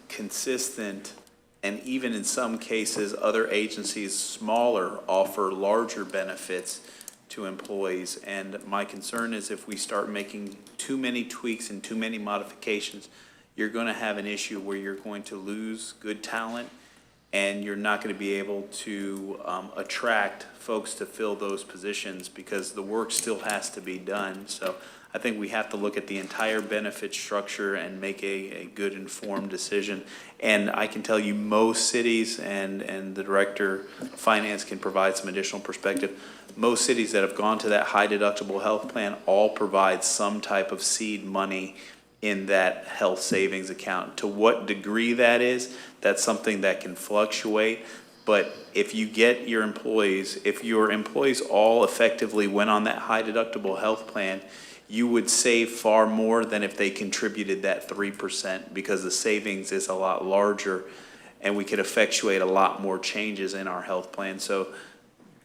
consistent. And even in some cases, other agencies, smaller, offer larger benefits to employees. And my concern is if we start making too many tweaks and too many modifications, you're going to have an issue where you're going to lose good talent and you're not going to be able to attract folks to fill those positions because the work still has to be done. So I think we have to look at the entire benefit structure and make a good informed decision. And I can tell you most cities, and the Director of Finance can provide some additional perspective, most cities that have gone to that high deductible health plan all provide some type of seed money in that health savings account. To what degree that is, that's something that can fluctuate. But if you get your employees, if your employees all effectively went on that high deductible health plan, you would save far more than if they contributed that 3%, because the savings is a lot larger and we could effectuate a lot more changes in our health plan. So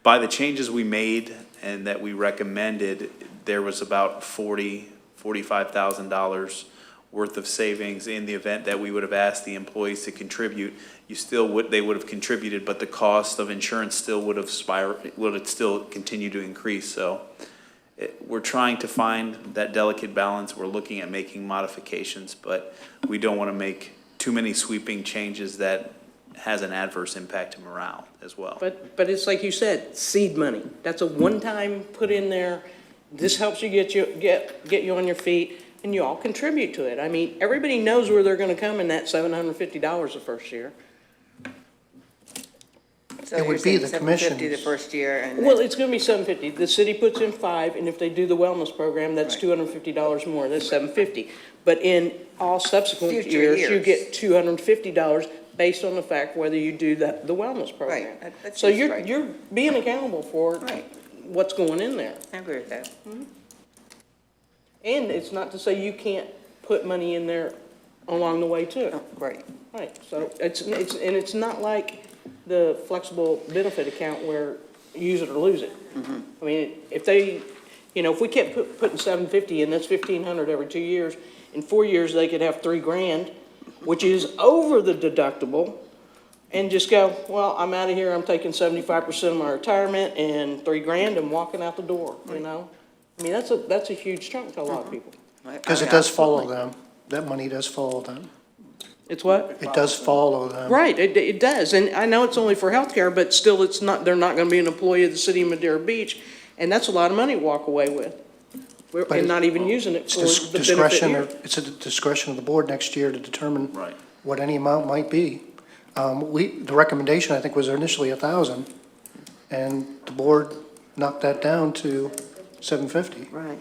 by the changes we made and that we recommended, there was about $45,000 worth of savings in the event that we would have asked the employees to contribute. They would have contributed, but the cost of insurance still would have still continued to increase. So we're trying to find that delicate balance. We're looking at making modifications, but we don't want to make too many sweeping changes that has an adverse impact to morale as well. But it's like you said, seed money. That's a one-time put in there. This helps you get you on your feet, and you all contribute to it. I mean, everybody knows where they're going to come in that $750 the first year. So It would be the commission's. $750 the first year, and Well, it's going to be $750. The city puts in $5, and if they do the wellness program, that's $250 more. That's $750. But in all subsequent Future years, you years. get $250 based on the fact whether you do the wellness program. Right. That So seems right. you're being accountable for Right. what's going in there. I agree with that. And it's not to say you can't put money in there along the way too. Oh, right. Right, so it's not like the flexible benefit account where you use it or lose it. I mean, if we kept putting $750 in, that's $1,500 every 2 years. In 4 years, they could have $3,000, which is over the deductible, and just go, well, I'm out of here, I'm taking 75% of my retirement and $3,000, I'm walking out the door, you know? I mean, that's a huge chunk to a lot of people. Because it does follow them. That money does follow them. It's what? It does follow them. Right, it does, and I know it's only for healthcare, but still, they're not gonna be an employee of the city of Madeira Beach, and that's a lot of money to walk away with. And not even using it for the benefit year. It's a discretion of the board next year to determine Right. what any amount might be. The recommendation, I think, was initially 1,000, and the board knock that down to 750. Right.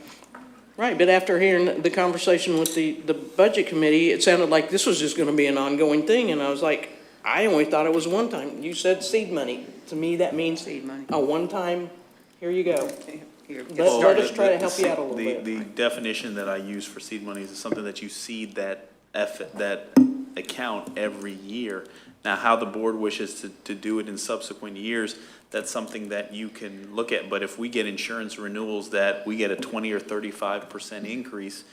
Right, but after hearing the conversation with the budget committee, it sounded like this was just gonna be an ongoing thing, and I was like, I only thought it was one time. You said seed money. To me, that means Seed money. a one-time, here you go. Here, get Let started. us try to help you out a little bit. The definition that I use for seed money is something that you seed that account every year. Now, how the board wishes to do it in subsequent years, that's something that you can look at. But if we get insurance renewals that we get a 20 or 35% increase,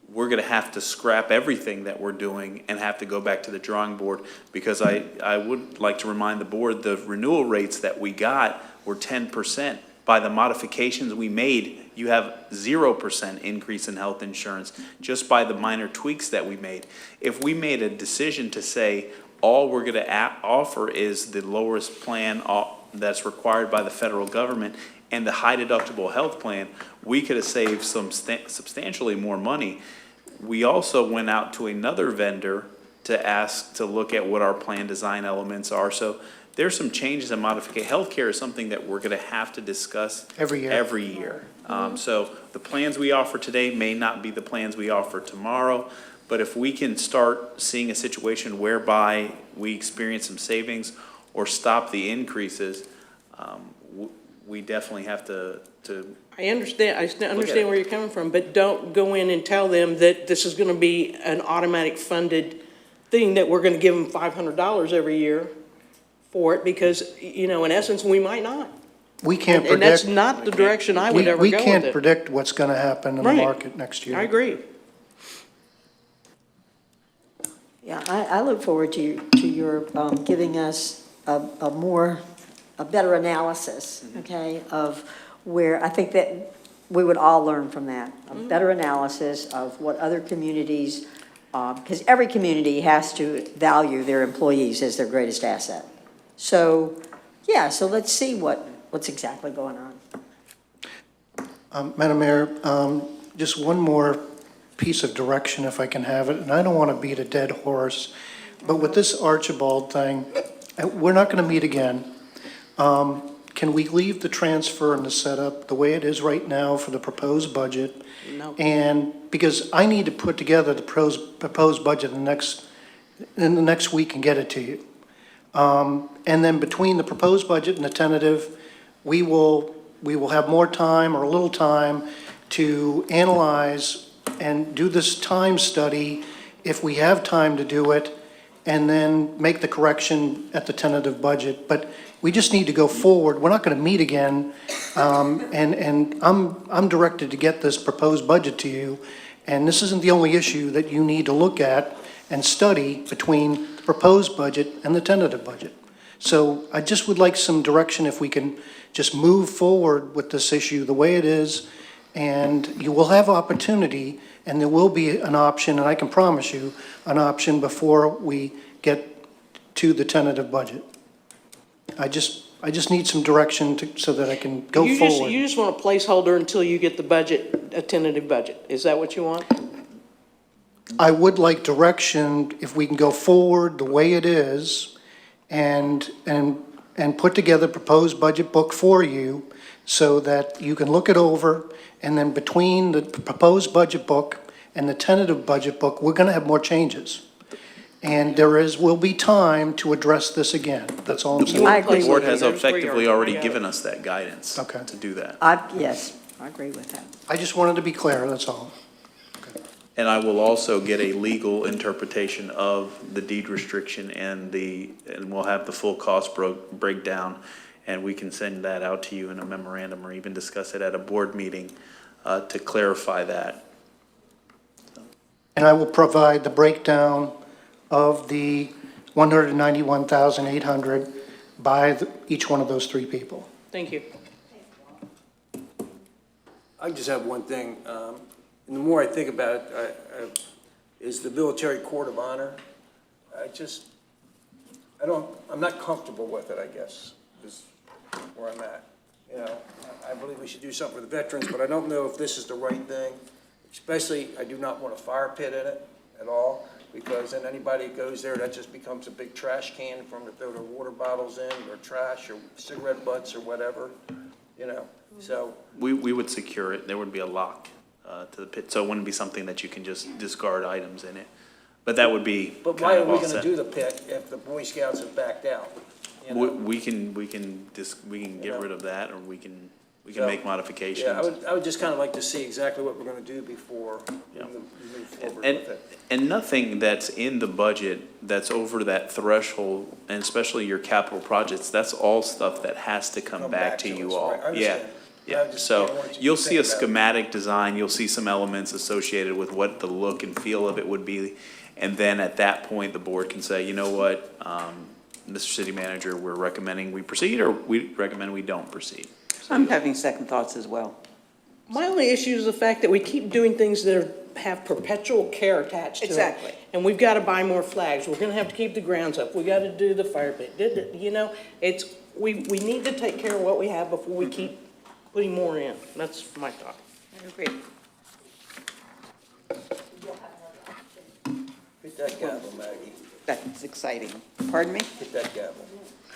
we're gonna have to scrap everything that we're doing and have to go back to the drawing board. Because I would like to remind the board, the renewal rates that we got were 10%. By the modifications we made, you have 0% increase in health insurance, just by the minor tweaks that we made. If we made a decision to say, all we're gonna offer is the lowest plan that's required by the federal government and the high deductible health plan, we could have saved some substantially more money. We also went out to another vendor to ask to look at what our plan design elements are. So there's some changes and modification. Healthcare is something that we're gonna have to discuss Every year. every year. So the plans we offer today may not be the plans we offer tomorrow, but if we can start seeing a situation whereby we experience some savings or stop the increases, we definitely have to I understand it. where you're coming from, but don't go in and tell them that this is gonna be an automatic funded thing, that we're gonna give them $500 every year for it, because, you know, in essence, we might not. We can't predict. And that's not the direction I would ever go We with can't it. predict what's going to happen in the Right. market next year. I agree. Yeah, I look forward to your giving us a better analysis, okay, of where, I think that we would all learn from that, a better analysis of what other communities, because every community has to value their employees as their greatest asset. So, yeah, so let's see what's exactly going on. Madam Mayor, just one more piece of direction if I can have it, and I don't want to beat a dead horse, but with this Archibald thing, we're not going to meet again. Can we leave the transfer and the setup the way it is right now for the proposed budget? No. And because I need to put together the proposed budget in the next week and get it to you. And then between the proposed budget and the tentative, we will have more time or a little time to analyze and do this time study if we have time to do it, and then make the correction at the tentative budget. But we just need to go forward. We're not going to meet again. And I'm directed to get this proposed budget to you. And this isn't the only issue that you need to look at and study between the proposed budget and the tentative budget. So I just would like some direction if we can just move forward with this issue the way it is. And you will have opportunity, and there will be an option, and I can promise you, an option before we get to the tentative budget. I just need some direction so that I can go forward. You just want a placeholder until you get the budget, a tentative budget. Is that what you want? I would like direction if we can go forward the way it is and put together a proposed budget book for you so that you can look it over, and then between the proposed budget book and the tentative budget book, we're going to have more changes. And will be time to address this again. That's all I'm saying. I agree The board with has you. effectively already I got given us that guidance Okay. to do that. Yes, I agree with that. I just wanted to be clear, that's all. And I will also get a legal interpretation of the deed restriction and we'll have the full cost breakdown, and we can send that out to you in a memorandum or even discuss it at a board meeting to clarify that. And I will provide the breakdown of the 191,800 by each one of those three people. Thank you. I just have one thing. And the more I think about it, is the military court of honor. I'm not comfortable with it, I guess, is where I'm at. You know, I believe we should do something for the veterans, but I don't know if this is the right thing. Especially, I do not want a fire pit in it at all, because then anybody that goes there, that just becomes a big trash can for them to throw their water bottles in, or trash, or cigarette butts, or whatever. You know, So, We would secure it. There would be a lock to the pit, so it wouldn't be something that you can just discard items in it. But that would be but why kind are of we gonna offset. do the pit if the Boy Scouts have backed out? You know? We can get Yeah. rid of that, or we can So, make modifications. Yeah, I would just kind of like to see exactly what we're gonna do before we Yeah. move forward And, with it. and nothing that's in the budget that's over that threshold, and especially your capital projects, that's all stuff that has to come back to you us, all. right? I Yeah, understand. I yeah. just So wanted you to you'll see a think about it. schematic design, you'll see some elements associated with what the look and feel of it would be. And then at that point, the board can say, you know what, Mr. City Manager, we're recommending we proceed, or we recommend we don't proceed. I'm having second thoughts as well. My only issue is the fact that we keep doing things that have perpetual care attached to it. Exactly. And we've got to buy more flags. We're going to have to keep the grounds up. We got to do the fire pit. You know, we need to take care of what we have before we keep putting more in. That's my thought. I agree. Hit that gavel, Maggie. That's exciting. Pardon me? Hit that gavel.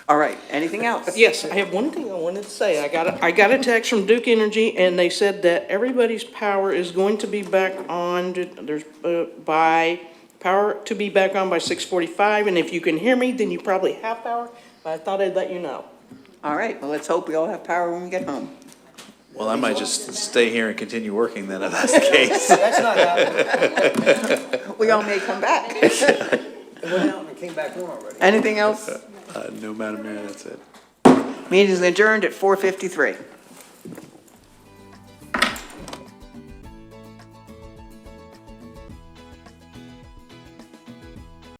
All right, anything else? Yes, I have one thing I wanted to say. I got a text from Duke Energy, and they said that everybody's power is going to be back on, power to be back on by 6:45, and if you can hear me, then you probably have power, but I thought I'd let you know. All right, well, let's hope we all have power when we get home. Well, I might just stay here and continue working then, if that's the case. That's not happening. We all may come back. It went out and came back on already. Anything else? No, Madam Mayor, that's it. Meeting is adjourned at 4:53.